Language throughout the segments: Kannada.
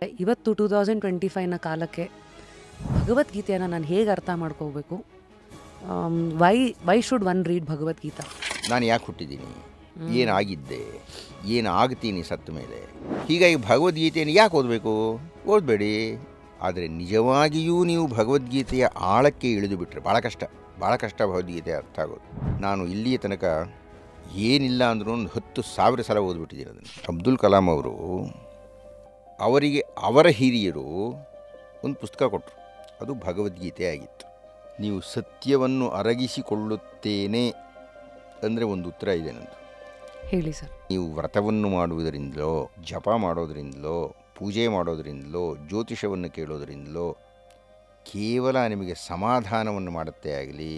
ಇವತ್ತು 2025ನ ಕಾಲಕ್ಕೆ ಭಗವದ್ಗೀತೆಯನ್ನು ನಾನು ಹೇಗೆ ಅರ್ಥ ಮಾಡ್ಕೋಬೇಕು? Why should one read Bhagavad Gita? ನಾನು ಯಾಕೆ ಹುಟ್ಟಿದ್ದೀನಿ, ಏನಾಗಿದ್ದೆ, ಏನು ಆಗ್ತೀನಿ ಸತ್ತ ಮೇಲೆ, ಹೀಗಾಗಿ ಭಗವದ್ಗೀತೆಯನ್ನು ಯಾಕೆ ಓದಬೇಕು? ಓದಬೇಡಿ. ಆದರೆ ನಿಜವಾಗಿಯೂ ನೀವು ಭಗವದ್ಗೀತೆಯ ಆಳಕ್ಕೆ ಇಳಿದು ಬಿಟ್ಟರೆ ಭಾಳ ಕಷ್ಟ ಭಗವದ್ಗೀತೆ ಅರ್ಥ ಆಗೋದು. ನಾನು ಇಲ್ಲಿಯ ತನಕ ಏನಿಲ್ಲ ಅಂದ್ರೂ ಒಂದು 10,000 ಸಲ ಓದ್ಬಿಟ್ಟಿದ್ದೀನಿ ಅದನ್ನು. ಅಬ್ದುಲ್ ಕಲಾಂ ಅವರು ಅವರಿಗೆ ಅವರ ಹಿರಿಯರು ಒಂದು ಪುಸ್ತಕ ಕೊಟ್ಟರು, ಅದು ಭಗವದ್ಗೀತೆ ಆಗಿತ್ತು. ನೀವು ಸತ್ಯವನ್ನು ಅರಗಿಸಿಕೊಳ್ಳುತ್ತೇನೆ ಅಂದರೆ ಒಂದು ಉತ್ತರ ಇದೆ ನಂದು. ಹೇಳಿ ಸರ್. ನೀವು ವ್ರತವನ್ನು ಮಾಡುವುದರಿಂದಲೋ, ಜಪ ಮಾಡೋದರಿಂದಲೋ, ಪೂಜೆ ಮಾಡೋದರಿಂದಲೋ, ಜ್ಯೋತಿಷವನ್ನು ಕೇಳೋದರಿಂದಲೋ ಕೇವಲ ನಿಮಗೆ ಸಮಾಧಾನವನ್ನು ಮಾಡುತ್ತೇ ಆಗಲಿ,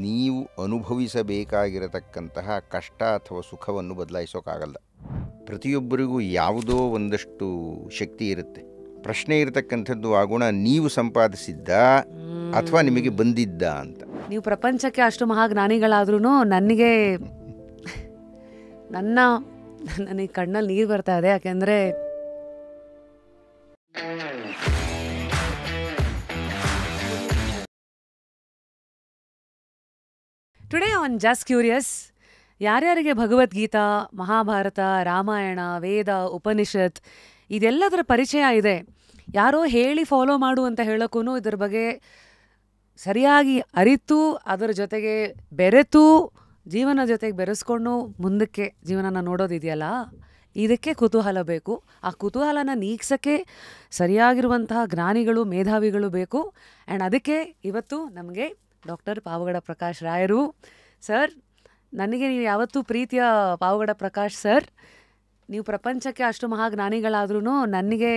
ನೀವು ಅನುಭವಿಸಬೇಕಾಗಿರತಕ್ಕಂತಹ ಕಷ್ಟ ಅಥವಾ ಸುಖವನ್ನು ಬದಲಾಯಿಸೋಕ್ಕಾಗಲ್ಲ. ಪ್ರತಿಯೊಬ್ಬರಿಗೂ ಯಾವುದೋ ಒಂದಷ್ಟು ಶಕ್ತಿ ಇರುತ್ತೆ. ಪ್ರಶ್ನೆ ಇರತಕ್ಕಂಥದ್ದು ಆ ಗುಣ ನೀವು ಸಂಪಾದಿಸಿದ್ದ ಅಥವಾ ನಿಮಗೆ ಬಂದಿದ್ದ ಅಂತ. ನೀವು ಪ್ರಪಂಚಕ್ಕೆ ಅಷ್ಟು ಮಹಾಜ್ಞಾನಿಗಳಾದ್ರೂ ನನಗೆ ಕಣ್ಣಲ್ಲಿ ನೀರು ಬರ್ತಾ ಇದೆ. ಯಾಕೆಂದರೆ ಟುಡೇ ಆನ್ ಜಸ್ಟ್ ಕ್ಯೂರಿಯಸ್, ಯಾರ್ಯಾರಿಗೆ ಭಗವದ್ಗೀತಾ, ಮಹಾಭಾರತ, ರಾಮಾಯಣ, ವೇದ, ಉಪನಿಷತ್ ಇದೆಲ್ಲದರ ಪರಿಚಯ ಇದೆ, ಯಾರೋ ಹೇಳಿ ಫಾಲೋ ಮಾಡು ಅಂತ ಹೇಳೋಕ್ಕೂ ಇದ್ರ ಬಗ್ಗೆ ಸರಿಯಾಗಿ ಅರಿತು ಅದರ ಜೊತೆಗೆ ಬೆರೆತು ಜೀವನ ಜೊತೆಗೆ ಬೆರೆಸ್ಕೊಂಡು ಮುಂದಕ್ಕೆ ಜೀವನನ ನೋಡೋದಿದೆಯಲ್ಲ, ಇದಕ್ಕೆ ಕುತೂಹಲ ಬೇಕು. ಆ ಕುತೂಹಲನ ನೀಗ್ಸೋಕ್ಕೆ ಸರಿಯಾಗಿರುವಂತಹ ಜ್ಞಾನಿಗಳು, ಮೇಧಾವಿಗಳು ಬೇಕು. ಆ್ಯಂಡ್ ಅದಕ್ಕೆ ಇವತ್ತು ನಮಗೆ ಡಾಕ್ಟರ್ ಪಾವಗಡ ಪ್ರಕಾಶ್ ರಾಯರು ಸರ್. ನನಗೆ ನೀವು ಯಾವತ್ತೂ ಪ್ರೀತಿಯ ಪಾವಗಡ ಪ್ರಕಾಶ್ ಸರ್. ನೀವು ಪ್ರಪಂಚಕ್ಕೆ ಅಷ್ಟು ಮಹಾಜ್ಞಾನಿಗಳಾದ್ರೂ ನನಗೆ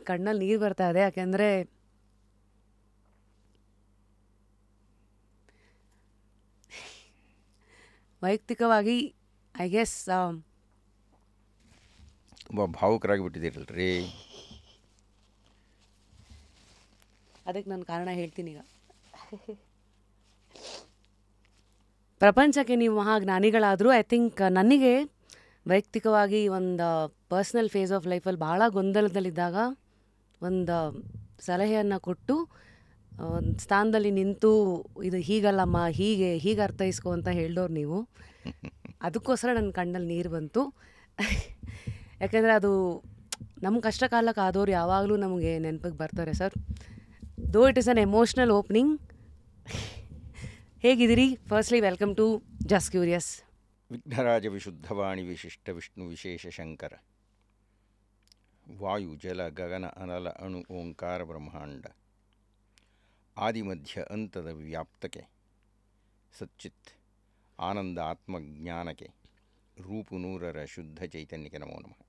ಕಣ್ಣಲ್ಲಿ ನೀರು ಬರ್ತಾ ಇದೆ. ಯಾಕೆಂದರೆ ವೈಯಕ್ತಿಕವಾಗಿ ಐ ಗೆಸ್ ತುಂಬ ಭಾವುಕರಾಗಿಬಿಟ್ಟಿದ್ದೀರಲ್ರಿ. ಅದಕ್ಕೆ ನಾನು ಕಾರಣ ಹೇಳ್ತೀನಿ ಈಗ. ಪ್ರಪಂಚಕ್ಕೆ ನೀವು ಮಹಾಜ್ಞಾನಿಗಳಾದರೂ ಐ ಥಿಂಕ್ ನನಗೆ ವೈಯಕ್ತಿಕವಾಗಿ ಒಂದು ಪರ್ಸ್ನಲ್ ಫೇಸ್ ಆಫ್ ಲೈಫಲ್ಲಿ ಭಾಳ ಗೊಂದಲದಲ್ಲಿದ್ದಾಗ ಒಂದು ಸಲಹೆಯನ್ನು ಕೊಟ್ಟು ಒಂದು ಸ್ಥಾನದಲ್ಲಿ ನಿಂತು ಇದು ಹೀಗಲ್ಲಮ್ಮ, ಹೀಗೆ ಅರ್ಥೈಸ್ಕೊ ಅಂತ ಹೇಳಿದವ್ರು ನೀವು. ಅದಕ್ಕೋಸ್ಕರ ನನ್ನ ಕಣ್ಣಲ್ಲಿ ನೀರು ಬಂತು. ಯಾಕೆಂದರೆ ಅದು ನಮ್ಮ ಕಷ್ಟ ಕಾಲಕ್ಕೆ ಆದವ್ರು ಯಾವಾಗಲೂ ನಮಗೆ ನೆನಪಿಗೆ ಬರ್ತಾರೆ sir. Though it is an emotional opening. ಹೇಗಿದ್ದೀರಿ? Firstly welcome to just curious. ವಿಘ್ನರಾಜ ವಿಶುದ್ಧವಾಣಿ ವಿಶಿಷ್ಟ ವಿಷ್ಣು ವಿಶೇಷ ಶಂಕರ, ವಾಯು ಜಲ ಗಗನ ಅನಲ ಅಣು ಓಂಕಾರ ಬ್ರಹ್ಮಾಂಡ, ಆದಿಮಧ್ಯ ಅಂತದ ವ್ಯಾಪ್ತಕ್ಕೆ, ಸಚ್ಚಿತ್ ಆನಂದ ಆತ್ಮಜ್ಞಾನಕ್ಕೆ, ರೂಪು ನೂರರ ಶುದ್ಧ ಚೈತನ್ಯಕ್ಕೆ ನಮೋ ನಮಃ.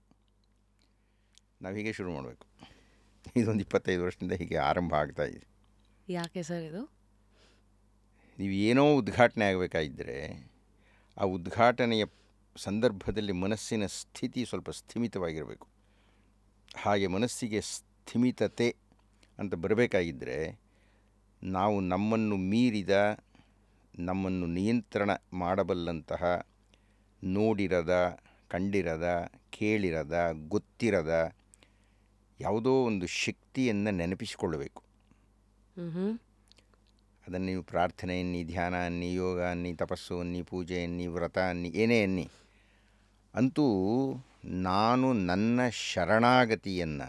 ನಾವು ಹೀಗೆ ಶುರು ಮಾಡಬೇಕು. ಇದೊಂದು 25 ವರ್ಷದಿಂದ ಹೀಗೆ ಆರಂಭ ಆಗ್ತಾಯಿದೆ. ಯಾಕೆ ಸರ್ ಇದು? ನೀವು ಏನೋ ಉದ್ಘಾಟನೆ ಆಗಬೇಕಾಗಿದ್ದರೆ ಆ ಉದ್ಘಾಟನೆಯ ಸಂದರ್ಭದಲ್ಲಿ ಮನಸ್ಸಿನ ಸ್ಥಿತಿ ಸ್ವಲ್ಪ ಸ್ಥಿಮಿತವಾಗಿರಬೇಕು. ಹಾಗೆ ಮನಸ್ಸಿಗೆ ಸ್ಥಿಮಿತತೆ ಅಂತ ಬರಬೇಕಾಗಿದ್ದರೆ ನಾವು ನಮ್ಮನ್ನು ಮೀರಿದ, ನಮ್ಮನ್ನು ನಿಯಂತ್ರಣ ಮಾಡಬಲ್ಲಂತಹ, ನೋಡಿರದ, ಕಂಡಿರದ, ಕೇಳಿರದ, ಗೊತ್ತಿರದ ಯಾವುದೋ ಒಂದು ಶಕ್ತಿಯನ್ನು ನೆನಪಿಸಿಕೊಳ್ಳಬೇಕು. ಅದನ್ನು ನೀವು ಪ್ರಾರ್ಥನೆ ಅನ್ನಿ, ಧ್ಯಾನ ಅನ್ನಿ, ಯೋಗ ಅನ್ನಿ, ತಪಸ್ಸು ಅನ್ನಿ, ಪೂಜೆ ಅನ್ನಿ, ವ್ರತ ಅನ್ನಿ, ಏನೇ ಅನ್ನಿ, ಅಂತೂ ನಾನು ನನ್ನ ಶರಣಾಗತಿಯನ್ನು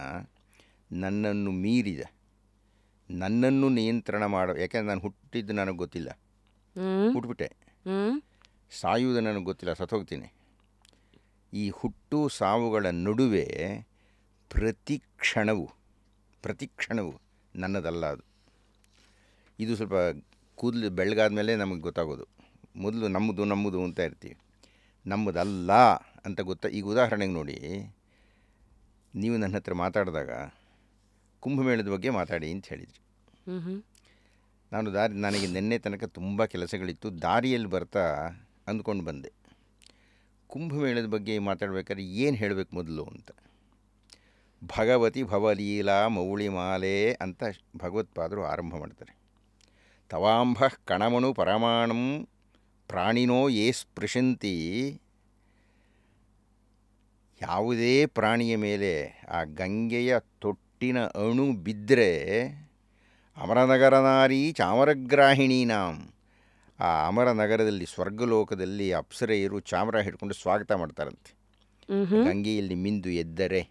ನನ್ನನ್ನು ಮೀರಿದ, ನನ್ನನ್ನು ನಿಯಂತ್ರಣ ಯಾಕೆಂದ್ರೆ ನಾನು ಹುಟ್ಟಿದ್ದು ನನಗೆ ಗೊತ್ತಿಲ್ಲ, ಹುಟ್ಟುಬಿಟ್ಟೆ. ಸಾಯುವುದು ನನಗೆ ಗೊತ್ತಿಲ್ಲ, ಸತ್ತೋಗ್ತೀನಿ. ಈ ಹುಟ್ಟು ಸಾವುಗಳ ನಡುವೆ ಪ್ರತಿ ಕ್ಷಣವು ನನ್ನದಲ್ಲ. ಅದು ಇದು ಸ್ವಲ್ಪ ಕೂದಲು ಬೆಳಗಾದ ಮೇಲೆ ನಮಗೆ ಗೊತ್ತಾಗೋದು. ಮೊದಲು ನಮ್ಮದು ಅಂತ ಇರ್ತೀವಿ, ನಮ್ಮದಲ್ಲ ಅಂತ ಈಗ ಉದಾಹರಣೆಗೆ ನೋಡಿ, ನೀವು ನನ್ನ ಹತ್ರ ಮಾತಾಡಿದಾಗ ಕುಂಭಮೇಳದ ಬಗ್ಗೆ ಮಾತಾಡಿ ಅಂತ ಹೇಳಿದ್ರಿ. ನನಗೆ ನಿನ್ನೆ ತನಕ ತುಂಬ ಕೆಲಸಗಳಿತ್ತು, ದಾರಿಯಲ್ಲಿ ಬರ್ತಾ ಅಂದ್ಕೊಂಡು ಬಂದೆ ಕುಂಭಮೇಳದ ಬಗ್ಗೆ ಮಾತಾಡ್ಬೇಕಾದ್ರೆ ಏನು ಹೇಳಬೇಕು ಮೊದಲು ಅಂತ. ಭಗವತಿ ಭವಲೀಲಾ ಮೌಳಿಮಾಲೆ ಅಂತ ಭಗವತ್ಪಾದರು ಆರಂಭ ಮಾಡ್ತಾರೆ. ತವಾಂಬ ಕಣಮಣು ಪರಮಾಣಂ ಪ್ರಾಣಿನೋ ಯೇ ಸ್ಪೃಶಂತಿ ಯಾವುದೇ ಪ್ರಾಣಿಯ ಮೇಲೆ ಆ ಗಂಗೆಯ ತೊಟ್ಟಿನ ಅಣು ಬಿದ್ದರೆ ಅಮರನಗರ ನಾರಿ ಚಾಮರಗ್ರಾಹಿಣೀನಾಂ, ಆ ಅಮರನಗರದಲ್ಲಿ ಸ್ವರ್ಗಲೋಕದಲ್ಲಿ ಅಪ್ಸರೆಯರು ಚಾಮರ ಹಿಡ್ಕೊಂಡು ಸ್ವಾಗತ ಮಾಡ್ತಾರಂತೆ. ಗಂಗೆಯಲ್ಲಿ ಮಿಂದು ಎದ್ದರೆ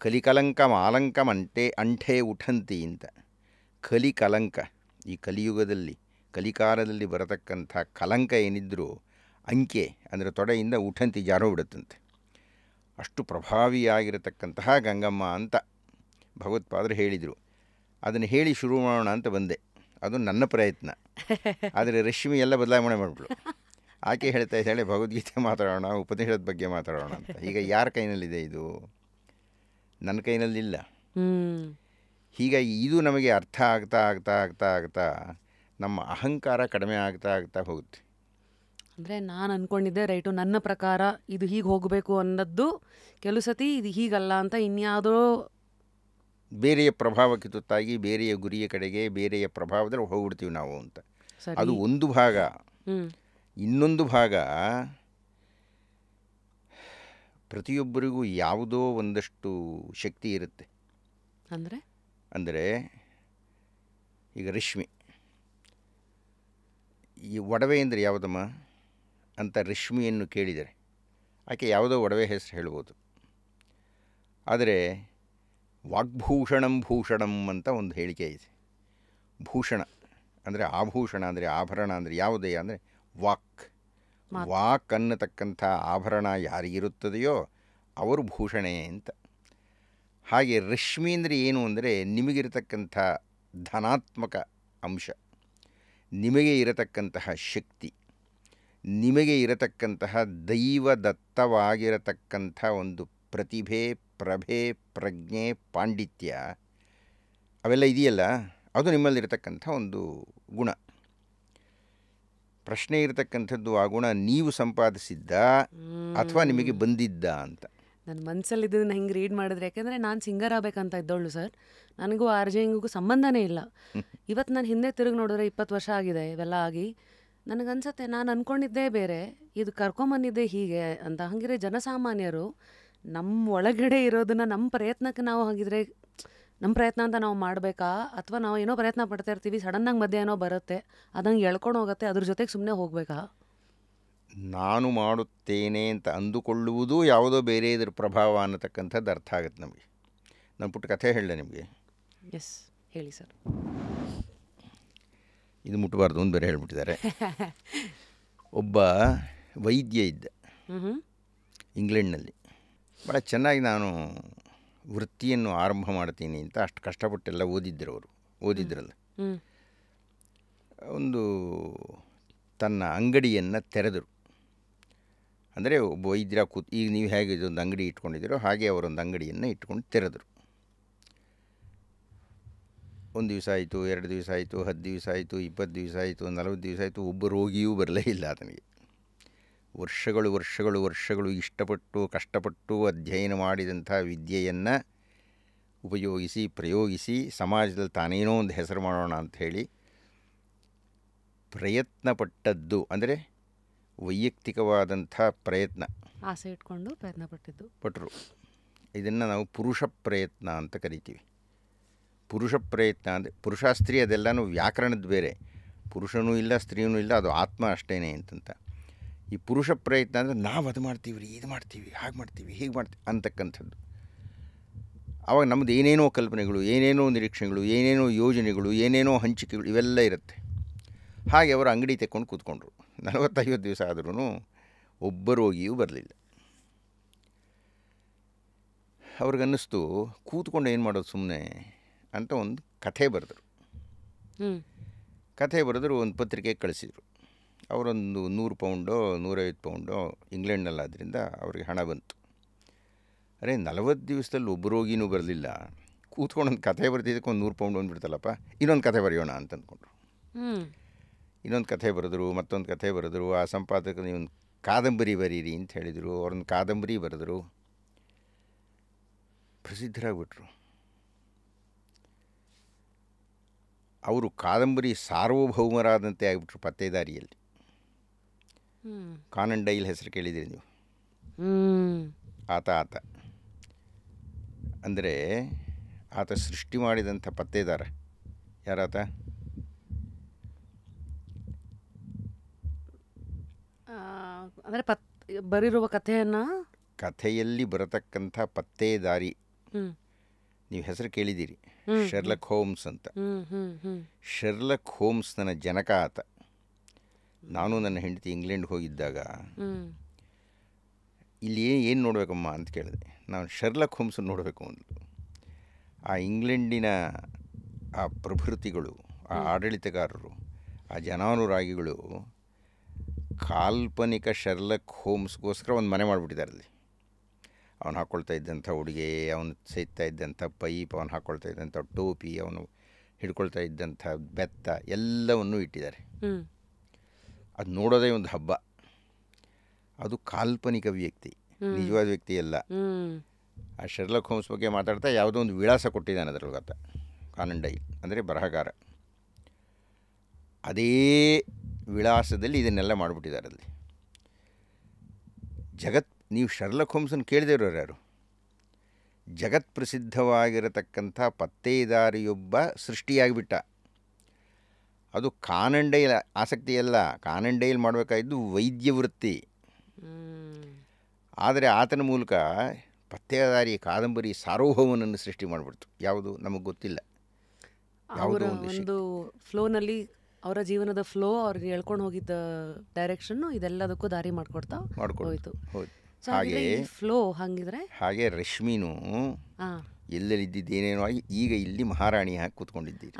ಕಲಿಕಲಂಕ ಮಾಲಂಕಮಂಟೆ ಅಂಠೆ ಉಠಂತಿ ಅಂತ. ಕಲಿಕಲಂಕ, ಈ ಕಲಿಯುಗದಲ್ಲಿ ಕಲಿಕಾಲದಲ್ಲಿ ಬರತಕ್ಕಂಥ ಕಲಂಕ ಏನಿದ್ರೂ ಅಂಕೆ ಅಂದರೆ ತೊಡೆಯಿಂದ ಉಠಂತಿ ಜಾರೋ ಬಿಡುತ್ತಂತೆ. ಅಷ್ಟು ಪ್ರಭಾವಿಯಾಗಿರತಕ್ಕಂತಹ ಗಂಗಮ್ಮ ಅಂತ ಭಗವತ್ಪಾದರು ಹೇಳಿದರು. ಅದನ್ನು ಹೇಳಿ ಶುರು ಮಾಡೋಣ ಅಂತ ಬಂದೆ. ಅದು ನನ್ನ ಪ್ರಯತ್ನ. ಆದರೆ ರಶ್ಮಿ ಎಲ್ಲ ಬದಲಾವಣೆ ಮಾಡಿಬಿಟ್ಳು. ಆಕೆ ಹೇಳ್ತಾ ಇದ್ದಾಳೆ ಭಗವದ್ಗೀತೆ ಮಾತಾಡೋಣ, ಉಪನಿಷತ್ ಬಗ್ಗೆ ಮಾತಾಡೋಣ ಅಂತ. ಈಗ ಯಾರ ಕೈನಲ್ಲಿದೆ ಇದು? ನನ್ನ ಕೈನಲ್ಲಿಲ್ಲ. ಹೀಗಾಗಿ ಇದು ನಮಗೆ ಅರ್ಥ ಆಗ್ತಾ ಆಗ್ತಾ ಆಗ್ತಾ ಆಗ್ತಾ ನಮ್ಮ ಅಹಂಕಾರ ಕಡಿಮೆ ಆಗ್ತಾ ಆಗ್ತಾ ಹೋಗುತ್ತೆ. ಅಂದರೆ ನಾನು ಅಂದ್ಕೊಂಡಿದ್ದೆ ರೈಟು, ನನ್ನ ಪ್ರಕಾರ ಇದು ಹೀಗೆ ಹೋಗಬೇಕು ಅನ್ನೋದು ಕೆಲವು ಸತಿ ಇದು ಹೀಗಲ್ಲ ಅಂತ ಇನ್ಯಾವುದೋ ಬೇರೆಯ ಪ್ರಭಾವಕ್ಕೆ ತುತ್ತಾಗಿ ಬೇರೆಯ ಗುರಿಯ ಕಡೆಗೆ ಬೇರೆಯ ಪ್ರಭಾವದಲ್ಲಿ ಹೋಗ್ಬಿಡ್ತೀವಿ ನಾವು ಅಂತ. ಅದು ಒಂದು ಭಾಗ. ಇನ್ನೊಂದು ಭಾಗ, ಪ್ರತಿಯೊಬ್ಬರಿಗೂ ಯಾವುದೋ ಒಂದಷ್ಟು ಶಕ್ತಿ ಇರುತ್ತೆ. ಅಂದರೆ ಈಗ ರಶ್ಮಿ, ಈ ಒಡವೆ ಅಂದರೆ ಯಾವುದಮ್ಮ ಅಂತ ರಶ್ಮಿಯನ್ನು ಕೇಳಿದರೆ ಆಕೆ ಯಾವುದೋ ಒಡವೆ ಹೆಸರು ಹೇಳ್ಬೋದು. ಆದರೆ ವಾಗ್ಭೂಷಣಂ ಭೂಷಣಂ ಅಂತ ಒಂದು ಹೇಳಿಕೆ ಇದೆ. ಭೂಷಣ ಅಂದರೆ ಆಭೂಷಣ ಅಂದರೆ ಆಭರಣ ಅಂದರೆ ಯಾವುದೇ ಅಂದರೆ ವಾಕ್ ಅನ್ನತಕ್ಕಂಥ ಆಭರಣ ಯಾರಿಗಿರುತ್ತದೆಯೋ ಅವರು ಭೂಷಣೆ ಅಂತ. ಹಾಗೆ ರಶ್ಮಿ ಅಂದರೆ ಏನು ಅಂದರೆ ನಿಮಗಿರತಕ್ಕಂಥ ಧನಾತ್ಮಕ ಅಂಶ, ನಿಮಗೆ ಇರತಕ್ಕಂತಹ ಶಕ್ತಿ, ನಿಮಗೆ ಇರತಕ್ಕಂತಹ ದೈವದತ್ತವಾಗಿರತಕ್ಕಂಥ ಒಂದು ಪ್ರತಿಭೆ, ಪ್ರಭೆ, ಪ್ರಜ್ಞೆ, ಪಾಂಡಿತ್ಯ ಅವೆಲ್ಲ ಇದೆಯಲ್ಲ, ಅದು ನಿಮ್ಮಲ್ಲಿರತಕ್ಕಂಥ ಒಂದು ಗುಣ. ಪ್ರಶ್ನೆ ಇರತಕ್ಕಂಥದ್ದು ಆ ಗುಣ ನೀವು ಸಂಪಾದಿಸಿದ್ದ ಅಥವಾ ನಿಮಗೆ ಬಂದಿದ್ದ ಅಂತ. ನನ್ನ ಮನಸ್ಸಲ್ಲಿದ್ದನ್ನು ಹೆಂಗೆ ರೀಡ್ ಮಾಡಿದ್ರೆ, ಯಾಕೆಂದರೆ ನಾನು ಸಿಂಗರ್ ಆಗಬೇಕಂತ ಇದ್ದವಳು ಸರ್. ನನಗೂ ಆರ್ಜೆಂಗಿಗೂ ಸಂಬಂಧನೇ ಇಲ್ಲ. ಇವತ್ತು ನಾನು ಹಿಂದೆ ತಿರುಗಿ ನೋಡಿದ್ರೆ 20 ವರ್ಷ ಆಗಿದೆ ಇವೆಲ್ಲ ಆಗಿ. ನನಗನ್ಸತ್ತೆ ನಾನು ಅಂದ್ಕೊಂಡಿದ್ದೇ ಬೇರೆ, ಇದು ಕರ್ಕೊಂಬಂದಿದ್ದೆ ಹೀಗೆ ಅಂತ. ಹಾಗಿದ್ರೆ ಜನಸಾಮಾನ್ಯರು ನಮ್ಮ ಒಳಗಡೆ ಇರೋದನ್ನು ನಮ್ಮ ಪ್ರಯತ್ನಕ್ಕೆ ನಾವು ಹಾಗಿದ್ರೆ ನಮ್ಮ ಪ್ರಯತ್ನ ಅಂತ ನಾವು ಮಾಡಬೇಕಾ, ಅಥವಾ ನಾವು ಏನೋ ಪ್ರಯತ್ನ ಪಡ್ತಾ ಇರ್ತೀವಿ, ಸಡನ್ನಾಗಿ ಮಧ್ಯೆ ಏನೋ ಬರುತ್ತೆ, ಅದಂಗೆ ಎಳ್ಕೊಂಡು ಹೋಗುತ್ತೆ, ಅದ್ರ ಜೊತೆಗೆ ಸುಮ್ಮನೆ ಹೋಗಬೇಕಾ? ನಾನು ಮಾಡುತ್ತೇನೆ ಅಂತ ಅಂದುಕೊಳ್ಳುವುದು ಯಾವುದೋ ಬೇರೆ ಇದ್ರ ಪ್ರಭಾವ ಅನ್ನತಕ್ಕಂಥದ್ದು ಅರ್ಥ ಆಗುತ್ತೆ ನಮಗೆ. ನಾನು ಪುಟ್ಟ ಕಥೆ ಹೇಳಲೆ ನಿಮಗೆ. ಎಸ್, ಹೇಳಿ ಸರ್. ಇದು ಮುಟ್ಟಬಾರ್ದು ಒಂದು ಬೇರೆ ಹೇಳ್ಬಿಟ್ಟಿದ್ದಾರೆ. ಒಬ್ಬ ವೈದ್ಯ ಇದ್ದ ಇಂಗ್ಲೆಂಡ್ನಲ್ಲಿ. ಭಾಳ ಚೆನ್ನಾಗಿ ನಾನು ವೃತ್ತಿಯನ್ನು ಆರಂಭ ಮಾಡ್ತೀನಿ ಅಂತ ಅಷ್ಟು ಕಷ್ಟಪಟ್ಟೆಲ್ಲ ಓದಿದ್ರಲ್ಲ. ಒಂದು ತನ್ನ ಅಂಗಡಿಯನ್ನು ತೆರೆದರು. ಅಂದರೆ ಒಬ್ಬ ವೈದ್ಯರ ಈಗ ನೀವು ಹೇಗೆ ಇದೊಂದು ಅಂಗಡಿ ಇಟ್ಕೊಂಡಿದ್ದೀರೋ ಹಾಗೆ ಅವರೊಂದು ಅಂಗಡಿಯನ್ನು ಇಟ್ಕೊಂಡು ತೆರೆದರು. 1 ದಿವಸ ಆಯಿತು, 2 ದಿವಸ ಆಯಿತು, 10 ದಿವಸ ಆಯಿತು, 20 ದಿವಸ ಆಯಿತು, 40 ದಿವಸ ಆಯಿತು, ಒಬ್ಬ ರೋಗಿಯೂ ಬರಲೇ ಇಲ್ಲ ಆತನಿಗೆ. ವರ್ಷಗಳು ಇಷ್ಟಪಟ್ಟು ಕಷ್ಟಪಟ್ಟು ಅಧ್ಯಯನ ಮಾಡಿದಂಥ ವಿದ್ಯೆಯನ್ನು ಉಪಯೋಗಿಸಿ ಪ್ರಯೋಗಿಸಿ ಸಮಾಜದಲ್ಲಿ ತಾನೇನೋ ಒಂದು ಹೆಸರು ಮಾಡೋಣ ಅಂಥೇಳಿ ಪ್ರಯತ್ನಪಟ್ಟದ್ದು, ಅಂದರೆ ವೈಯಕ್ತಿಕವಾದಂಥ ಪ್ರಯತ್ನ, ಆಸೆ ಇಟ್ಕೊಂಡು ಪಟ್ಟರು. ಇದನ್ನು ನಾವು ಪುರುಷ ಪ್ರಯತ್ನ ಅಂತ ಕರಿತೀವಿ. ಪುರುಷ ಪ್ರಯತ್ನ ಅಂದರೆ ಪುರುಷ ಸ್ತ್ರೀ ಅದೆಲ್ಲನೂ ವ್ಯಾಕರಣದ ಬೇರೆ. ಪುರುಷನೂ ಇಲ್ಲ ಸ್ತ್ರೀಯೂ ಇಲ್ಲ, ಅದು ಆತ್ಮ ಅಷ್ಟೇ ಅಂತಂತ. ಈ ಪುರುಷ ಪ್ರಯತ್ನ ಅಂದರೆ ನಾವು ಅದು ಮಾಡ್ತೀವಿ ರೀ, ಇದು ಮಾಡ್ತೀವಿ, ಹಾಗೆ ಮಾಡ್ತೀವಿ, ಹೀಗೆ ಮಾಡ್ತೀವಿ ಅಂತಕ್ಕಂಥದ್ದು. ಆವಾಗ ನಮ್ಮದು ಏನೇನೋ ಕಲ್ಪನೆಗಳು, ಏನೇನೋ ನಿರೀಕ್ಷೆಗಳು, ಏನೇನೋ ಯೋಜನೆಗಳು, ಏನೇನೋ ಹಂಚಿಕೆಗಳು ಇವೆಲ್ಲ ಇರುತ್ತೆ. ಹಾಗೆ ಅವರು ಅಂಗಡಿ ತೆಕ್ಕೊಂಡು ಕೂತ್ಕೊಂಡ್ರು. 40-50 ದಿವಸ ಆದ್ರೂ ಒಬ್ಬ ರೋಗಿಯೂ ಬರಲಿಲ್ಲ. ಅವ್ರಿಗನ್ನಿಸ್ತು ಕೂತ್ಕೊಂಡು ಏನು ಮಾಡೋದು ಸುಮ್ಮನೆ ಅಂತ ಒಂದು ಕಥೆ ಬರೆದರು. ಒಂದು ಪತ್ರಿಕೆ ಕಳಿಸಿದರು. ಅವರೊಂದು 100 ಪೌಂಡೋ 150 ಪೌಂಡೋ ಇಂಗ್ಲೆಂಡ್ನಲ್ಲಾದ್ದರಿಂದ ಅವ್ರಿಗೆ ಹಣ ಬಂತು. ಅರೆ 40 ದಿವಸದಲ್ಲಿ ಒಬ್ಬ ರೋಗಿನೂ ಬರಲಿಲ್ಲ, ಕೂತ್ಕೊಂಡು ಒಂದು ಕಥೆ ಬರ್ತಿದ್ದಕ್ಕೆ ಒಂದು 100 ಪೌಂಡ್ ಬಂದುಬಿಡ್ತಲ್ಲಪ್ಪ, ಇನ್ನೊಂದು ಕಥೆ ಬರೆಯೋಣ ಅಂತ ಅಂದ್ಕೊಂಡ್ರು. ಇನ್ನೊಂದು ಕಥೆ ಬರೆದ್ರು, ಮತ್ತೊಂದು ಕಥೆ ಬರೆದ್ರು. ಆ ಸಂಪಾದಕ ನೀವೊಂದು ಕಾದಂಬರಿ ಬರೀರಿ ಅಂತ ಹೇಳಿದರು. ಅವ್ರೊಂದು ಕಾದಂಬರಿ ಬರೆದರು, ಪ್ರಸಿದ್ಧರಾಗ್ಬಿಟ್ರು. ಅವರು ಕಾದಂಬರಿ ಸಾರ್ವಭೌಮರಾದಂತೆ ಆಗಿಬಿಟ್ರು ಪತ್ತೇದಾರಿಯಲ್ಲಿ. ಕಾನನ್ ಡೈಲ್ ಹೆಸರು ಕೇಳಿದಿರಿ ನೀವು? ಆತ ಅಂದರೆ ಆತ ಸೃಷ್ಟಿ ಮಾಡಿದಂಥ ಪತ್ತೇದಾರ ಯಾರಾತ? ಅಂದರೆ ಬರಿರುವ ಕಥೆಯನ್ನು ಕಥೆಯಲ್ಲಿ ಬರತಕ್ಕಂಥ ಪತ್ತೇದಾರಿ. ನೀವು ಹೆಸರು ಕೇಳಿದ್ದೀರಿ, ಶರ್ಲಕ್ ಹೋಮ್ಸ್ ಅಂತ. ಶರ್ಲಕ್ ಹೋಮ್ಸ್ನ ಜನಕ ಆತ. ನಾನು ನನ್ನ ಹೆಂಡತಿ ಇಂಗ್ಲೆಂಡ್ಗೆ ಹೋಗಿದ್ದಾಗ ಇಲ್ಲಿ ಏನು ನೋಡಬೇಕಮ್ಮ ಅಂತ ಕೇಳಿದೆ. ನಾನು ಶರ್ಲಕ್ ಹೋಮ್ಸನ್ನು ನೋಡಬೇಕು ಅಂದರು. ಆ ಇಂಗ್ಲೆಂಡಿನ ಆ ಪ್ರಭೃತಿಗಳು, ಆ ಆಡಳಿತಗಾರರು, ಆ ಜನಾನುರಾಗಿಗಳು ಕಾಲ್ಪನಿಕ ಶರ್ಲಕ್ ಹೋಮ್ಸ್ಗೋಸ್ಕರ ಒಂದು ಮನೆ ಮಾಡಿಬಿಟ್ಟಿದ್ದಾರೆ ಅಲ್ಲಿ. ಅವನು ಹಾಕ್ಕೊಳ್ತಾ ಇದ್ದಂಥ ಉಡುಗೆ, ಅವನು ಸೇಯ್ತಾ ಇದ್ದಂಥ ಪೈಪ್, ಅವನು ಹಾಕ್ಕೊಳ್ತಾ ಇದ್ದಂಥ ಟೋಪಿ, ಅವನು ಹಿಡ್ಕೊಳ್ತಾ ಇದ್ದಂಥ ಬೆತ್ತ ಎಲ್ಲವನ್ನೂ ಇಟ್ಟಿದ್ದಾರೆ. ಅದು ನೋಡೋದೇ ಒಂದು ಹಬ್ಬ. ಅದು ಕಾಲ್ಪನಿಕ ವ್ಯಕ್ತಿ, ನಿಜವಾದ ವ್ಯಕ್ತಿ ಅಲ್ಲ. ಆ ಶರ್ಲಕ್ ಹೋಮ್ಸ್ ಬಗ್ಗೆ ಮಾತಾಡ್ತಾ ಯಾವುದೋ ಒಂದು ವಿಳಾಸ ಕೊಟ್ಟಿದ್ದಾನೆ ಅದರೊಳಗತ್ತ. ಕಾನನ್ ಡೈಲ್ ಅಂದರೆ ಬರಹಗಾರ. ಅದೇ ವಿಳಾಸದಲ್ಲಿ ಇದನ್ನೆಲ್ಲ ಮಾಡಿಬಿಟ್ಟಿದ್ದಾರೆ ಅಲ್ಲಿ. ನೀವು ಶರ್ಲಕ್ ಹೋಮ್ಸನ್ನು ಕೇಳದಿರೋರು ಯಾರು? ಜಗತ್ ಪ್ರಸಿದ್ಧವಾಗಿರತಕ್ಕಂಥ ಪತ್ತೇದಾರಿಯೊಬ್ಬ ಸೃಷ್ಟಿಯಾಗಿಬಿಟ್ಟ. ಅದು ಕಾನನ್ ಡೈಲ್ ಆಸಕ್ತಿಯಲ್ಲ. ಕಾನನ್ ಡೈಲ್ ಮಾಡಬೇಕಾಗಿದ್ದು ವೈದ್ಯ ವೃತ್ತಿ. ಆದರೆ ಆತನ ಮೂಲಕ ಪತ್ತೇದಾರಿ ಕಾದಂಬರಿ ಸಾರ್ವಭೌಮನನ್ನು ಸೃಷ್ಟಿ ಮಾಡಿಬಿಡ್ತು. ಯಾವುದು ನಮಗೆ ಗೊತ್ತಿಲ್ಲ. ಅವರ ಒಂದು ಫ್ಲೋನಲ್ಲಿ, ಅವರ ಜೀವನದ ಫ್ಲೋ, ಅವ್ರಿಗೆ ಹೇಳ್ಕೊಂಡು ಹೋಗಿದ್ದ ಡೈರೆಕ್ಷನ್ನು ಇದೆಲ್ಲದಕ್ಕೂ ದಾರಿ ಮಾಡಿಕೊಡ್ತಾ ಹೋಯಿತು. ಹಾಗೆ ಫ್ಲೋ ಹಂಗಿದ್ರೆ ಹಾಗೆ ರಶ್ಮಿನೂ ಎಲ್ಲೆಲ್ಲಿದ್ದೇನೇನೋ ಆಗಿ ಈಗ ಇಲ್ಲಿ ಮಹಾರಾಣಿ ಹಾಕಿ ಕೂತ್ಕೊಂಡಿದ್ದೀರಿ.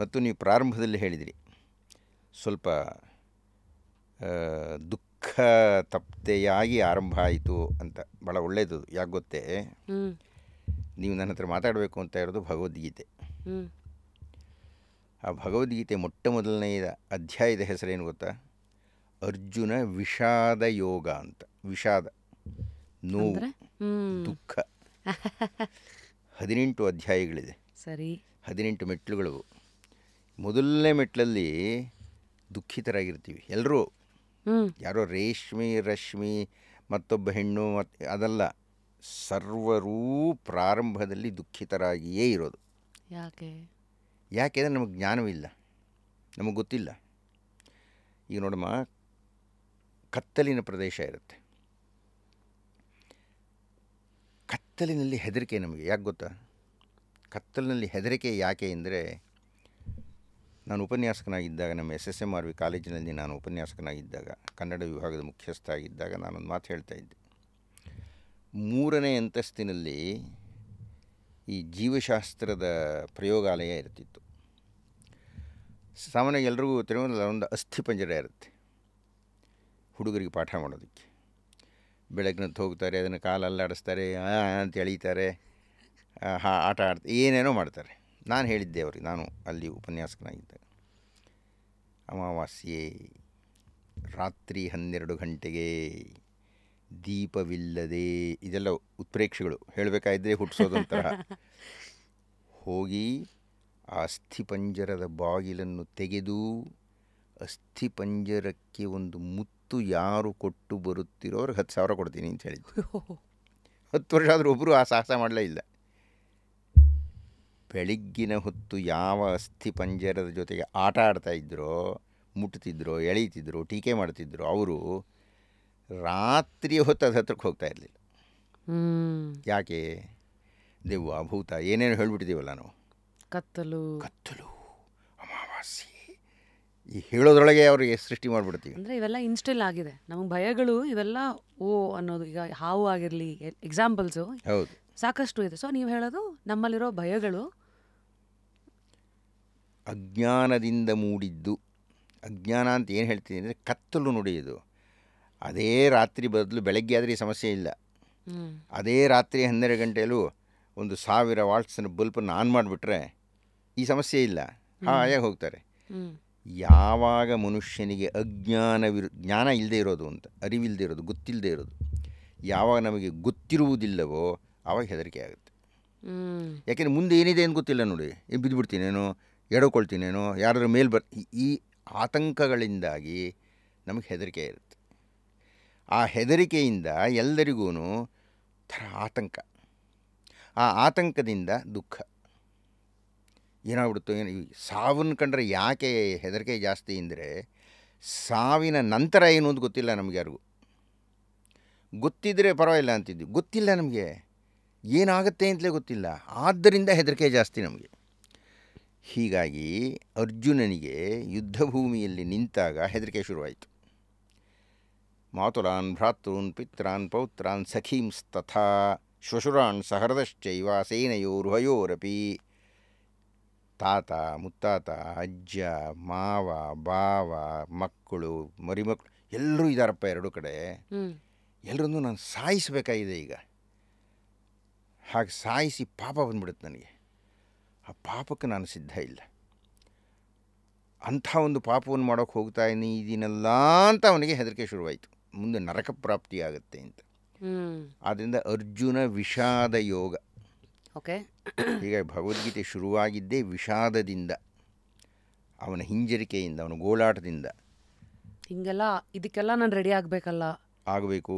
ಮತ್ತು ನೀವು ಪ್ರಾರಂಭದಲ್ಲಿ ಹೇಳಿದಿರಿ ಸ್ವಲ್ಪ ದುಃಖ ತಪ್ತೆಯಾಗಿ ಆರಂಭ ಆಯಿತು ಅಂತ. ಭಾಳ ಒಳ್ಳೆಯದು. ಯಾಕೆ ಗೊತ್ತೇ, ನೀವು ನನ್ನ ಹತ್ರ ಮಾತಾಡಬೇಕು ಅಂತ ಇರೋದು ಭಗವದ್ಗೀತೆ. ಆ ಭಗವದ್ಗೀತೆ ಮೊಟ್ಟ ಮೊದಲನೆಯ ಅಧ್ಯಾಯದ ಹೆಸರೇನು ಗೊತ್ತಾ? ಅರ್ಜುನ ವಿಷಾದ ಯೋಗ ಅಂತ. ವಿಷಾದ, ನೋವು, ದುಃಖ. 18 ಅಧ್ಯಾಯಗಳಿದೆ. ಸರಿ, 18 ಮೆಟ್ಲುಗಳು. ಮೊದಲನೇ ಮೆಟ್ಲಲ್ಲಿ ದುಃಖಿತರಾಗಿರ್ತೀವಿ ಎಲ್ಲರೂ. ಯಾರೋ ರಶ್ಮಿ ಮತ್ತೊಬ್ಬ ಹೆಣ್ಣು ಅದಲ್ಲ, ಸರ್ವರೂ ಪ್ರಾರಂಭದಲ್ಲಿ ದುಃಖಿತರಾಗಿಯೇ ಇರೋದು. ಯಾಕೆಂದರೆ ನಮಗೆ ಜ್ಞಾನವಿಲ್ಲ, ನಮಗೆ ಗೊತ್ತಿಲ್ಲ. ಈಗ ನೋಡಮ್ಮ, ಕತ್ತಲಿನ ಪ್ರದೇಶ ಇರುತ್ತೆ. ಕತ್ತಲಿನಲ್ಲಿ ಹೆದರಿಕೆ ನಮಗೆ. ಯಾಕೆ ಗೊತ್ತಾ? ಕತ್ತಲಿನಲ್ಲಿ ಹೆದರಿಕೆ ಯಾಕೆ ಅಂದರೆ, ನಾನು ಉಪನ್ಯಾಸಕನಾಗಿದ್ದಾಗ, ನಮ್ಮ SSMRV ಕಾಲೇಜಿನಲ್ಲಿ ನಾನು ಉಪನ್ಯಾಸಕನಾಗಿದ್ದಾಗ, ಕನ್ನಡ ವಿಭಾಗದ ಮುಖ್ಯಸ್ಥ ಆಗಿದ್ದಾಗ ನಾನೊಂದು ಮಾತು ಹೇಳ್ತಾ ಇದ್ದೆ. 3ನೇ ಅಂತಸ್ತಿನಲ್ಲಿ ಈ ಜೀವಶಾಸ್ತ್ರದ ಪ್ರಯೋಗಾಲಯ ಇರ್ತಿತ್ತು. ಸಾಮಾನ್ಯವಾಗಿ ಎಲ್ರಿಗೂ ಗೊತ್ತಿರೋ ಒಂದು ಅಸ್ಥಿಪಂಜರ ಇರುತ್ತೆ ಹುಡುಗರಿಗೆ ಪಾಠ ಮಾಡೋದಕ್ಕೆ. ಬೆಳಗ್ನದ್ದು ಹೋಗ್ತಾರೆ, ಅದನ್ನು ಕಾಲು ಅಲ್ಲಾಡಿಸ್ತಾರೆ, ಅಂತ ಎಳೀತಾರೆ, ಆಟ ಆಡ್ತಾರೆ, ಏನೇನೋ ಮಾಡ್ತಾರೆ. ನಾನು ಹೇಳಿದ್ದೆ ಅವ್ರಿಗೆ, ನಾನು ಅಲ್ಲಿ ಉಪನ್ಯಾಸಕನಾಗಿದ್ದಾಗ, ಅಮಾವಾಸ್ಯೆ ರಾತ್ರಿ 12 ಗಂಟೆಗೆ ದೀಪವಿಲ್ಲದೆ, ಇದೆಲ್ಲ ಉತ್ಪ್ರೇಕ್ಷೆಗಳು ಹೇಳಬೇಕಾದ್ರೆ ಹುಟ್ಟಿಸೋದಂತಹ. ಹೋಗಿ ಆ ಅಸ್ಥಿಪಂಜರದ ಬಾಗಿಲನ್ನು ತೆಗೆದು ಅಸ್ಥಿಪಂಜರಕ್ಕೆ ಒಂದು ಮುತ್ತು ಯಾರು ಕೊಟ್ಟು ಬರುತ್ತಿರೋ ಅವ್ರಿಗೆ 10,000 ಕೊಡ್ತೀನಿ ಅಂತ ಹೇಳಿದ್ದು. 10 ವರ್ಷ ಆದರೂ ಒಬ್ಬರು ಆ ಸಾಹಸ ಮಾಡಲೇ ಇಲ್ಲ. ಬೆಳಗ್ಗಿನ ಹೊತ್ತು ಯಾವ ಅಸ್ಥಿಪಂಜರದ ಜೊತೆಗೆ ಆಟ ಆಡ್ತಾಯಿದ್ರೋ, ಮುಟ್ತಿದ್ರೋ, ಎಳೀತಿದ್ರು, ಟೀಕೆ ಮಾಡ್ತಿದ್ರು, ಅವರು ರಾತ್ರಿಯ ಹೊತ್ತು ಅದು ಹತ್ರಕ್ಕೆ ಹೋಗ್ತಾ ಇರಲಿಲ್ಲ. ಯಾಕೆ? ದೆವ್ವ, ಭೂತ ಏನೇನು ಹೇಳ್ಬಿಟ್ಟಿದ್ದೀವಲ್ಲ ನಾವು. ಕತ್ತಲು, ಅಮಾವಾಸ್ಯೆ, ಈ ಹೇಳೋದ್ರೊಳಗೆ ಅವ್ರಿಗೆ ಸೃಷ್ಟಿ ಮಾಡಿಬಿಡ್ತೀವಿ. ಅಂದರೆ ಇವೆಲ್ಲ ಇನ್ಸ್ಟಿಲ್ ಆಗಿದೆ ನಮಗೆ ಭಯಗಳು, ಇವೆಲ್ಲ ಅನ್ನೋದು. ಈಗ ಹಾವು ಆಗಿರಲಿ, ಎಕ್ಸಾಂಪಲ್ಸು ಹೌದು ಸಾಕಷ್ಟು ಇದೆ. ಸೊ ನೀವು ಹೇಳೋದು ನಮ್ಮಲ್ಲಿರೋ ಭಯಗಳು ಅಜ್ಞಾನದಿಂದ ಮೂಡಿದ್ದು. ಅಜ್ಞಾನ ಅಂತ ಏನು ಹೇಳ್ತೀನಿ ಅಂದರೆ ಕತ್ತಲು ನುಡಿಯೋದು. ಅದೇ ರಾತ್ರಿ ಬದಲು ಬೆಳಗ್ಗೆ ಆದರೆ ಈ ಸಮಸ್ಯೆ ಇಲ್ಲ. ಅದೇ ರಾತ್ರಿ 12 ಗಂಟೆಯಲ್ಲೂ 1000 ವಾಟ್ಸ್ನ ಬಲ್ಪನ್ನು ಆನ್ ಮಾಡಿಬಿಟ್ರೆ ಈ ಸಮಸ್ಯೆ ಇಲ್ಲ, ಹಾಗೆ ಹೋಗ್ತಾರೆ. ಯಾವಾಗ ಮನುಷ್ಯನಿಗೆ ಜ್ಞಾನ ಇಲ್ಲದೆ ಇರೋದು ಅಂತ, ಅರಿವಿಲ್ಲದೆ ಇರೋದು, ಗೊತ್ತಿಲ್ಲದೆ ಇರೋದು, ಯಾವಾಗ ನಮಗೆ ಗೊತ್ತಿರುವುದಿಲ್ಲವೋ ಆವಾಗ ಹೆದರಿಕೆ ಆಗುತ್ತೆ. ಯಾಕೆಂದರೆ ಮುಂದೆ ಏನಿದೆ ಅಂತ ಗೊತ್ತಿಲ್ಲ ನೋಡಿ. ಬಿದ್ದುಬಿಡ್ತೀನೇನೋ, ಎಡಕೊಳ್ತೀನೇನೋ, ಯಾರಾದ್ರೂ ಮೇಲೆ ಈ ಆತಂಕಗಳಿಂದಾಗಿ ನಮಗೆ ಹೆದರಿಕೆ ಇರುತ್ತೆ. ಆ ಹೆದರಿಕೆಯಿಂದ ಎಲ್ಲರಿಗೂ ಥರ ಆತಂಕ, ಆ ಆತಂಕದಿಂದ ದುಃಖ ಏನಾಗ್ಬಿಡುತ್ತೋ ಏನು. ಸಾವನ್ನು ಕಂಡ್ರೆ ಯಾಕೆ ಹೆದರಿಕೆ ಜಾಸ್ತಿ ಅಂದರೆ ಸಾವಿನ ನಂತರ ಏನು ಅಂತ ಗೊತ್ತಿಲ್ಲ ನಮಗೆ ಯಾರಿಗೂ. ಗೊತ್ತಿದ್ದರೆ ಪರವಾಗಿಲ್ಲ ಅಂತಿದ್ವಿ, ಗೊತ್ತಿಲ್ಲ ನಮಗೆ ಏನಾಗುತ್ತೆ ಅಂತಲೇ ಗೊತ್ತಿಲ್ಲ, ಆದ್ದರಿಂದ ಹೆದರಿಕೆ ಜಾಸ್ತಿ ನಮಗೆ. ಹೀಗಾಗಿ ಅರ್ಜುನನಿಗೆ ಯುದ್ಧಭೂಮಿಯಲ್ಲಿ ನಿಂತಾಗ ಹೆದರಿಕೆ ಶುರುವಾಯಿತು. ಮಾತುಲಾನ್ ಭ್ರಾತೃನ್ ಪಿತ್ರಾನ್ ಪೌತ್ರಾನ್ ಸಖೀಂಸ್ತಥಾ ಶ್ವಶುರಾನ್ ಸಹೃದಶ್ಚೈವ ಸೇನೆಯೋರುಹಯೋರಪಿ. ತಾತ, ಮುತ್ತಾತ, ಅಜ್ಜ, ಮಾವ, ಬಾವ, ಮಕ್ಕಳು, ಮರಿಮಕ್ಕಳು ಎಲ್ಲರೂ ಇದ್ದಾರಪ್ಪ ಎರಡು ಕಡೆ. ಎಲ್ಲರನ್ನೂ ನಾನು ಸಾಯಿಸಬೇಕಾಗಿದೆ ಈಗ. ಹಾಗೆ ಸಾಯಿಸಿ ಪಾಪ ಬಂದ್ಬಿಡುತ್ತೆ ನನಗೆ. ಆ ಪಾಪಕ್ಕೆ ನಾನು ಸಿದ್ಧ ಇಲ್ಲ. ಅಂಥ ಒಂದು ಪಾಪವನ್ನು ಮಾಡೋಕ್ಕೆ ಹೋಗ್ತಾ ಇದೀನಲ್ಲ ಅಂತ ಅವನಿಗೆ ಹೆದರಿಕೆ ಶುರುವಾಯಿತು, ಮುಂದೆ ನರಕ ಪ್ರಾಪ್ತಿಯಾಗುತ್ತೆ ಅಂತ. ಆದ್ದರಿಂದ ಅರ್ಜುನ ವಿಷಾದ ಯೋಗ. ಓಕೆ. ಹೀಗಾಗಿ ಭಗವದ್ಗೀತೆ ಶುರುವಾಗಿದ್ದೇ ವಿಷಾದದಿಂದ, ಅವನ ಹಿಂಜರಿಕೆಯಿಂದ, ಅವನ ಗೋಳಾಟದಿಂದ. ಹಿಂಗೆಲ್ಲ ಇದಕ್ಕೆಲ್ಲ ನಾನು ರೆಡಿ ಆಗಬೇಕು,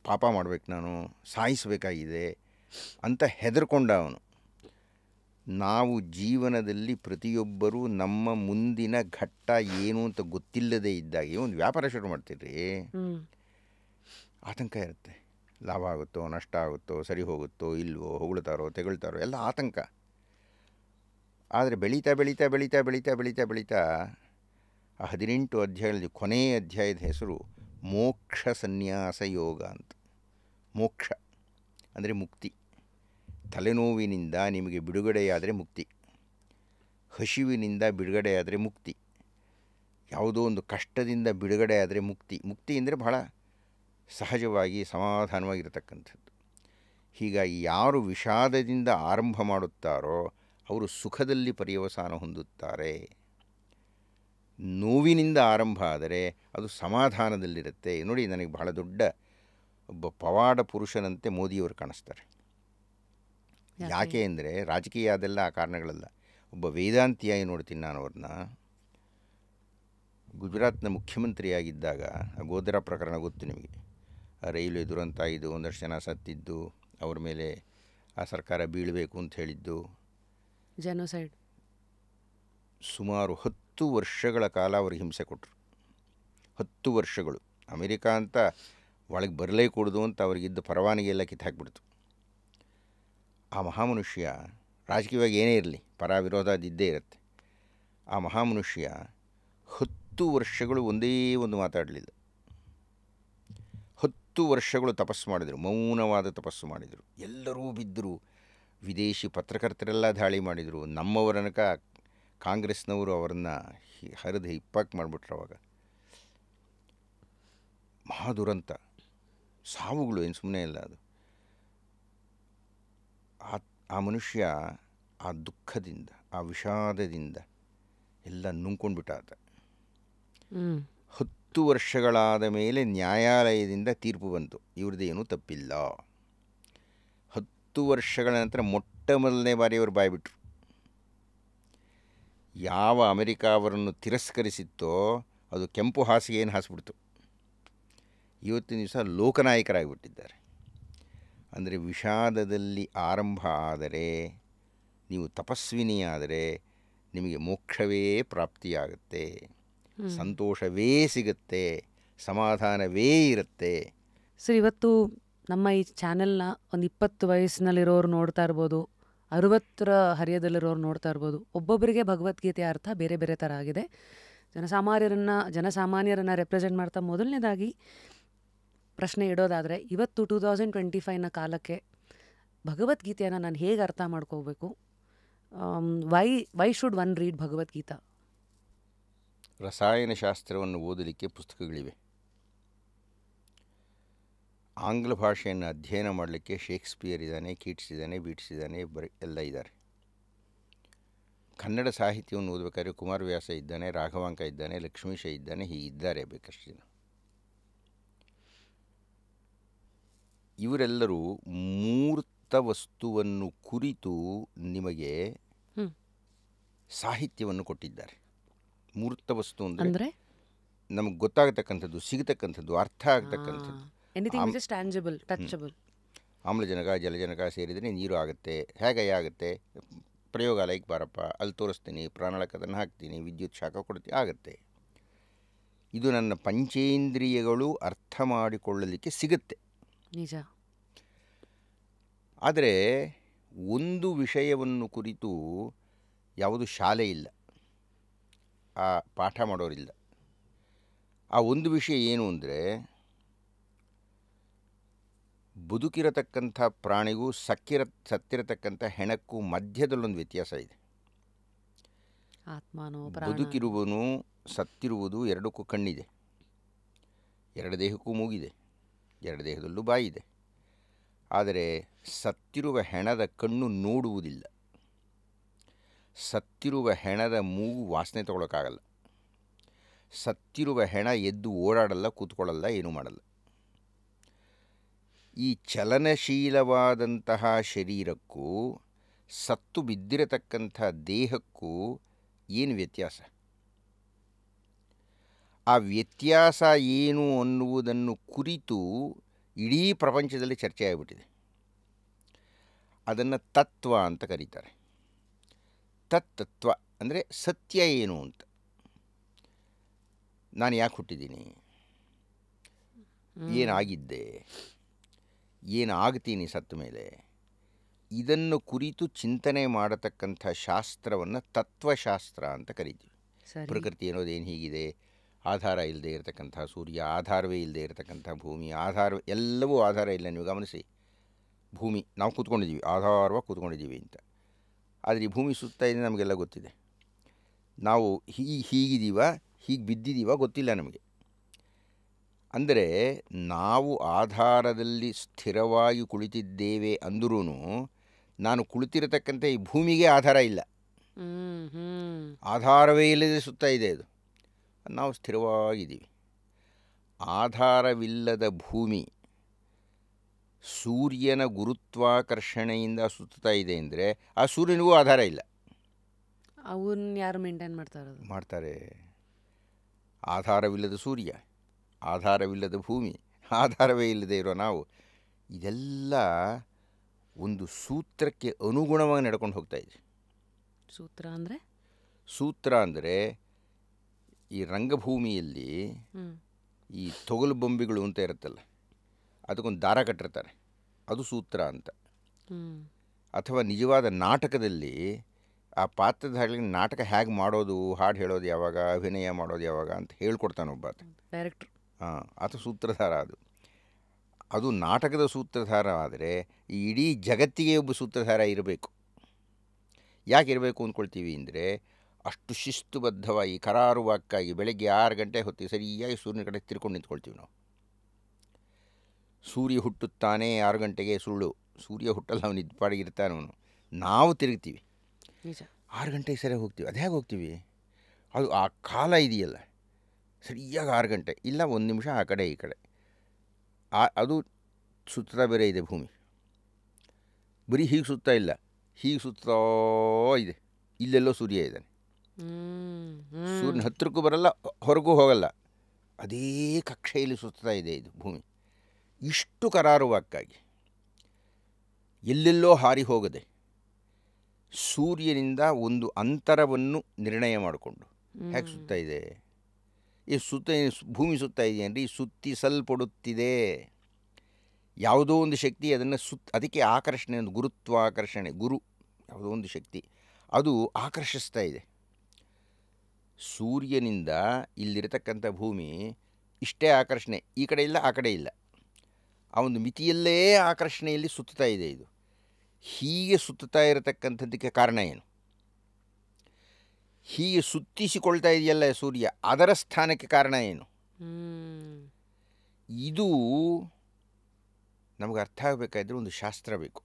ಪಾಪ ಮಾಡಬೇಕು, ನಾನು ಸಾಯಿಸಬೇಕಾಗಿದೆ ಅಂತ ಹೆದರ್ಕೊಂಡ ಅವನು. ನಾವು ಜೀವನದಲ್ಲಿ ಪ್ರತಿಯೊಬ್ಬರೂ ನಮ್ಮ ಮುಂದಿನ ಘಟ್ಟ ಏನು ಅಂತ ಗೊತ್ತಿಲ್ಲದೆ ಇದ್ದಾಗೆ ಒಂದು ವ್ಯಾಪಾರ ಶುರು ಮಾಡ್ತೀರಿ, ಆತಂಕ ಇರುತ್ತೆ. ಲಾಭ ಆಗುತ್ತೋ, ನಷ್ಟ ಆಗುತ್ತೋ, ಸರಿ ಹೋಗುತ್ತೋ ಇಲ್ವೋ, ಹೊಗಳ್ತಾರೋ ತೆಗಳ್ತಾರೋ ಎಲ್ಲ ಆತಂಕ. ಆದರೆ ಬೆಳೀತಾ ಬೆಳೀತಾ ಬೆಳೀತಾ ಬೆಳೀತಾ ಬೆಳೀತಾ ಬೆಳೀತಾ ಆ 18 ಅಧ್ಯಾಯಗಳಲ್ಲಿ ಕೊನೆಯ ಅಧ್ಯಾಯದ ಹೆಸರು ಮೋಕ್ಷ ಸನ್ಯಾಸ ಯೋಗ ಅಂತ. ಮೋಕ್ಷ ಅಂದರೆ ಮುಕ್ತಿ. ತಲೆನೋವಿನಿಂದ ನಿಮಗೆ ಬಿಡುಗಡೆಯಾದರೆ ಮುಕ್ತಿ, ಹಸಿವಿನಿಂದ ಬಿಡುಗಡೆಯಾದರೆ ಮುಕ್ತಿ, ಯಾವುದೋ ಒಂದು ಕಷ್ಟದಿಂದ ಬಿಡುಗಡೆಯಾದರೆ ಮುಕ್ತಿ. ಮುಕ್ತಿ ಅಂದರೆ ಬಹಳ ಸಹಜವಾಗಿ ಸಮಾಧಾನವಾಗಿರತಕ್ಕಂಥದ್ದು. ಹೀಗಾಗಿ ಯಾರು ವಿಷಾದದಿಂದ ಆರಂಭ ಮಾಡುತ್ತಾರೋ ಅವರು ಸುಖದಲ್ಲಿ ಪರ್ಯವಸಾನ ಹೊಂದುತ್ತಾರೆ. ನೋವಿನಿಂದ ಆರಂಭ ಆದರೆ ಅದು ಸಮಾಧಾನದಲ್ಲಿರುತ್ತೆ. ನೋಡಿ, ನನಗೆ ಬಹಳ ದೊಡ್ಡ ಒಬ್ಬ ಪವಾಡ ಪುರುಷನಂತೆ ಮೋದಿಯವರು ಕಾಣಿಸ್ತಾರೆ. ಯಾಕೆ ಅಂದರೆ ರಾಜಕೀಯ ಅದೆಲ್ಲ ಆ ಕಾರಣಗಳಲ್ಲ. ಒಬ್ಬ ವೇದಾಂತಿಯಾಗಿ ನೋಡ್ತೀನಿ ನಾನು ಅವ್ರನ್ನ. ಗುಜರಾತ್ನ ಮುಖ್ಯಮಂತ್ರಿಯಾಗಿದ್ದಾಗ ಗೋಧ್ರಾ ಪ್ರಕರಣ ಗೊತ್ತು ನಿಮಗೆ. ರೈಲ್ವೆ ದುರಂತ ಇದು, ಒಂದಷ್ಟು ಜನ ಸತ್ತಿದ್ದು, ಅವ್ರ ಮೇಲೆ ಆ ಸರ್ಕಾರ ಬೀಳಬೇಕು ಅಂತ ಹೇಳಿದ್ದು, ಜನೋಸೈಡ್. ಸುಮಾರು 10 ವರ್ಷಗಳ ಕಾಲ ಅವ್ರಿಗೆ ಹಿಂಸೆ ಕೊಟ್ಟರು. 10 ವರ್ಷಗಳು. ಅಮೆರಿಕ ಅಂತ ಒಳಗೆ ಬರಲೇ ಕೂಡದು ಅಂತ ಅವ್ರಿಗಿದ್ದ ಪರವಾನಗಿ ಎಲ್ಲ ಕಿತ್ತಾಕ್ಬಿಡ್ತು. ಆ ಮಹಾಮನುಷ್ಯ, ರಾಜಕೀಯವಾಗಿ ಏನೇ ಇರಲಿ ಪರ ವಿರೋಧ ಅದಿದ್ದೇ ಇರುತ್ತೆ, ಆ ಮಹಾಮನುಷ್ಯ 10 ವರ್ಷಗಳು ಒಂದೇ ಒಂದು ಮಾತಾಡಲಿಲ್ಲ. 10 ವರ್ಷಗಳು ತಪಸ್ಸು ಮಾಡಿದರು, ಮೌನವಾದ ತಪಸ್ಸು ಮಾಡಿದರು. ಎಲ್ಲರೂ ಬಿದ್ದರು. ವಿದೇಶಿ ಪತ್ರಕರ್ತರೆಲ್ಲ ದಾಳಿ ಮಾಡಿದರು. ನಮ್ಮವರನಕ ಕಾಂಗ್ರೆಸ್ನವರು ಅವರನ್ನು ಹರಿದು ಹಿಪ್ಪಾಕ್ ಮಾಡಿಬಿಟ್ರು. ಅವಾಗ ಮಹಾದುರಂತ, ಸಾವುಗಳು, ಏನು ಸುಮ್ಮನೆ ಇಲ್ಲ ಅದು. ಆ ಮನುಷ್ಯ ಆ ದುಃಖದಿಂದ, ಆ ವಿಷಾದದಿಂದ ಎಲ್ಲ ನುಂಗ್ಕೊಂಡ್ಬಿಟ್ಟ ಆತ. 10 ವರ್ಷಗಳಾದ ಮೇಲೆ ನ್ಯಾಯಾಲಯದಿಂದ ತೀರ್ಪು ಬಂತು, ಇವ್ರದ್ದೇನೂ ತಪ್ಪಿಲ್ಲ. 10 ವರ್ಷಗಳ ನಂತರ ಮೊಟ್ಟ ಮೊದಲನೇ ಬಾರಿ ಅವರು ಬಾಯ್ಬಿಟ್ರು. ಯಾವ ಅಮೆರಿಕ ಅವರನ್ನು ತಿರಸ್ಕರಿಸಿತ್ತೋ ಅದು ಕೆಂಪು ಹಾಸಿಗೆ ಏನು ಹಾಸಿಬಿಡ್ತು. ಇವತ್ತಿನ ದಿವಸ ಲೋಕನಾಯಕರಾಗಿಬಿಟ್ಟಿದ್ದಾರೆ. ಅಂದರೆ ವಿಷಾದದಲ್ಲಿ ಆರಂಭ ಆದರೆ, ನೀವು ತಪಸ್ವಿನಿಯಾದರೆ ನಿಮಗೆ ಮೋಕ್ಷವೇ ಪ್ರಾಪ್ತಿಯಾಗುತ್ತೆ, ಸಂತೋಷವೇ ಸಿಗುತ್ತೆ, ಸಮಾಧಾನವೇ ಇರುತ್ತೆ. ಸರ್, ಇವತ್ತು ನಮ್ಮ ಈ ಚಾನೆಲ್ನ ಒಂದು 20 ವಯಸ್ಸಿನಲ್ಲಿರೋರು ನೋಡ್ತಾ ಇರ್ಬೋದು, 60ರ ಹರಿಯದಲ್ಲಿರೋರು ನೋಡ್ತಾ ಇರ್ಬೋದು. ಒಬ್ಬೊಬ್ಬರಿಗೆ ಭಗವದ್ಗೀತೆಯ ಅರ್ಥ ಬೇರೆ ಬೇರೆ ಥರ ಆಗಿದೆ. ಜನಸಾಮಾನ್ಯರನ್ನು ರೆಪ್ರೆಸೆಂಟ್ ಮಾಡ್ತಾ ಮೊದಲನೇದಾಗಿ ಪ್ರಶ್ನೆ ಇಡೋದಾದರೆ, ಇವತ್ತು 2025ನ ಕಾಲಕ್ಕೆ ಭಗವದ್ಗೀತೆಯನ್ನು ನಾನು ಹೇಗೆ ಅರ್ಥ ಮಾಡ್ಕೋಬೇಕು? Why should one read Bhagavad Gita? ರಸಾಯನಶಾಸ್ತ್ರವನ್ನು ಓದಲಿಕ್ಕೆ ಪುಸ್ತಕಗಳಿವೆ. ಆಂಗ್ಲ ಭಾಷೆಯನ್ನು ಅಧ್ಯಯನ ಮಾಡಲಿಕ್ಕೆ ಶೇಕ್ಸ್ಪಿಯರ್ ಇದ್ದಾನೆ, ಕೀಟ್ಸ್ ಇದ್ದಾನೆ, ಬೀಟ್ಸ್ ಇದ್ದಾನೆ, ಎಲ್ಲ ಇದ್ದಾರೆ. ಕನ್ನಡ ಸಾಹಿತ್ಯವನ್ನು ಓದಬೇಕಾದ್ರೆ ಕುಮಾರವ್ಯಾಸ ಇದ್ದಾನೆ, ರಾಘವಾಂಕ ಇದ್ದಾನೆ, ಲಕ್ಷ್ಮೀಶ ಇದ್ದಾನೆ, ಹೀಗಿದ್ದಾರೆ ಬೇಕಷ್ಟು ಜನ. ಇವರೆಲ್ಲರೂ ಮೂರ್ತ ವಸ್ತುವನ್ನು ಕುರಿತು ನಿಮಗೆ ಸಾಹಿತ್ಯವನ್ನು ಕೊಟ್ಟಿದ್ದಾರೆ. ಮೂರ್ತ ವಸ್ತು ಅಂದರೆ ನಮಗೆ ಗೊತ್ತಾಗತಕ್ಕಂಥದ್ದು, ಸಿಗತಕ್ಕಂಥದ್ದು, ಅರ್ಥ ಆಗ್ತಕ್ಕಂಥದ್ದು. Anything which is tangible, touchable. ಆಮ್ಲಜನಕ ಜಲಜನಕ ಸೇರಿದರೆ ನೀರು ಆಗುತ್ತೆ. ಹೇಗೆ ಆಗುತ್ತೆ? ಪ್ರಯೋಗಾಲಯಕ್ಕೆ ಬಾರಪ್ಪ, ಅಲ್ಲಿ ತೋರಿಸ್ತೀನಿ, ಪ್ರಾಣಳಕ್ಕೆ ಅದನ್ನು ಹಾಕ್ತೀನಿ, ವಿದ್ಯುತ್ ಶಾಖ ಕೊಡ್ತೀನಿ, ಆಗುತ್ತೆ. ಇದು ನನ್ನ ಪಂಚೇಂದ್ರಿಯಗಳು ಅರ್ಥ ಮಾಡಿಕೊಳ್ಳಲಿಕ್ಕೆ ಸಿಗುತ್ತೆ. ನಿಜ. ಆದರೆ ಒಂದು ವಿಷಯವನ್ನು ಕುರಿತು ಯಾವುದು ಶಾಲೆ ಇಲ್ಲ, ಆ ಪಾಠ ಮಾಡೋರಿಲ್ಲ. ಆ ಒಂದು ವಿಷಯ ಏನು ಅಂದರೆ, ಬದುಕಿರತಕ್ಕಂಥ ಪ್ರಾಣಿಗೂ ಸತ್ತಿರತಕ್ಕಂಥ ಹೆಣಕ್ಕೂ ಮಧ್ಯದಲ್ಲೊಂದು ವ್ಯತ್ಯಾಸ ಇದೆ. ಆತ್ಮನೋ ಬದುಕಿರುವನು ಸತ್ತಿರುವುದು ಎರಡಕ್ಕೂ ಕಣ್ಣಿದೆ, ಎರಡು ದೇಹಕ್ಕೂ ಮೂಗಿದೆ, ಎರಡು ದೇಹದಲ್ಲೂ ಬಾಯಿದೆ. ಆದರೆ ಸತ್ತಿರುವ ಹೆಣದ ಕಣ್ಣು ನೋಡುವುದಿಲ್ಲ, ಸತ್ತಿರುವ ಹೆಣದ ಮೂಗು ವಾಸನೆ ತಗೊಳ್ಳೋಕ್ಕಾಗಲ್ಲ, ಸತ್ತಿರುವ ಹೆಣ ಎದ್ದು ಓಡಾಡಲ್ಲ, ಕೂತ್ಕೊಳ್ಳಲ್ಲ, ಏನೂ ಮಾಡಲ್ಲ. ಈ ಚಲನಶೀಲವಾದಂತಹ ಶರೀರಕ್ಕೂ ಸತ್ತು ಬಿದ್ದಿರತಕ್ಕಂಥ ದೇಹಕ್ಕೂ ಏನು ವ್ಯತ್ಯಾಸ? ಆ ವ್ಯತ್ಯಾಸ ಏನು ಅನ್ನುವುದನ್ನು ಕುರಿತು ಇಡೀ ಪ್ರಪಂಚದಲ್ಲಿ ಚರ್ಚೆ ಆಗಿಬಿಟ್ಟಿದೆ. ಅದನ್ನು ತತ್ವ ಅಂತ ಕರೀತಾರೆ. ತತ್ವ ಅಂದರೆ ಸತ್ಯ ಏನು ಅಂತ. ನಾನು ಯಾಕೆ ಹುಟ್ಟಿದ್ದೀನಿ, ಏನಾಗಿದ್ದೆ, ಏನಾಗ್ತೀನಿ ಸತ್ತ ಮೇಲೆ, ಇದನ್ನು ಕುರಿತು ಚಿಂತನೆ ಮಾಡತಕ್ಕಂಥ ಶಾಸ್ತ್ರವನ್ನು ತತ್ವಶಾಸ್ತ್ರ ಅಂತ ಕರಿತೀವಿ. ಪ್ರಕೃತಿ ಅನ್ನೋದೇನು ಹೀಗಿದೆ, ಆಧಾರ ಇಲ್ಲದೆ ಇರತಕ್ಕಂಥ ಸೂರ್ಯ, ಆಧಾರವೇ ಇಲ್ಲದೆ ಇರತಕ್ಕಂಥ ಭೂಮಿ, ಎಲ್ಲವೂ ಆಧಾರ ಇಲ್ಲ. ನೀವು ಗಮನಿಸಿ, ಭೂಮಿ ನಾವು ಕೂತ್ಕೊಂಡಿದ್ದೀವಿ, ಆಧಾರವಾಗಿ ಕೂತ್ಕೊಂಡಿದ್ದೀವಿ ಅಂತ. ಆದರೆ ಈ ಭೂಮಿ ಸುತ್ತ ಇದೆ, ನಮಗೆಲ್ಲ ಗೊತ್ತಿದೆ. ನಾವು ಹೀಗಿದ್ದೀವ, ಹೀಗೆ ಬಿದ್ದಿದ್ದೀವ ಗೊತ್ತಿಲ್ಲ ನಮಗೆ. ಅಂದರೆ ನಾವು ಆಧಾರದಲ್ಲಿ ಸ್ಥಿರವಾಗಿ ಕುಳಿತಿದ್ದೇವೆ ಅಂದರೂ ನಾನು ಕುಳಿತಿರತಕ್ಕಂಥ ಈ ಭೂಮಿಗೆ ಆಧಾರ ಇಲ್ಲ, ಆಧಾರವೇ ಇಲ್ಲದೆ ಸುತ್ತ ಇದೆ ಅದು. ನಾವು ಸ್ಥಿರವಾಗಿದ್ದೀವಿ. ಆಧಾರವಿಲ್ಲದ ಭೂಮಿ ಸೂರ್ಯನ ಗುರುತ್ವಾಕರ್ಷಣೆಯಿಂದ ಸುತ್ತಾ ಇದೆ ಅಂದರೆ ಆ ಸೂರ್ಯನಿಗೂ ಆಧಾರ ಇಲ್ಲ. ಅವನ್ನ ಯಾರು ಮೇಂಟೈನ್ ಮಾಡ್ತಾರೆ? ಆಧಾರವಿಲ್ಲದ ಸೂರ್ಯ, ಆಧಾರವಿಲ್ಲದ ಭೂಮಿ, ಆಧಾರವೇ ಇಲ್ಲದೆ ಇರೋ ನಾವು, ಇದೆಲ್ಲ ಒಂದು ಸೂತ್ರಕ್ಕೆ ಅನುಗುಣವಾಗಿ ನಡ್ಕೊಂಡು ಹೋಗ್ತಾ ಇದೆ. ಸೂತ್ರ ಅಂದರೆ ಈ ರಂಗಭೂಮಿಯಲ್ಲಿ ಈ ತೊಗಲು ಬೊಂಬೆಗಳು ಅಂತ ಇರುತ್ತಲ್ಲ, ಅದಕ್ಕೊಂದು ದಾರ ಕಟ್ಟಿರ್ತಾರೆ, ಅದು ಸೂತ್ರ ಅಂತ. ಅಥವಾ ನಿಜವಾದ ನಾಟಕದಲ್ಲಿ ಆ ಪಾತ್ರಧಾರಿಗಳಿಗೆ ನಾಟಕ ಹೇಗೆ ಮಾಡೋದು, ಹಾಡು ಹೇಳೋದು ಯಾವಾಗ, ಅಭಿನಯ ಮಾಡೋದು ಯಾವಾಗ ಅಂತ ಹೇಳ್ಕೊಡ್ತಾನೆ ಒಬ್ಬ ಡೈರೆಕ್ಟ್ರು. ಅದು ಸೂತ್ರಧಾರ. ಅದು ನಾಟಕದ ಸೂತ್ರಧಾರ. ಆದರೆ ಈ ಇಡೀ ಜಗತ್ತಿಗೆ ಒಬ್ಬ ಸೂತ್ರಧಾರ ಇರಬೇಕು. ಯಾಕೆ ಇರಬೇಕು ಅಂದ್ಕೊಳ್ತೀವಿ ಅಂದರೆ, ಅಷ್ಟು ಶಿಸ್ತುಬದ್ಧವಾಗಿ ಕರಾರುವಾಕ್ಕಾಗಿ ಬೆಳಗ್ಗೆ 6 ಗಂಟೆ ಹೊತ್ತಿಗೆ ಸರಿಯಾಗಿ ಸೂರ್ಯನ ಕಡೆ ತಿರ್ಕೊಂಡು ನಿಂತ್ಕೊಳ್ತೀವಿ ನಾವು. ಸೂರ್ಯ ಹುಟ್ಟುತ್ತಾನೆ 6 ಗಂಟೆಗೆ, ಸುಳ್ಳು. ಸೂರ್ಯ ಹುಟ್ಟಲ್ಲ, ಅವನು ಇದ್ಪಾಡಿಗಿರ್ತಾನೆ ಅವನು. ನಾವು ತಿರುಗ್ತೀವಿ 6 ಗಂಟೆಗೆ ಸರಿಯಾಗಿ ಹೋಗ್ತೀವಿ. ಅದು ಹೇಗೆ ಹೋಗ್ತೀವಿ? ಅದು ಆ ಕಾಲ ಇದೆಯಲ್ಲ, ಸರಿಯಾಗಿ 6 ಗಂಟೆ ಇಲ್ಲ 1 ನಿಮಿಷ ಆ ಕಡೆ ಈ ಕಡೆ, ಅದು ಸುತ್ತಾ ಬೇರೆ ಇದೆ. ಭೂಮಿ ಬರೀ ಹೀಗೆ ಸುತ್ತಾ ಇಲ್ಲ, ಹೀಗೆ ಸುತ್ತಾ ಇದೆ. ಇಲ್ಲೆಲ್ಲೋ ಸೂರ್ಯ ಇದ್ದಾನೆ, ಸೂರ್ಯನ ಹತ್ತಿರಕ್ಕೂ ಬರಲ್ಲ, ಹೊರಗೂ ಹೋಗಲ್ಲ, ಅದೇ ಕಕ್ಷೆಯಲ್ಲಿ ಸುತ್ತಾ ಇದೆ ಇದು ಭೂಮಿ. ಇಷ್ಟು ಕರಾರುವಾಕ್ಕಾಗಿ ಎಲ್ಲೆಲ್ಲೋ ಹಾರಿ ಹೋಗದೆ ಸೂರ್ಯನಿಂದ ಒಂದು ಅಂತರವನ್ನು ನಿರ್ಣಯ ಮಾಡಿಕೊಂಡು ಹೇಗೆ ಸುತ್ತಾ ಇದೆ. ಈ ಭೂಮಿ ಸುತ್ತಾ ಇದೆ ಅಂದರೆ ಸುತ್ತಿಸಲ್ಪಡುತ್ತಿದೆ. ಯಾವುದೋ ಒಂದು ಶಕ್ತಿ ಅದನ್ನು ಅದಕ್ಕೆ ಆಕರ್ಷಣೆ, ಒಂದು ಗುರುತ್ವಾಕರ್ಷಣೆ, ಯಾವುದೋ ಒಂದು ಶಕ್ತಿ ಅದು ಆಕರ್ಷಿಸ್ತಾ ಇದೆ. ಸೂರ್ಯನಿಂದ ಇಲ್ಲಿರತಕ್ಕಂಥ ಭೂಮಿ ಇಷ್ಟೇ ಆಕರ್ಷಣೆ, ಈ ಕಡೆ ಇಲ್ಲ ಆ ಕಡೆ ಇಲ್ಲ, ಆ ಒಂದು ಮಿತಿಯಲ್ಲೇ ಆಕರ್ಷಣೆಯಲ್ಲಿ ಸುತ್ತಾ ಇದೆ. ಇದು ಹೀಗೆ ಸುತ್ತಾ ಇರತಕ್ಕಂಥದ್ದಕ್ಕೆ ಕಾರಣ ಏನು? ಹೀಗೆ ಸುತ್ತಿಸಿಕೊಳ್ತಾ ಇದೆಯಲ್ಲ ಸೂರ್ಯ, ಅದರ ಸ್ಥಾನಕ್ಕೆ ಕಾರಣ ಏನು? ಇದು ನಮಗೆ ಅರ್ಥ ಆಗಬೇಕಾದ್ರೆ ಒಂದು ಶಾಸ್ತ್ರ ಬೇಕು.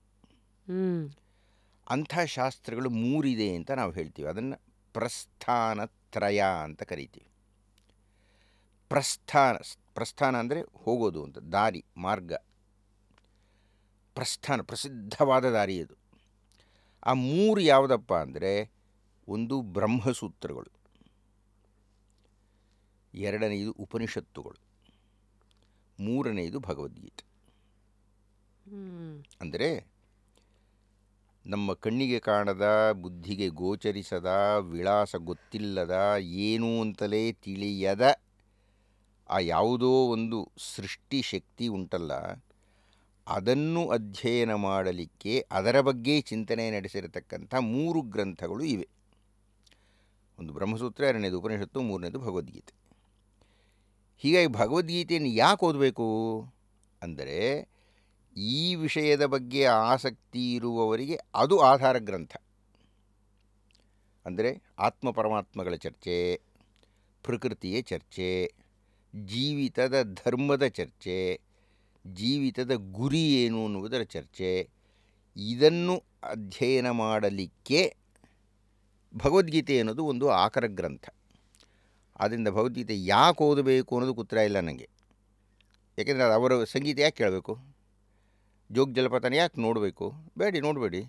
ಅಂಥ ಶಾಸ್ತ್ರಗಳು 3 ಇದೆ ಅಂತ ನಾವು ಹೇಳ್ತೀವಿ. ಅದನ್ನು ಪ್ರಸ್ಥಾನತ್ರಯ ಅಂತ ಕರಿತೀವಿ. ಪ್ರಸ್ಥಾನ ಅಂದರೆ ಹೋಗೋದು ಅಂತ, ದಾರಿ, ಮಾರ್ಗ. ಪ್ರಸ್ಥಾನ ಪ್ರಸಿದ್ಧವಾದ ದಾರಿ ಅದು. ಆ 3 ಯಾವುದಪ್ಪ ಅಂದರೆ, ಒಂದು ಬ್ರಹ್ಮಸೂತ್ರಗಳು, ಎರಡನೆಯದು ಉಪನಿಷತ್ತುಗಳು, ಮೂರನೆಯದು ಭಗವದ್ಗೀತೆ. ಅಂದರೆ ನಮ್ಮ ಕಣ್ಣಿಗೆ ಕಾಣದ, ಬುದ್ಧಿಗೆ ಗೋಚರಿಸದ, ವಿಳಾಸ ಗೊತ್ತಿಲ್ಲದ, ಏನೂ ಅಂತಲೇ ತಿಳಿಯದ ಆ ಯಾವುದೋ ಒಂದು ಸೃಷ್ಟಿ ಶಕ್ತಿ ಉಂಟಲ್ಲ, ಅದನ್ನು ಅಧ್ಯಯನ ಮಾಡಲಿಕ್ಕೆ ಅದರ ಬಗ್ಗೆ ಚಿಂತನೆ ನಡೆಸಿರತಕ್ಕಂಥ 3 ಗ್ರಂಥಗಳು ಇವೆ. ಒಂದು ಬ್ರಹ್ಮಸೂತ್ರ, ಎರಡನೇದು ಉಪನಿಷತ್ತು, ಮೂರನೇದು ಭಗವದ್ಗೀತೆ. ಹೀಗಾಗಿ ಭಗವದ್ಗೀತೆಯನ್ನು ಯಾಕೆ ಓದಬೇಕು ಅಂದರೆ, ಈ ವಿಷಯದ ಬಗ್ಗೆ ಆಸಕ್ತಿ ಇರುವವರಿಗೆ ಅದು ಆಧಾರ ಗ್ರಂಥ. ಅಂದರೆ ಆತ್ಮ ಪರಮಾತ್ಮಗಳ ಚರ್ಚೆ, ಪ್ರಕೃತಿಯ ಚರ್ಚೆ, ಜೀವಿತದ ಧರ್ಮದ ಚರ್ಚೆ, ಜೀವಿತದ ಗುರಿ ಏನು ಅನ್ನುವುದರ ಚರ್ಚೆ, ಇದನ್ನು ಅಧ್ಯಯನ ಮಾಡಲಿಕ್ಕೆ ಭಗವದ್ಗೀತೆ ಅನ್ನೋದು ಒಂದು ಆಕರ ಗ್ರಂಥ. ಆದ್ದರಿಂದ ಭಗವದ್ಗೀತೆ ಯಾಕೆ ಓದಬೇಕು ಅನ್ನೋದು ಉತ್ತರ ಇಲ್ಲ ನನಗೆ. ಯಾಕೆಂದರೆ ಅದು ಅವರ ಸಂಗೀತ ಯಾಕೆ ಕೇಳಬೇಕು, ಜೋಗ ಜಲಪಾತನ ಯಾಕೆ ನೋಡಬೇಕು, ನೋಡಬೇಡಿ,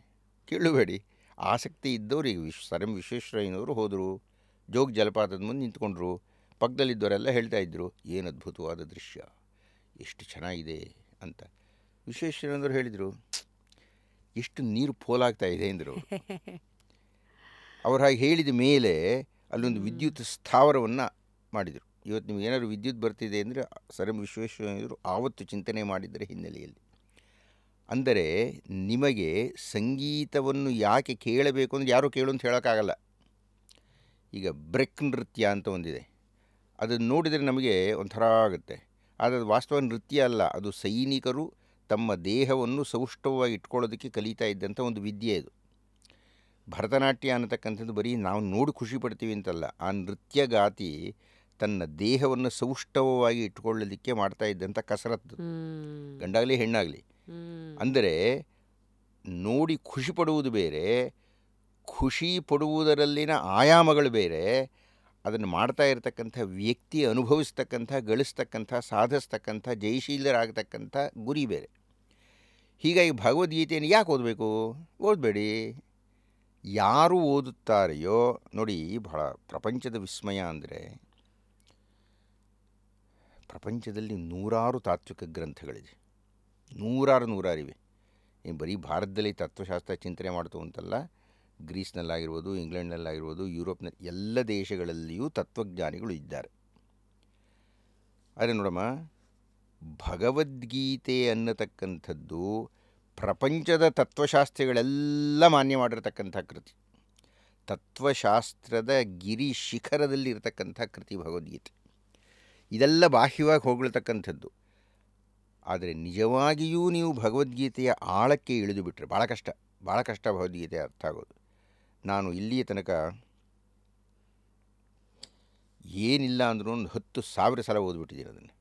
ಕೇಳಬೇಡಿ. ಆಸಕ್ತಿ ಇದ್ದವ್ರಿಗೆ ಸರ್ ಎಂ ವಿಶ್ವೇಶ್ವರಯ್ಯನವರು ಹೋದರು, ಜೋಗ ಜಲಪಾತದ ಮುಂದೆ ನಿಂತ್ಕೊಂಡ್ರು, ಪಕ್ಕದಲ್ಲಿದ್ದವರೆಲ್ಲ ಹೇಳ್ತಾಯಿದ್ರು, ಏನು ಅದ್ಭುತವಾದ ದೃಶ್ಯ, ಎಷ್ಟು ಚೆನ್ನಾಗಿದೆ ಅಂತ. ವಿಶ್ವೇಶ್ವರಯ್ಯನವರು ಹೇಳಿದರು, ಎಷ್ಟು ನೀರು ಪೋಲಾಗ್ತಾ ಇದೆ ಎಂದರು. ಅವ್ರು ಹಾಗೆ ಹೇಳಿದ ಮೇಲೆ ಅಲ್ಲೊಂದು ವಿದ್ಯುತ್ ಸ್ಥಾವರವನ್ನು ಮಾಡಿದರು. ಇವತ್ತು ನಿಮ್ಗೆ ಏನಾದರೂ ವಿದ್ಯುತ್ ಬರ್ತಿದೆ ಅಂದರೆ ಸರ್ ಎಂ ವಿಶ್ವೇಶ್ವರಯ್ಯನವರು ಆವತ್ತು ಚಿಂತನೆ ಮಾಡಿದ್ದರ ಹಿನ್ನೆಲೆಯಲ್ಲಿ. ಅಂದರೆ ನಿಮಗೆ ಸಂಗೀತವನ್ನು ಯಾಕೆ ಕೇಳಬೇಕು ಅಂದರೆ ಯಾರೂ ಕೇಳು ಅಂತ ಹೇಳೋಕ್ಕಾಗಲ್ಲ. ಈಗ ಬ್ರೆಕ್ ನೃತ್ಯ ಅಂತ ಒಂದಿದೆ, ಅದನ್ನು ನೋಡಿದರೆ ನಮಗೆ ಒಂಥರ ಆಗುತ್ತೆ. ಆದರೆ ಅದು ವಾಸ್ತವ ನೃತ್ಯ ಅಲ್ಲ, ಅದು ಸೈನಿಕರು ತಮ್ಮ ದೇಹವನ್ನು ಸೌಷ್ಠವವಾಗಿ ಇಟ್ಕೊಳ್ಳೋದಕ್ಕೆ ಕಲಿತಾ ಇದ್ದಂಥ ಒಂದು ವಿದ್ಯೆ ಇದು. ಭರತನಾಟ್ಯ ಅನ್ನತಕ್ಕಂಥದ್ದು ಬರೀ ನಾವು ನೋಡಿ ಖುಷಿ ಪಡ್ತೀವಿ ಅಂತಲ್ಲ, ಆ ನೃತ್ಯಗಾತಿ ತನ್ನ ದೇಹವನ್ನು ಸೌಷ್ಠವವಾಗಿ ಇಟ್ಕೊಳ್ಳಲಿಕ್ಕೆ ಮಾಡ್ತಾ ಇದ್ದಂಥ ಕಸರತ್ತು, ಗಂಡಾಗಲಿ ಹೆಣ್ಣಾಗಲಿ. ಅಂದರೆ ನೋಡಿ ಖುಷಿ ಪಡುವುದು ಬೇರೆ, ಖುಷಿ ಪಡುವುದರಲ್ಲಿನ ಆಯಾಮಗಳು ಬೇರೆ, ಅದನ್ನು ಮಾಡ್ತಾ ಇರತಕ್ಕಂಥ ವ್ಯಕ್ತಿ ಅನುಭವಿಸ್ತಕ್ಕಂಥ, ಗಳಿಸ್ತಕ್ಕಂಥ, ಸಾಧಿಸ್ತಕ್ಕಂಥ, ಜಯಶೀಲರಾಗತಕ್ಕಂಥ ಗುರಿ ಬೇರೆ. ಹೀಗಾಗಿ ಭಗವದ್ಗೀತೆಯನ್ನು ಯಾಕೆ ಓದಬೇಕು? ಓದಬೇಡಿ. ಯಾರು ಓದುತ್ತಾರೆಯೋ ನೋಡಿ, ಬಹಳ ಪ್ರಪಂಚದ ವಿಸ್ಮಯ ಅಂದರೆ, ಪ್ರಪಂಚದಲ್ಲಿ ನೂರಾರು ತಾತ್ವಿಕ ಗ್ರಂಥಗಳಿದೆ, ನೂರಾರಿವೆ. ಬರೀ ಭಾರತದಲ್ಲಿ ತತ್ವಶಾಸ್ತ್ರ ಚಿಂತನೆ ಮಾಡ್ತು ಅಂತಲ್ಲ, ಗ್ರೀಸ್ನಲ್ಲಾಗಿರ್ಬೋದು, ಇಂಗ್ಲೆಂಡ್ನಲ್ಲಾಗಿರ್ಬೋದು, ಯುರೋಪ್ನ ಎಲ್ಲ ದೇಶಗಳಲ್ಲಿಯೂ ತತ್ವಜ್ಞಾನಿಗಳು ಇದ್ದಾರೆ. ಆದರೆ ನೋಡಮ್ಮ, ಭಗವದ್ಗೀತೆ ಅನ್ನತಕ್ಕಂಥದ್ದು ಪ್ರಪಂಚದ ತತ್ವಶಾಸ್ತ್ರಗಳೆಲ್ಲ ಮಾನ್ಯ ಮಾಡಿರ್ತಕ್ಕಂಥ ಕೃತಿ. ತತ್ವಶಾಸ್ತ್ರದ ಗಿರಿ ಶಿಖರದಲ್ಲಿರ್ತಕ್ಕಂಥ ಕೃತಿ ಭಗವದ್ಗೀತೆ. ಇದೆಲ್ಲ ಬಾಹ್ಯವಾಗಿ ಹೋಗ್ತಕ್ಕಂಥದ್ದು. ಆದರೆ ನಿಜವಾಗಿಯೂ ನೀವು ಭಗವದ್ಗೀತೆಯ ಆಳಕ್ಕೆ ಇಳಿದು ಬಿಟ್ಟರೆ ಭಾಳ ಕಷ್ಟ ಭಗವದ್ಗೀತೆ ಅರ್ಥ ಆಗೋದು. ನಾನು ಇಲ್ಲಿಯ ತನಕ ಏನಿಲ್ಲ ಅಂದ್ರೂ ಒಂದು 10,000 ಸಲ ಓದ್ಬಿಟ್ಟಿದ್ದೀನಿ ಅದನ್ನು.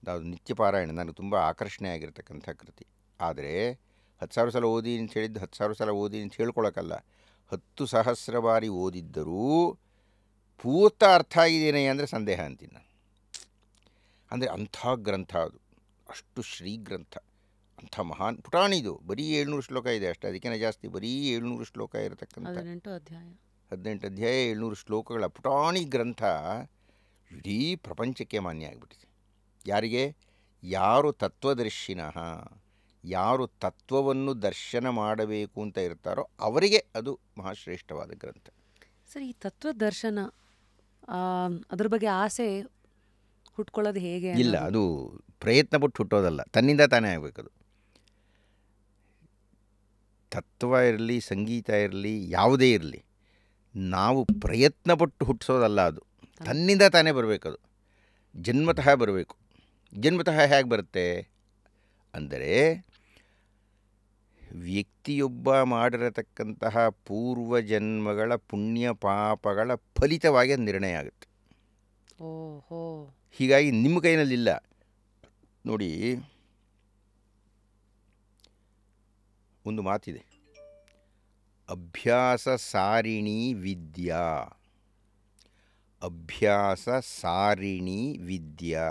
ಅದು ನಿತ್ಯ ಪಾರಾಯಣ, ನನಗೆ ತುಂಬ ಆಕರ್ಷಣೆ ಆಗಿರ್ತಕ್ಕಂಥ ಕೃತಿ. ಆದರೆ 10,000 ಸಲ ಓದಿ ಅಂತ ಹೇಳಿದ್ದು 10,000 ಸಲ ಓದಿ ಅಂತ ಹೇಳ್ಕೊಳಕ್ಕಲ್ಲ, 10,000 ಬಾರಿ ಓದಿದ್ದರೂ ಪೂರ್ತ ಅರ್ಥ ಆಗಿದ್ದೇನೆ ಅಂದರೆ ಸಂದೇಹ ಅಂತೀನಿ ನಾನು. ಅಂದರೆ ಅಂಥ ಗ್ರಂಥ ಅದು, ಅಷ್ಟು ಶ್ರೀಗ್ರಂಥ, ಅಂಥ ಮಹಾನ್ ಪುಟಾಣಿದು. ಬರೀ 700 ಶ್ಲೋಕ ಇದೆ ಅಷ್ಟೇ, ಅದಕ್ಕಿಂತ ಜಾಸ್ತಿ. ಬರೀ 700 ಶ್ಲೋಕ ಇರತಕ್ಕಂಥ 18 ಅಧ್ಯಾಯ 700 ಶ್ಲೋಕಗಳ ಪುಟಾಣಿ ಗ್ರಂಥ ಇಡೀ ಪ್ರಪಂಚಕ್ಕೆ ಮಾನ್ಯ ಆಗಿಬಿಟ್ಟಿದೆ. ಯಾರಿಗೆ? ಯಾರು ತತ್ವದರ್ಶಿನಃ, ಯಾರು ತತ್ವವನ್ನು ದರ್ಶನ ಮಾಡಬೇಕು ಅಂತ ಇರ್ತಾರೋ ಅವರಿಗೆ ಅದು ಮಹಾಶ್ರೇಷ್ಠವಾದ ಗ್ರಂಥ. ಸರ್, ಈ ತತ್ವದರ್ಶನ ಅದ್ರ ಬಗ್ಗೆ ಆಸೆ ಹುಟ್ಕೊಳ್ಳೋದು ಹೇಗೆ? ಇಲ್ಲ, ಅದು ಪ್ರಯತ್ನ ಪಟ್ಟು ಹುಟ್ಟೋದಲ್ಲ, ತನ್ನಿಂದ ತಾನೇ ಆಗಬೇಕದು. ತತ್ವ ಇರಲಿ, ಸಂಗೀತ ಇರಲಿ, ಯಾವುದೇ ಇರಲಿ, ನಾವು ಪ್ರಯತ್ನಪಟ್ಟು ಹುಟ್ಟಿಸೋದಲ್ಲ, ಅದು ತನ್ನಿಂದ ತಾನೇ ಬರಬೇಕದು, ಜನ್ಮತಃ ಬರಬೇಕು. ಜನ್ಮತಃ ಹೇಗೆ ಬರುತ್ತೆ ಅಂದರೆ, ವ್ಯಕ್ತಿಯೊಬ್ಬ ಮಾಡಿರತಕ್ಕಂತಹ ಪೂರ್ವಜನ್ಮಗಳ ಪುಣ್ಯ ಪಾಪಗಳ ಫಲಿತವಾಗಿ ಅದು ನಿರ್ಣಯ ಆಗುತ್ತೆ. ಹೀಗಾಗಿ ನಿಮ್ಮ ಕೈನಲ್ಲಿಲ್ಲ. ನೋಡಿ, ಒಂದು ಮಾತಿದೆ, ಅಭ್ಯಾಸ ಸಾರಿಣಿ ವಿದ್ಯಾ, ಅಭ್ಯಾಸ ಸಾರಿಣಿ ವಿದ್ಯಾ,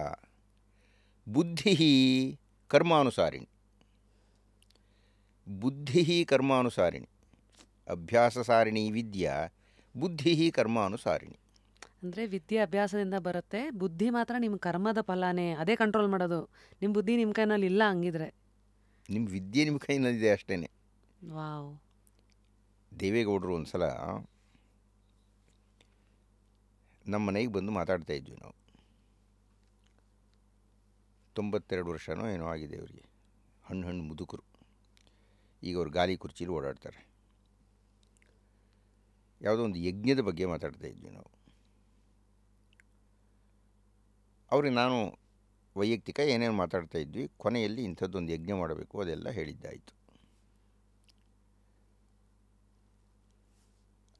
ಬುದ್ಧಿ ಕರ್ಮಾನುಸಾರಿಣಿ. ಬುದ್ಧಿ ಕರ್ಮಾನುಸಾರಿಣಿ, ಅಭ್ಯಾಸ ಸಾರಿಣಿ ವಿದ್ಯಾ, ಬುದ್ಧಿ ಕರ್ಮಾನುಸಾರಿಣಿ. ಅಂದರೆ ವಿದ್ಯೆ ಅಭ್ಯಾಸದಿಂದ ಬರುತ್ತೆ, ಬುದ್ಧಿ ಮಾತ್ರ ನಿಮ್ಮ ಕರ್ಮದ ಫಲನೇ, ಅದೇ ಕಂಟ್ರೋಲ್ ಮಾಡೋದು. ನಿಮ್ಮ ಬುದ್ಧಿ ನಿಮ್ಮ ಕೈನಲ್ಲಿ ಇಲ್ಲ ಹಂಗಿದ್ರೆ. ನಿಮ್ಮ ವಿದ್ಯೆ ನಿಮ್ಮ ಕೈನಲ್ಲಿದೆ ಅಷ್ಟೇ. ವಾವ್. ದೇವೇಗೌಡರು ಒಂದು ಸಲ ನಮ್ಮ ಮನೆಗೆ ಬಂದು ಮಾತಾಡ್ತಾ ಇದ್ವಿ ನಾವು. 92 ವರ್ಷನೋ ಏನೋ ಆಗಿದೆ ಅವರಿಗೆ, ಹಣ್ಣು ಮುದುಕರು. ಈಗ ಅವ್ರು ಗಾಲಿ ಕುರ್ಚೀಲಿ ಓಡಾಡ್ತಾರೆ. ಯಾವುದೋ ಒಂದು ಯಜ್ಞದ ಬಗ್ಗೆ ಮಾತಾಡ್ತಾ ಇದ್ವಿ ನಾವು. ಅವ್ರಿಗೆ ನಾನು ವೈಯಕ್ತಿಕ ಏನೇನು ಮಾತಾಡ್ತಾ ಇದ್ವಿ, ಕೊನೆಯಲ್ಲಿ ಇಂಥದ್ದೊಂದು ಯಜ್ಞ ಮಾಡಬೇಕು ಅದೆಲ್ಲ ಹೇಳಿದ್ದಾಯಿತು.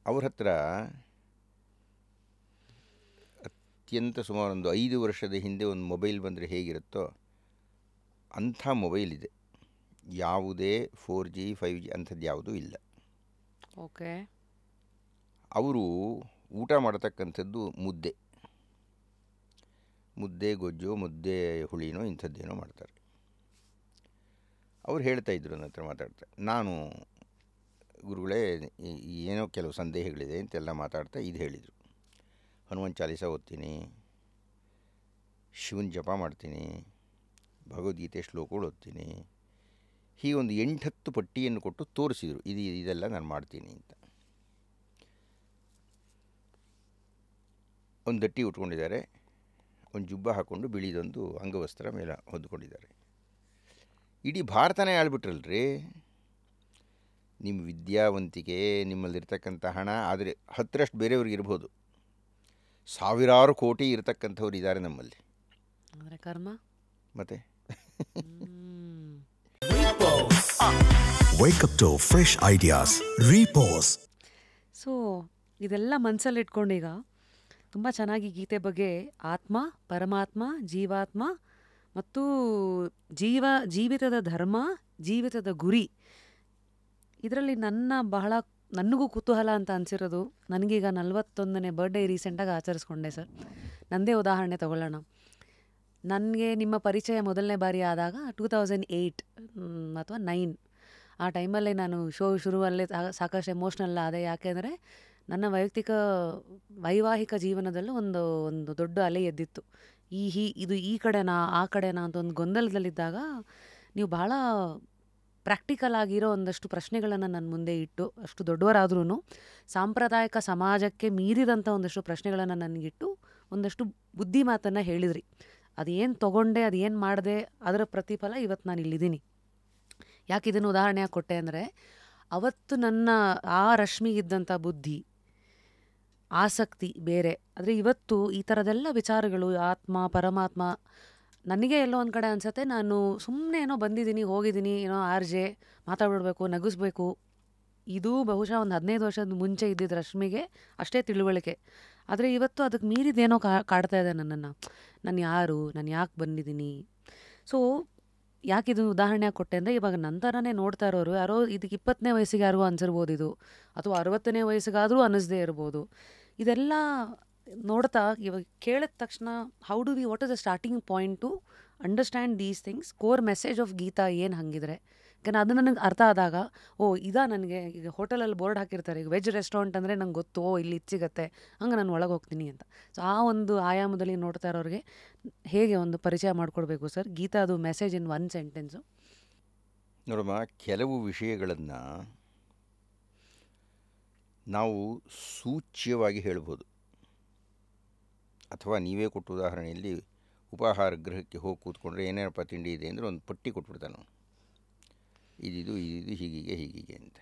ಅವ್ರ ಹತ್ರ ಅತ್ಯಂತ ಸುಮಾರು ಒಂದು 5 ವರ್ಷದ ಹಿಂದೆ ಒಂದು ಮೊಬೈಲ್ ಬಂದರೆ ಹೇಗಿರುತ್ತೋ ಅಂಥ ಮೊಬೈಲ್ ಇದೆ. ಯಾವುದೇ 4G 5G ಅಂಥದ್ದು ಯಾವುದೂ ಇಲ್ಲ. ಓಕೆ. ಅವರು ಊಟ ಮಾಡತಕ್ಕಂಥದ್ದು ಮುದ್ದೆ ಗೊಜ್ಜು, ಮುದ್ದೆ ಹುಳಿನೋ ಇಂಥದ್ದೇನೋ ಮಾಡ್ತಾರೆ. ಅವ್ರು ಹೇಳ್ತಾಯಿದ್ರು ನನ್ನ ಹತ್ರ ಮಾತಾಡ್ತಾ, ನಾನು ಗುರುಗಳೇ ಏನೋ ಕೆಲವು ಸಂದೇಹಗಳಿದೆ ಅಂತೆಲ್ಲ ಮಾತಾಡ್ತಾ ಇದು ಹೇಳಿದರು. ಹನುಮಾನ್ ಚಾಲೀಸ ಓದ್ತೀನಿ, ಶಿವನ ಜಪ ಮಾಡ್ತೀನಿ, ಭಗವದ್ಗೀತೆ ಶ್ಲೋಕಗಳು ಓದ್ತೀನಿ. ಹೀಗೊಂದು 8-10 ಪಟ್ಟಿಯನ್ನು ಕೊಟ್ಟು ತೋರಿಸಿದರು, ಇದೆಲ್ಲ ನಾನು ಮಾಡ್ತೀನಿ ಅಂತ. ಒಂದು ದಟ್ಟಿ ಉಟ್ಕೊಂಡಿದ್ದಾರೆ, ಒಂದು ಜುಬ್ಬ ಹಾಕ್ಕೊಂಡು ಬಿಳಿದೊಂದು ಅಂಗವಸ್ತ್ರ ಮೇಲೆ ಹೊದ್ಕೊಂಡಿದ್ದಾರೆ. ಇಡೀ ಭಾರತನೇ ಆಳ್ಬಿಟ್ರಲ್ರಿ. ನಿಮ್ಮ ವಿದ್ಯಾವಂತಿಕೆ, ನಿಮ್ಮಲ್ಲಿರ್ತಕ್ಕಂಥ ಹಣ, ಆದರೆ 10ರಷ್ಟು ಬೇರೆಯವ್ರಿಗೆ ಇರ್ಬೋದು. ಸಾವಿರಾರು ಕೋಟಿ ಇರತಕ್ಕಂಥವ್ರು ಇದ್ದಾರೆ ನಮ್ಮಲ್ಲಿ. ಅಂದರೆ ಕರ್ಮ ಮತ್ತೆ Wake up to fresh ideas. Repose. So ಇದೆಲ್ಲ ಮನಸ್ಸಲ್ಲಿ ಇಟ್ಕೊಂಡೀಗ ತುಂಬ ಚೆನ್ನಾಗಿ ಗೀತೆ ಬಗ್ಗೆ ಆತ್ಮ, ಪರಮಾತ್ಮ, ಜೀವಾತ್ಮ ಮತ್ತು ಜೀವಿತದ ಧರ್ಮ, ಜೀವಿತದ ಗುರಿ, ಇದರಲ್ಲಿ ನನಗೂ ಕುತೂಹಲ ಅಂತ ಅನಿಸಿರೋದು, ನನಗೀಗ 41ನೇ ಬರ್ಡೇ ರೀಸೆಂಟಾಗಿ ಆಚರಿಸ್ಕೊಂಡೆ ಸರ್. ನನ್ನದೇ ಉದಾಹರಣೆ ತಗೊಳ್ಳೋಣ. ನನಗೆ ನಿಮ್ಮ ಪರಿಚಯ ಮೊದಲನೇ ಬಾರಿ ಆದಾಗ 2008 ಅಥವಾ 9 ಆ ಟೈಮಲ್ಲೇ ನಾನು ಶುರುವಲ್ಲೇ ಸಾಕಷ್ಟು ಎಮೋಷ್ನಲ್ ಆದೆ. ಯಾಕೆಂದರೆ ನನ್ನ ವೈವಾಹಿಕ ಜೀವನದಲ್ಲೂ ಒಂದು ದೊಡ್ಡ ಅಲೆ ಎದ್ದಿತ್ತು. ಇದು ಈ ಕಡೆನಾ ಆ ಕಡೆನಾ ಅಂತ ಒಂದು ಗೊಂದಲದಲ್ಲಿದ್ದಾಗ ನೀವು ಬಹಳ ಪ್ರಾಕ್ಟಿಕಲ್ ಆಗಿರೋ ಒಂದಷ್ಟು ಪ್ರಶ್ನೆಗಳನ್ನು ನನ್ನ ಮುಂದೆ ಇಟ್ಟು, ಅಷ್ಟು ದೊಡ್ಡವರಾದ್ರೂ ಸಾಂಪ್ರದಾಯಿಕ ಸಮಾಜಕ್ಕೆ ಮೀರಿದಂಥ ಒಂದಷ್ಟು ಪ್ರಶ್ನೆಗಳನ್ನು ನನಗಿಟ್ಟು ಒಂದಷ್ಟು ಬುದ್ಧಿ ಮಾತನ್ನು ಹೇಳಿದ್ರಿ. ಅದೇನು ತೊಗೊಂಡೆ, ಅದೇನು ಮಾಡಿದೆ, ಅದರ ಪ್ರತಿಫಲ ಇವತ್ತು ನಾನು ಇಲ್ಲಿದ್ದೀನಿ. ಯಾಕೆ ಇದನ್ನು ಉದಾಹರಣೆಯಾಗಿ ಕೊಟ್ಟೆ ಅಂದರೆ, ಅವತ್ತು ನನ್ನ ಆ ರಶ್ಮಿಗಿದ್ದಂಥ ಬುದ್ಧಿ, ಆಸಕ್ತಿ ಬೇರೆ. ಆದರೆ ಇವತ್ತು ಈ ಥರದೆಲ್ಲ ವಿಚಾರಗಳು, ಆತ್ಮ, ಪರಮಾತ್ಮ, ನನಗೆ ಎಲ್ಲೋ ಒಂದು ಕಡೆ ಅನಿಸುತ್ತೆ ನಾನು ಸುಮ್ಮನೆ ಏನೋ ಬಂದಿದ್ದೀನಿ, ಹೋಗಿದ್ದೀನಿ, ಏನೋ ಆರ್ಜೆ ಮಾತಾಡ್ಬಿಡ್ಬೇಕು, ನಗಿಸ್ಬೇಕು. ಇದು ಬಹುಶಃ ಒಂದು 15 ವರ್ಷದ ಮುಂಚೆ ಇದ್ದಿದ್ದ ರಶ್ಮಿಗೆ ಅಷ್ಟೇ ತಿಳುವಳಿಕೆ. ಆದರೆ ಇವತ್ತು ಅದಕ್ಕೆ ಮೀರಿದೇನೋ ಕಾಡ್ತಾ ಇದೆ ನನ್ನನ್ನು. ನಾನು ಯಾರು, ನಾನು ಯಾಕೆ ಬಂದಿದ್ದೀನಿ. ಸೊ ಯಾಕೆ ಇದನ್ನು ಉದಾಹರಣೆಯಾಗಿ ಕೊಟ್ಟೆ ಅಂದರೆ, ಇವಾಗ ನಂತರನೇ ನೋಡ್ತಾ ಇರೋರು ಯಾರೋ ಇದಕ್ಕೆ 20ನೇ ವಯಸ್ಸಿಗೆ ಯಾರಿಗೂ ಅನಿಸಿರ್ಬೋದು ಇದು, ಅಥವಾ 60ನೇ ವಯಸ್ಸಿಗಾದರೂ ಅನ್ನಿಸ್ದೇ ಇರ್ಬೋದು. ಇದೆಲ್ಲ ನೋಡ್ತಾ ಇವಾಗ ಕೇಳಿದ ತಕ್ಷಣ what is the starting point to understand these things, core message of Gita ಏನು ಹಾಗಿದ್ರೆ. ಯಾಕಂದರೆ ಅದು ನನಗೆ ಅರ್ಥ ಆದಾಗ, ನನಗೆ ಈಗ ಹೋಟೆಲಲ್ಲಿ ಬೋರ್ಡ್ ಹಾಕಿರ್ತಾರೆ, ಈಗ ವೆಜ್ ರೆಸ್ಟೋರೆಂಟ್ ಅಂದರೆ ನಂಗೆ ಗೊತ್ತು, ಇಲ್ಲಿ ಇದು ಸಿಗುತ್ತೆ, ಹಂಗೆ ನಾನು ಒಳಗೆ ಹೋಗ್ತೀನಿ ಅಂತ. ಸೊ ಆ ಒಂದು ಆಯಾಮದಲ್ಲಿ ನೋಡ್ತಾ ಇರೋರಿಗೆ ಹೇಗೆ ಒಂದು ಪರಿಚಯ ಮಾಡಿಕೊಡ್ಬೇಕು ಸರ್ ಗೀತಾದು ಮೆಸೇಜ್ ಇನ್ 1 ಸೆಂಟೆನ್ಸು? ನೋಡಮ್ಮ, ಕೆಲವು ವಿಷಯಗಳನ್ನು ನಾವು ಸೂಚ್ಯವಾಗಿ ಹೇಳ್ಬೋದು. ಅಥವಾ ನೀವೇ ಕೊಟ್ಟ ಉದಾಹರಣೆಯಲ್ಲಿ ಉಪಾಹಾರ ಗೃಹಕ್ಕೆ ಹೋಗಿ ಕೂತ್ಕೊಂಡ್ರೆ ಏನೇನಪ್ಪ ತಿಂಡಿ ಇದೆ ಅಂದರೆ ಒಂದು ಪಟ್ಟಿ ಕೊಟ್ಬಿಡ್ತಾನೆ, ಇದಿದು ಹೀಗೆ ಅಂತ.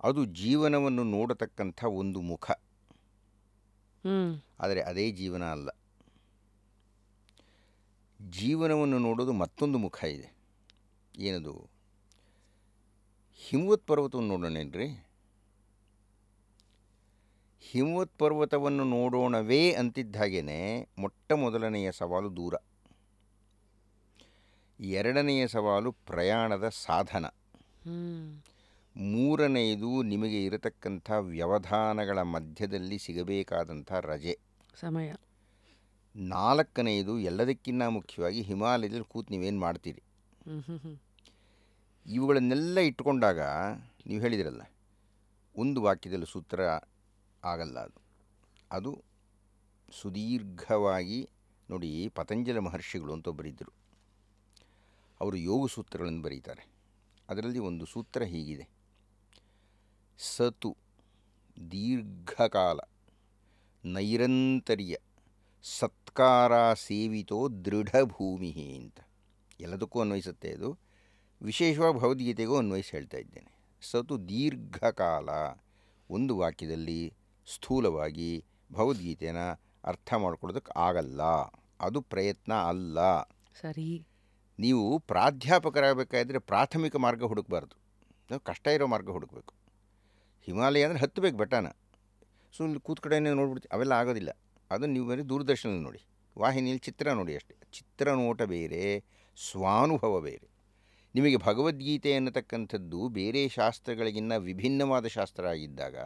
ಅದು ಜೀವನವನ್ನು ನೋಡತಕ್ಕಂಥ ಒಂದು ಮುಖ, ಆದರೆ ಅದೇ ಜೀವನ ಅಲ್ಲ. ಜೀವನವನ್ನು ನೋಡೋದು ಮತ್ತೊಂದು ಮುಖ ಇದೆ. ಏನದು? ಹಿಮವತ್ ಪರ್ವತವನ್ನು ನೋಡೋಣೇನ್ರಿ. ಹಿಮವತ್ ಪರ್ವತವನ್ನು ನೋಡೋಣವೇ ಅಂತಿದ್ದ ಹಾಗೇ ಮೊಟ್ಟ ಮೊದಲನೆಯ ಸವಾಲು ದೂರ, ಎರಡನೆಯ ಸವಾಲು ಪ್ರಯಾಣದ ಸಾಧನ, ಮೂರನೆಯದು ನಿಮಗೆ ಇರತಕ್ಕಂಥ ವ್ಯವಧಾನಗಳ ಮಧ್ಯದಲ್ಲಿ ಸಿಗಬೇಕಾದಂಥ ರಜೆ, ಸಮಯ, ನಾಲ್ಕನೆಯದು ಎಲ್ಲದಕ್ಕಿಂತ ಮುಖ್ಯವಾಗಿ ಹಿಮಾಲಯದಲ್ಲಿ ಕೂತು ನೀವೇನು ಮಾಡ್ತೀರಿ. ಇವುಗಳನ್ನೆಲ್ಲ ಇಟ್ಕೊಂಡಾಗ ನೀವು ಹೇಳಿದಿರಲ್ಲ, ಒಂದು ವಾಕ್ಯದಲ್ಲಿ ಸೂತ್ರ ಆಗಲ್ಲ ಅದು. ಅದು ಸುದೀರ್ಘವಾಗಿ ನೋಡಿ. ಪತಂಜಲ ಮಹರ್ಷಿಗಳು ಅಂತ ಒಬ್ಬರಿದ್ದರು. ಅವರು ಯೋಗ ಸೂತ್ರಗಳನ್ನು ಬರೀತಾರೆ. ಅದರಲ್ಲಿ ಒಂದು ಸೂತ್ರ ಹೀಗಿದೆ: ಸತು ದೀರ್ಘಕಾಲ ನೈರಂತರ್ಯ ಸತ್ಕಾರ ಸೇವಿತೋ ದೃಢಭೂಮಿ ಅಂತ. ಎಲ್ಲದಕ್ಕೂ ಅನ್ವಯಿಸುತ್ತೆ ಅದು. ವಿಶೇಷವಾಗಿ ಭಗವದ್ಗೀತೆಗೂ ಅನ್ವಯಿಸಿ ಹೇಳ್ತಾ ಇದ್ದೇನೆ. ಸತು ದೀರ್ಘಕಾಲ, ಒಂದು ವಾಕ್ಯದಲ್ಲಿ ಸ್ಥೂಲವಾಗಿ ಭಗವದ್ಗೀತೆನ ಅರ್ಥ ಮಾಡ್ಕೊಳ್ಳೋದಕ್ಕೆ ಆಗಲ್ಲ. ಅದು ಪ್ರಯತ್ನ ಅಲ್ಲ. ಸರಿ. ನೀವು ಪ್ರಾಧ್ಯಾಪಕರಾಗಬೇಕಾದ್ರೆ ಪ್ರಾಥಮಿಕ ಮಾರ್ಗ ಹುಡುಕಬಾರ್ದು, ನಾವು ಕಷ್ಟ ಇರೋ ಮಾರ್ಗ ಹುಡುಕಬೇಕು. ಹಿಮಾಲಯ ಅಂದರೆ ಹತ್ತಬೇಕು ಬೆಟ್ಟನ, ಸುಮ್ಮನೆ ಕೂತ್ ಕಡೆನೇ ನೋಡ್ಬಿಡ್ತೀವಿ, ಅವೆಲ್ಲ ಆಗೋದಿಲ್ಲ. ಅದನ್ನು ನೀವು ಬೇರೆ ದೂರದರ್ಶನದಲ್ಲಿ ನೋಡಿ, ವಾಹಿನಿಯಲ್ಲಿ ಚಿತ್ರ ನೋಡಿ ಅಷ್ಟೇ. ಚಿತ್ರ ನೋಟ ಬೇರೆ, ಸ್ವಾನುಭವ ಬೇರೆ. ನಿಮಗೆ ಭಗವದ್ಗೀತೆ ಅನ್ನತಕ್ಕಂಥದ್ದು ಬೇರೆ ಶಾಸ್ತ್ರಗಳಿಗಿನ್ನ ವಿಭಿನ್ನವಾದ ಶಾಸ್ತ್ರ ಆಗಿದ್ದಾಗ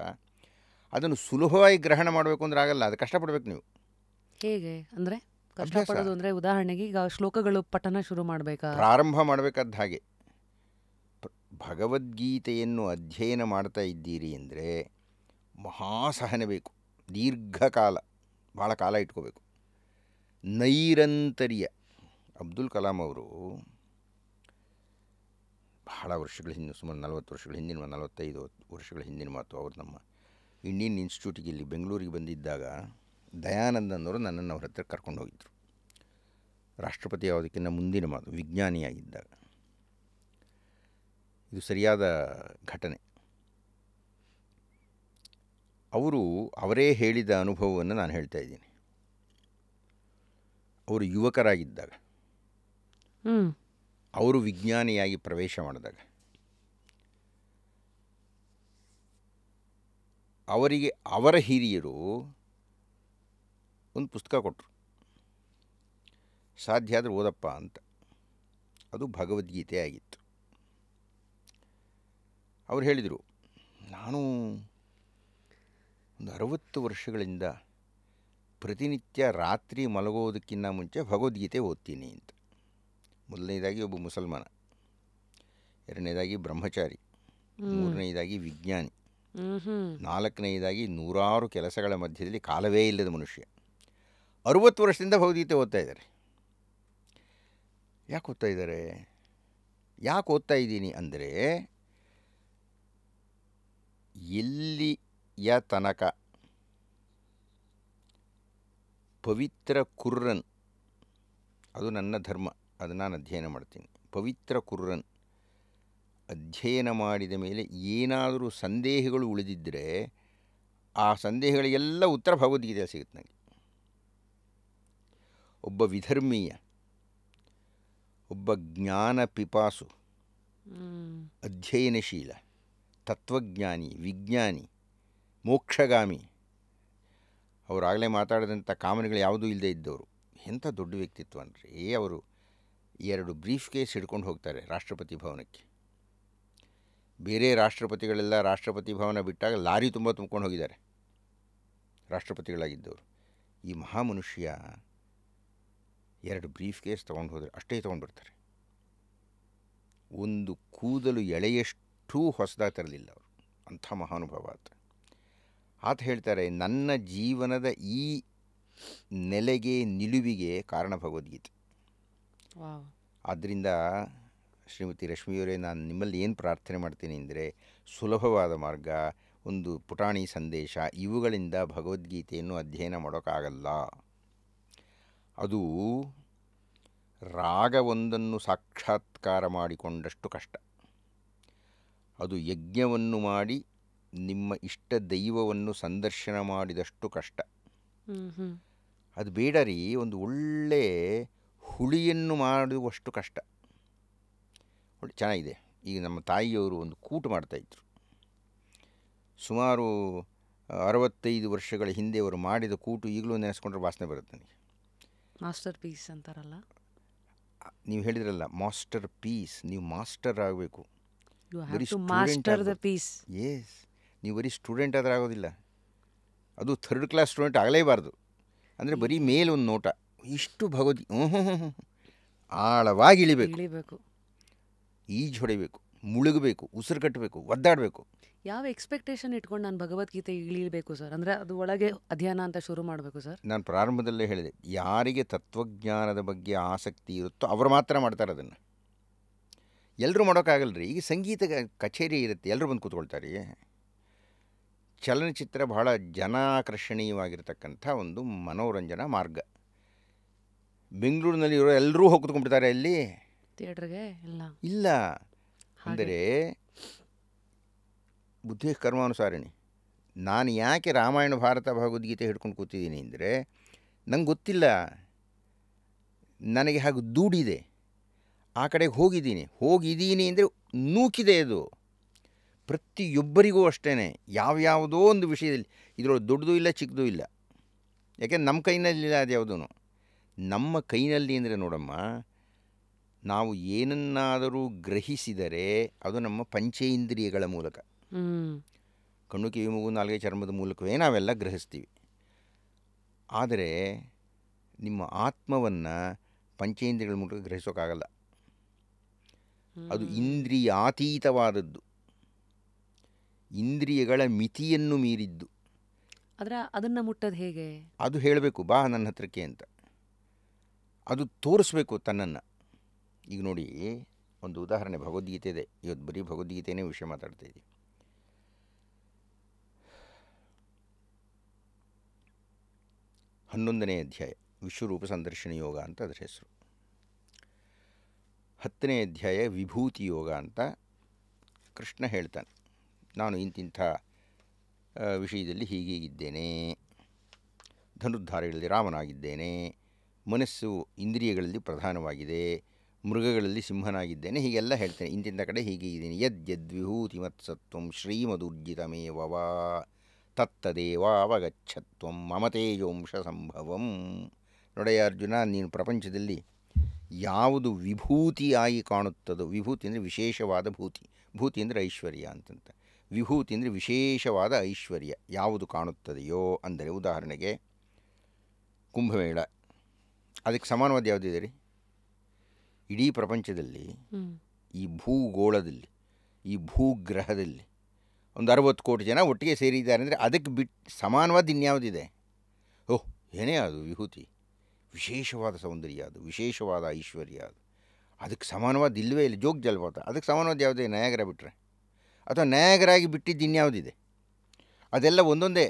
ಅದನ್ನು ಸುಲಭವಾಗಿ ಗ್ರಹಣ ಮಾಡಬೇಕು ಅಂದ್ರೆ ಆಗಲ್ಲ, ಅದು ಕಷ್ಟಪಡಬೇಕು ನೀವು. ಹೇಗೆ ಅಂದರೆ ಕಷ್ಟಪಡೋದು ಅಂದರೆ ಉದಾಹರಣೆಗೆ ಈಗ ಶ್ಲೋಕಗಳು ಪಠನ ಶುರು ಮಾಡಬೇಕಾ, ಪ್ರಾರಂಭ ಮಾಡಬೇಕಾದ ಹಾಗೆ. ಭಗವದ್ಗೀತೆಯನ್ನು ಅಧ್ಯಯನ ಮಾಡ್ತಾ ಇದ್ದೀರಿ ಅಂದರೆ ಮಹಾಸಹನೆ ಬೇಕು, ದೀರ್ಘಕಾಲ, ಭಾಳ ಕಾಲ ಇಟ್ಕೋಬೇಕು. ನೈರಂತರ್ಯ. ಅಬ್ದುಲ್ ಕಲಾಂ ಅವರು ಬಹಳ ವರ್ಷಗಳ ಹಿಂದೆ, ಸುಮಾರು 40 ವರ್ಷಗಳ ಹಿಂದಿನ, 45 ವರ್ಷಗಳ ಹಿಂದಿನ ಮಾತು. ಅವರು ನಮ್ಮ ಇಂಡಿಯನ್ ಇನ್ಸ್ಟಿಟ್ಯೂಟಿಗೆ ಇಲ್ಲಿ ಬೆಂಗಳೂರಿಗೆ ಬಂದಿದ್ದಾಗ ದಯಾನಂದನವರು ನನ್ನನ್ನು ಅವ್ರ ಹತ್ರ ಕರ್ಕೊಂಡು ಹೋಗಿದ್ದರು. ರಾಷ್ಟ್ರಪತಿ ಯಾವುದಕ್ಕಿಂತ ಮುಂದಿನ ಮಾತು, ವಿಜ್ಞಾನಿಯಾಗಿದ್ದಾಗ. ಇದು ಸರಿಯಾದ ಘಟನೆ. ಅವರೇ ಹೇಳಿದ ಅನುಭವವನ್ನು ನಾನು ಹೇಳ್ತಾ ಇದ್ದೀನಿ. ಅವರು ಯುವಕರಾಗಿದ್ದಾಗ, ಅವರು ವಿಜ್ಞಾನಿಯಾಗಿ ಪ್ರವೇಶ ಮಾಡಿದಾಗ ಅವರಿಗೆ ಅವರ ಹಿರಿಯರು ಒಂದು ಪುಸ್ತಕ ಕೊಟ್ಟರು, ಸಾಧ್ಯ ಆದರೆ ಓದಪ್ಪ ಅಂತ. ಅದು ಭಗವದ್ಗೀತೆ ಆಗಿತ್ತು. ಅವರು ಹೇಳಿದರು, ನಾನು ಒಂದು 60 ವರ್ಷಗಳಿಂದ ಪ್ರತಿನಿತ್ಯ ರಾತ್ರಿ ಮಲಗೋದಕ್ಕಿಂತ ಮುಂಚೆ ಭಗವದ್ಗೀತೆ ಓದ್ತೀನಿ ಅಂತ. ಮೊದಲನೇದಾಗಿ ಒಬ್ಬ ಮುಸಲ್ಮಾನ, ಎರಡನೇದಾಗಿ ಬ್ರಹ್ಮಚಾರಿ, ಮೂರನೇದಾಗಿ ವಿಜ್ಞಾನಿ, ನಾಲ್ಕನೇದಾಗಿ ನೂರಾರು ಕೆಲಸಗಳ ಮಧ್ಯದಲ್ಲಿ ಕಾಲವೇ ಇಲ್ಲದ ಮನುಷ್ಯ. 60 ವರ್ಷದಿಂದ ಭಗವದ್ಗೀತೆ ಓದ್ತಾ ಇದ್ದಾರೆ. ಯಾಕೆ ಓದ್ತಾ ಇದ್ದಾರೆ? ಯಾಕೆ ಓದ್ತಾ ಇದ್ದೀನಿ ಅಂದರೆ, ಎಲ್ಲಿಯ ತನಕ ಪವಿತ್ರ ಕುರ್ರನ್, ಅದು ನನ್ನ ಧರ್ಮ, ಅದು ನಾನು ಅಧ್ಯಯನ ಮಾಡ್ತೀನಿ. ಪವಿತ್ರ ಕುರ್ರನ್ ಅಧ್ಯಯನ ಮಾಡಿದ ಮೇಲೆ ಏನಾದರೂ ಸಂದೇಹಗಳು ಉಳಿದಿದ್ದರೆ ಆ ಸಂದೇಹಗಳಿಗೆಲ್ಲ ಉತ್ತರ ಭಗವದ್ಗೀತೆಯಲ್ಲಿ ಸಿಗುತ್ತೆ ನನಗೆ. ಒಬ್ಬ ವಿಧರ್ಮೀಯ, ಒಬ್ಬ ಜ್ಞಾನ ಪಿಪಾಸು, ಅಧ್ಯಯನಶೀಲ, ತತ್ವಜ್ಞಾನಿ, ವಿಜ್ಞಾನಿ, ಮೋಕ್ಷಗಾಮಿ, ಅವರಾಗಲೇ ಮಾತಾಡಿದಂಥ ಕಾಮನೆಗಳು ಯಾವುದೂ ಇಲ್ಲದೆ ಇದ್ದವರು. ಎಂಥ ದೊಡ್ಡ ವ್ಯಕ್ತಿತ್ವ ಅಂದರೆ, ಅವರು 2 ಬ್ರೀಫ್ ಕೇಸ್ ಹಿಡ್ಕೊಂಡು ಹೋಗ್ತಾರೆ ರಾಷ್ಟ್ರಪತಿ ಭವನಕ್ಕೆ. ಬೇರೆ ರಾಷ್ಟ್ರಪತಿಗಳೆಲ್ಲ ರಾಷ್ಟ್ರಪತಿ ಭವನ ಬಿಟ್ಟಾಗ ಲಾರಿ ತುಂಬ ತುಂಬ್ಕೊಂಡು ಹೋಗಿದ್ದಾರೆ ರಾಷ್ಟ್ರಪತಿಗಳಾಗಿದ್ದವರು. ಈ ಮಹಾಮನುಷ್ಯ 2 ಬ್ರೀಫ್ ಕೇಸ್ ತೊಗೊಂಡು ಹೋದರೆ ಅಷ್ಟೇ ತೊಗೊಂಡು ಬರ್ತಾರೆ. ಒಂದು ಕೂದಲು ಎಳೆಯಷ್ಟೂ ಹೊಸದಾಗಿ ತರಲಿಲ್ಲ ಅವರು. ಅಂಥ ಮಹಾನುಭಾವ ಆತ ಹೇಳ್ತಾರೆ, ನನ್ನ ಜೀವನದ ಈ ನೆಲೆಗೆ, ನಿಲುವಿಗೆ ಕಾರಣ ಭಗವದ್ಗೀತೆ. ಆದ್ದರಿಂದ ಶ್ರೀಮತಿ ರಶ್ಮಿಯವರೇ, ನಾನು ನಿಮ್ಮಲ್ಲಿ ಏನು ಪ್ರಾರ್ಥನೆ ಮಾಡ್ತೀನಿ ಅಂದರೆ, ಸುಲಭವಾದ ಮಾರ್ಗ, ಒಂದು ಪುಟಾಣಿ ಸಂದೇಶ, ಇವುಗಳಿಂದ ಭಗವದ್ಗೀತೆಯನ್ನು ಅಧ್ಯಯನ ಮಾಡೋಕ್ಕಾಗಲ್ಲ. ಅದು ರಾಗವೊಂದನ್ನು ಸಾಕ್ಷಾತ್ಕಾರ ಮಾಡಿಕೊಂಡಷ್ಟು ಕಷ್ಟ. ಅದು ಯಜ್ಞವನ್ನು ಮಾಡಿ ನಿಮ್ಮ ಇಷ್ಟ ದೈವವನ್ನು ಸಂದರ್ಶನ ಮಾಡಿದಷ್ಟು ಕಷ್ಟ. ಅದು ಬೇಡ ರೀ, ಒಂದು ಒಳ್ಳೆ ಹುಳಿಯನ್ನು ಮಾಡುವಷ್ಟು ಕಷ್ಟ. ಚೆನ್ನಾಗಿದೆ. ಈಗ ನಮ್ಮ ತಾಯಿಯವರು ಒಂದು ಕೂಟು ಮಾಡ್ತಾಯಿದ್ರು. ಸುಮಾರು 65 ವರ್ಷಗಳ ಹಿಂದೆ ಅವರು ಮಾಡಿದ ಕೂಟು ಈಗಲೂ ನೆನೆಸ್ಕೊಂಡ್ರೆ ವಾಸನೆ ಬರುತ್ತೆ ನನಗೆ. ಮಾಸ್ಟರ್ ಪೀಸ್ ಅಂತಾರಲ್ಲ, ನೀವು ಹೇಳಿದ್ರಲ್ಲ ಮಾಸ್ಟರ್ ಪೀಸ್, ನೀವು ಮಾಸ್ಟರ್ ಆಗಬೇಕು. ಎಸ್, ನೀವು ಬರೀ ಸ್ಟೂಡೆಂಟ್ ಆದರೆ ಆಗೋದಿಲ್ಲ. ಅದು 3rd ಕ್ಲಾಸ್ ಸ್ಟೂಡೆಂಟ್ ಆಗಲೇಬಾರ್ದು. ಅಂದರೆ ಬರೀ ಮೇಲೊಂದು ನೋಟ, ಇಷ್ಟು ಭಗವದ್ಗೀತೆ ಆಳವಾಗಿ ಇಳಿಬೇಕು, ಈಜು ಹೊಡಿಬೇಕು. ಮುಳುಗಬೇಕು, ಉಸಿರು ಕಟ್ಟಬೇಕು, ಒದ್ದಾಡಬೇಕು. ಯಾವ ಎಕ್ಸ್ಪೆಕ್ಟೇಷನ್ ಇಟ್ಕೊಂಡು ನಾನು ಭಗವದ್ಗೀತೆ ಇಳಿಬೇಕು ಸರ್? ಅಂದರೆ ಅದು ಒಳಗೆ ಅಧ್ಯಯನ ಅಂತ ಶುರು ಮಾಡಬೇಕು ಸರ್? ನಾನು ಪ್ರಾರಂಭದಲ್ಲೇ ಹೇಳಿದೆ, ಯಾರಿಗೆ ತತ್ವಜ್ಞಾನದ ಬಗ್ಗೆ ಆಸಕ್ತಿ ಇರುತ್ತೋ ಅವರು ಮಾತ್ರ ಮಾಡ್ತಾರೆ ಅದನ್ನು. ಎಲ್ಲರೂ ಮಾಡೋಕ್ಕಾಗಲ್ಲ ರೀ. ಈಗ ಸಂಗೀತ ಕಚೇರಿ ಇರುತ್ತೆ, ಎಲ್ಲರೂ ಬಂದು ಕೂತ್ಕೊಳ್ತಾರೆ. ಚಲನಚಿತ್ರ ಬಹಳ ಜನಾಕರ್ಷಣೀಯವಾಗಿರ್ತಕ್ಕಂಥ ಒಂದು ಮನೋರಂಜನಾ ಮಾರ್ಗ. ಬೆಂಗಳೂರಿನಲ್ಲಿರೋ ಎಲ್ಲರೂ ಹೋಗಿ ಕೂತ್ಕೊಂಡ್ಬಿಡ್ತಾರೆ ಅಲ್ಲಿ ಥಿಯೇಟ್ರಿಗೆ? ಇಲ್ಲ. ಅಂದರೆ ಬುದ್ಧಿ ಕರ್ಮಾನುಸಾರಿಣಿ. ನಾನು ಯಾಕೆ ರಾಮಾಯಣ ಭಾರತ ಭಗವದ್ಗೀತೆ ಹಿಡ್ಕೊಂಡು ಕೂತಿದ್ದೀನಿ ಅಂದರೆ, ನಂಗೆ ಗೊತ್ತಿಲ್ಲ, ನನಗೆ ಹಾಗೆ ದೂಡಿದೆ, ಆ ಕಡೆಗೆ ಹೋಗಿದ್ದೀನಿ ಅಂದರೆ ನೂಕಿದೆ ಅದು. ಪ್ರತಿಯೊಬ್ಬರಿಗೂ ಅಷ್ಟೇ, ಯಾವ್ಯಾವುದೋ ಒಂದು ವಿಷಯದಲ್ಲಿ ಇದರೊಳಗೆ ದೊಡ್ಡದೂ ಇಲ್ಲ ಚಿಕ್ಕದೂ ಇಲ್ಲ. ಯಾಕೆಂದ್ರೆ ನಮ್ಮ ಕೈನಲ್ಲಿಲ್ಲ ಅದು ಯಾವುದೂ. ನಮ್ಮ ಕೈನಲ್ಲಿ ಅಂದರೆ ನೋಡಮ್ಮ, ನಾವು ಏನನ್ನಾದರೂ ಗ್ರಹಿಸಿದರೆ ಅದು ನಮ್ಮ ಪಂಚೇಂದ್ರಿಯಗಳ ಮೂಲಕ, ಕಣ್ಣು ಕಿವಿ ಮೂಗು ನಾಲ್ಗೆ ಚರ್ಮದ ಮೂಲಕವೇ ನಾವೆಲ್ಲ ಗ್ರಹಿಸ್ತೀವಿ. ಆದರೆ ನಿಮ್ಮ ಆತ್ಮವನ್ನು ಪಂಚೇಂದ್ರಿಯಗಳ ಮೂಲಕ ಗ್ರಹಿಸೋಕ್ಕಾಗಲ್ಲ. ಅದು ಇಂದ್ರಿಯಾತೀತವಾದದ್ದು, ಇಂದ್ರಿಯಗಳ ಮಿತಿಯನ್ನು ಮೀರಿದ್ದು. ಆದರೆ ಅದನ್ನು ಮುಟ್ಟೋದು ಹೇಗೆ? ಅದು ಹೇಳಬೇಕು, ಬಾ ನನ್ನ ಹತ್ರಕ್ಕೆ ಅಂತ. ಅದು ತೋರಿಸ್ಬೇಕು ತನ್ನನ್ನು. ಈಗ ನೋಡಿ, ಒಂದು ಉದಾಹರಣೆ ಭಗವದ್ಗೀತೆ ಇದೆ. ಇವತ್ತು ಬರೀ ಭಗವದ್ಗೀತೆಯೇ ವಿಷಯ ಮಾತಾಡ್ತಾ ಇದ್ದೀವಿ. 11ನೇ ಅಧ್ಯಾಯ ವಿಶ್ವರೂಪ ಸಂದರ್ಶನ ಯೋಗ ಅಂತ ಅದರ ಹೆಸರು. 10ನೇ ಅಧ್ಯಾಯ ವಿಭೂತಿ ಯೋಗ ಅಂತ ಕೃಷ್ಣ ಹೇಳ್ತಾನೆ. ನಾನು ಇಂತಿಂಥ ವಿಷಯದಲ್ಲಿ ಹೀಗೀಗಿದ್ದೇನೆ, ಧನುರ್ಧಾರಗಳಲ್ಲಿ ರಾಮನಾಗಿದ್ದೇನೆ, ಮನಸ್ಸು ಇಂದ್ರಿಯಗಳಲ್ಲಿ ಪ್ರಧಾನವಾಗಿದೆ, ಮೃಗಗಳಲ್ಲಿ ಸಿಂಹನಾಗಿದ್ದೇನೆ, ಹೀಗೆಲ್ಲ ಹೇಳ್ತೇನೆ. ಇಂತಿಂಥ ಕಡೆ ಹೀಗಿದ್ದೀನಿ. ಯದ್ಯದ್ವಿಭೂತಿ ಮತ್ಸತ್ವಂ ಶ್ರೀಮದುರ್ಜಿತಮೇವ ತತ್ತದೇವಾವಗಚ್ಚತ್ವಂ ಮಮ ತೇಜೋಂಶ ಸಂಭವಂ. ನೋಡೆಯ ಅರ್ಜುನ, ನೀನು ಪ್ರಪಂಚದಲ್ಲಿ ಯಾವುದು ವಿಭೂತಿಯಾಗಿ ಕಾಣುತ್ತದೋ, ವಿಭೂತಿ ಅಂದರೆ ವಿಶೇಷವಾದ ಭೂತಿ, ಭೂತಿ ಅಂದರೆ ಐಶ್ವರ್ಯ ಅಂತಂತ, ವಿಭೂತಿ ಅಂದರೆ ವಿಶೇಷವಾದ ಐಶ್ವರ್ಯ ಯಾವುದು ಕಾಣುತ್ತದೆಯೋ ಅಂದರೆ, ಉದಾಹರಣೆಗೆ ಕುಂಭಮೇಳ, ಅದಕ್ಕೆ ಸಮಾನವಾದ ಯಾವುದಿದೆ ರೀ? ಇಡೀ ಪ್ರಪಂಚದಲ್ಲಿ, ಈ ಭೂಗೋಳದಲ್ಲಿ, ಈ ಭೂಗ್ರಹದಲ್ಲಿ ಒಂದು 60 ಕೋಟಿ ಜನ ಒಟ್ಟಿಗೆ ಸೇರಿದ್ದಾರೆ ಅಂದರೆ ಅದಕ್ಕೆ ಸಮಾನವಾದ ಇನ್ಯಾವುದಿದೆ? ಓಹ್, ಏನೇ ಅದು ವಿಭೂತಿ, ವಿಶೇಷವಾದ ಸೌಂದರ್ಯ, ಅದು ವಿಶೇಷವಾದ ಐಶ್ವರ್ಯ, ಅದು ಅದಕ್ಕೆ ಸಮಾನವಾದ ಇಲ್ಲವೇ ಇಲ್ಲ. ಜೋಗ ಜಲಪಾತ, ಅದಕ್ಕೆ ಸಮಾನವಾದ ಯಾವುದೇ? ನಯಾಗರ ಬಿಟ್ಟರೆ, ಅಥವಾ ನಯಾಗರಾಗಿ ಬಿಟ್ಟಿದ್ದು ಇನ್ಯಾವುದಿದೆ? ಅದೆಲ್ಲ ಒಂದೊಂದೇ.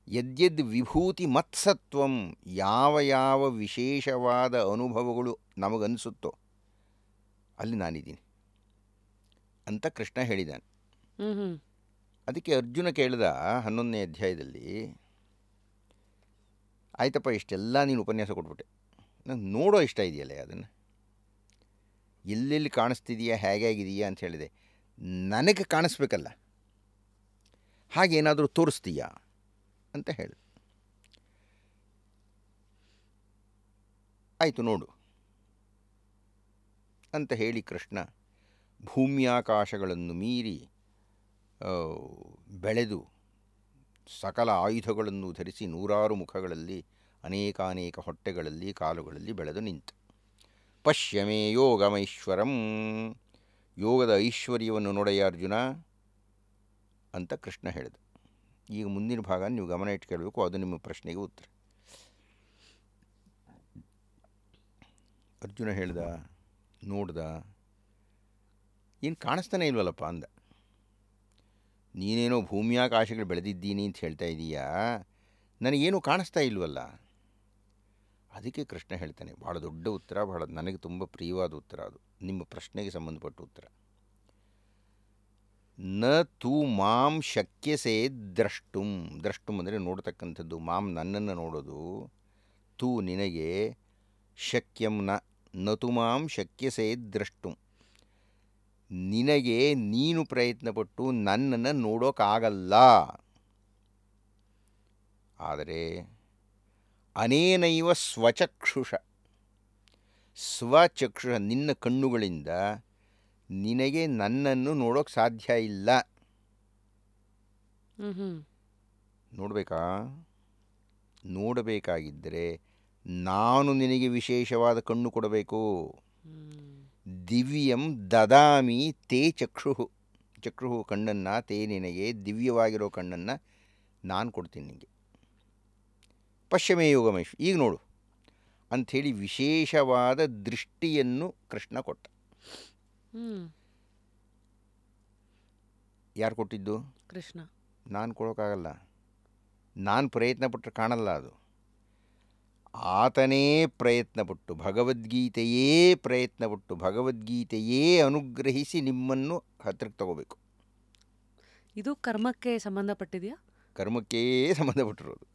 ಯದ್ಯದ್ ವಿಭೂತಿ ಮತ್ಸತ್ವಂ, ಯಾವ ಯಾವ ವಿಶೇಷವಾದ ಅನುಭವಗಳು ನಮಗನ್ನಿಸುತ್ತೋ ಅಲ್ಲಿ ನಾನಿದ್ದೀನಿ ಅಂತ ಕೃಷ್ಣ ಹೇಳಿದ್ದಾನೆ. ಅದಕ್ಕೆ ಅರ್ಜುನ ಕೇಳಿದ 11ನೇ ಅಧ್ಯಾಯದಲ್ಲಿ, ಆಯ್ತಪ್ಪ ಇಷ್ಟೆಲ್ಲ ನೀನು ಉಪನ್ಯಾಸ ಕೊಟ್ಬಿಟ್ಟೆ, ನಂಗೆ ನೋಡೋ ಇಷ್ಟ ಇದೆಯಲ್ಲ, ಅದನ್ನು ಎಲ್ಲೆಲ್ಲಿ ಕಾಣಿಸ್ತಿದೆಯಾ, ಹೇಗಾಗಿದೆಯಾ ಅಂತ ಹೇಳಿದೆ, ನನಗೆ ಕಾಣಿಸ್ಬೇಕಲ್ಲ, ಹಾಗೇನಾದರೂ ತೋರಿಸ್ತೀಯಾ ಅಂತ ಹೇಳಿ. ಆಯಿತು ನೋಡು ಅಂತ ಹೇಳಿ ಕೃಷ್ಣ ಭೂಮ್ಯಾಕಾಶಗಳನ್ನು ಮೀರಿ ಬೆಳೆದು ಸಕಲ ಆಯುಧಗಳನ್ನು ಧರಿಸಿ ನೂರಾರು ಮುಖಗಳಲ್ಲಿ ಅನೇಕಾನೇಕ ಹೊಟ್ಟೆಗಳಲ್ಲಿ ಕಾಲುಗಳಲ್ಲಿ ಬೆಳೆದು ನಿಂತು, ಪಶ್ಯಮೇ ಯೋಗಮೈಶ್ವರಂ, ಯೋಗದ ಐಶ್ವರ್ಯವನ್ನು ನೋಡೆಯ ಅರ್ಜುನ ಅಂತ ಕೃಷ್ಣ ಹೇಳಿದ. ಈಗ ಮುಂದಿನ ಭಾಗ ನೀವು ಗಮನ ಇಟ್ಟು ಕೇಳಬೇಕು, ಅದು ನಿಮ್ಮ ಪ್ರಶ್ನೆಗೆ ಉತ್ತರ. ಅರ್ಜುನ ಹೇಳ್ದ, ನೋಡ್ದ, ಏನು ಕಾಣಿಸ್ತಾನೆ ಇಲ್ವಲ್ಲಪ್ಪ ಅಂದ. ನೀನೇನೋ ಭೂಮ್ಯಾಕಾಶಗಳು ಬೆಳೆದಿದ್ದೀನಿ ಅಂತ ಹೇಳ್ತಾ ಇದ್ದೀಯಾ, ನನಗೇನು ಕಾಣಿಸ್ತಾ ಇಲ್ವಲ್ಲ. ಅದಕ್ಕೆ ಕೃಷ್ಣ ಹೇಳ್ತಾನೆ, ಭಾಳ ದೊಡ್ಡ ಉತ್ತರ, ಭಾಳ ನನಗೆ ತುಂಬ ಪ್ರಿಯವಾದ ಉತ್ತರ, ಅದು ನಿಮ್ಮ ಪ್ರಶ್ನೆಗೆ ಸಂಬಂಧಪಟ್ಟ ಉತ್ತರ. ನ ತು ಮಾಂ ಶಕ್ಯಸೇ ದ್ರಷ್ಟುಂ, ದ್ರಷ್ಟುಂ ಅಂದರೆ ನೋಡ್ತಕ್ಕಂಥದ್ದು, ಮಾಂ ನನ್ನನ್ನು ನೋಡೋದು, ತು ನಿನಗೆ, ಶಕ್ಯಂ ನ ತು ಮಾಂ ಶಕ್ಯಸೇ ದ್ರಷ್ಟುಂ, ನಿನಗೆ ನೀನು ಪ್ರಯತ್ನಪಟ್ಟು ನನ್ನನ್ನು ನೋಡೋಕ್ಕಾಗಲ್ಲ. ಆದರೆ ಅನೇನೈವ ಸ್ವಚಕ್ಷುಷ, ಸ್ವಚಕ್ಷುಷ ನಿನ್ನ ಕಣ್ಣುಗಳಿಂದ ನಿನಗೆ ನನ್ನನ್ನು ನೋಡೋಕ್ಕೆ ಸಾಧ್ಯ ಇಲ್ಲ. ನೋಡಬೇಕಾ? ನೋಡಬೇಕಾಗಿದ್ದರೆ ನಾನು ನಿನಗೆ ವಿಶೇಷವಾದ ಕಣ್ಣು ಕೊಡಬೇಕು. ದಿವ್ಯಂ ದದಾಮಿ ತೇ ಚಕ್ಷು. ಚಕ್ಷು ಕಣ್ಣನ್ನು, ತೇ ನಿನಗೆ ದಿವ್ಯವಾಗಿರೋ ಕಣ್ಣನ್ನು ನಾನು ಕೊಡ್ತೀನಿ ನಿನಗೆ. ಪಶ್ಚಿಮೇ ಯೋಗಮೇಶ್, ಈಗ ನೋಡು ಅಂಥೇಳಿ ವಿಶೇಷವಾದ ದೃಷ್ಟಿಯನ್ನು ಕೃಷ್ಣ ಕೊಟ್ಟ. ಯಾರು ಕೊಟ್ಟಿದ್ದು? ಕೃಷ್ಣ. ನಾನು ಕೊಡೋಕ್ಕಾಗಲ್ಲ, ನಾನು ಪ್ರಯತ್ನಪಟ್ಟರೆ ಕಾಣಲ್ಲ ಅದು. ಆತನೇ ಪ್ರಯತ್ನಪಟ್ಟು, ಭಗವದ್ಗೀತೆಯೇ ಪ್ರಯತ್ನಪಟ್ಟು, ಭಗವದ್ಗೀತೆಯೇ ಅನುಗ್ರಹಿಸಿ ನಿಮ್ಮನ್ನು ಹತ್ರಕ್ಕೆ ತಗೋಬೇಕು. ಇದು ಕರ್ಮಕ್ಕೆ ಸಂಬಂಧಪಟ್ಟಿದೆಯಾ? ಕರ್ಮಕ್ಕೇ ಸಂಬಂಧಪಟ್ಟಿರೋದು.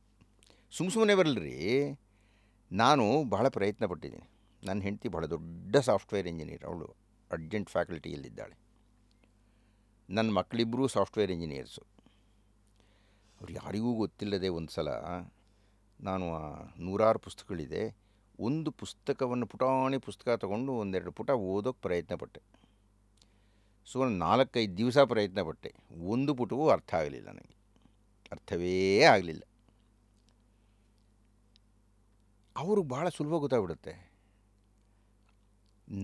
ಸುಮ್ಮನೆ ಬರಲ್ರಿ. ನಾನು ಬಹಳ ಪ್ರಯತ್ನ ಪಟ್ಟಿದ್ದೀನಿ. ನನ್ನ ಹೆಂಡತಿ ಬಹಳ ದೊಡ್ಡ ಸಾಫ್ಟ್ವೇರ್ ಇಂಜಿನಿಯರ್, ಅವಳು ಅರ್ಜೆಂಟ್ ಫ್ಯಾಕಲ್ಟಿಯಲ್ಲಿದ್ದಾಳೆ. ನನ್ನ ಮಕ್ಕಳಿಬ್ಬರೂ ಸಾಫ್ಟ್ವೇರ್ ಇಂಜಿನಿಯರ್ಸು. ಅವ್ರು ಯಾರಿಗೂ ಗೊತ್ತಿಲ್ಲದೆ ಒಂದು ಸಲ ನಾನು ನೂರಾರು ಪುಸ್ತಕಗಳಿದೆ, ಒಂದು ಪುಸ್ತಕವನ್ನು ಪುಟಾಣಿ ಪುಸ್ತಕ ತಗೊಂಡು ಒಂದೆರಡು ಪುಟ ಓದೋಕ್ಕೆ ಪ್ರಯತ್ನಪಟ್ಟೆ. ಸೊ 4-5 ದಿವಸ ಪ್ರಯತ್ನಪಟ್ಟೆ. ಒಂದು ಪುಟವೂ ಅರ್ಥ ಆಗಲಿಲ್ಲ ನನಗೆ, ಅರ್ಥವೇ ಆಗಲಿಲ್ಲ. ಅವ್ರಿಗೆ ಭಾಳ ಸುಲಭ ಗೊತ್ತಾಗ್ಬಿಡುತ್ತೆ.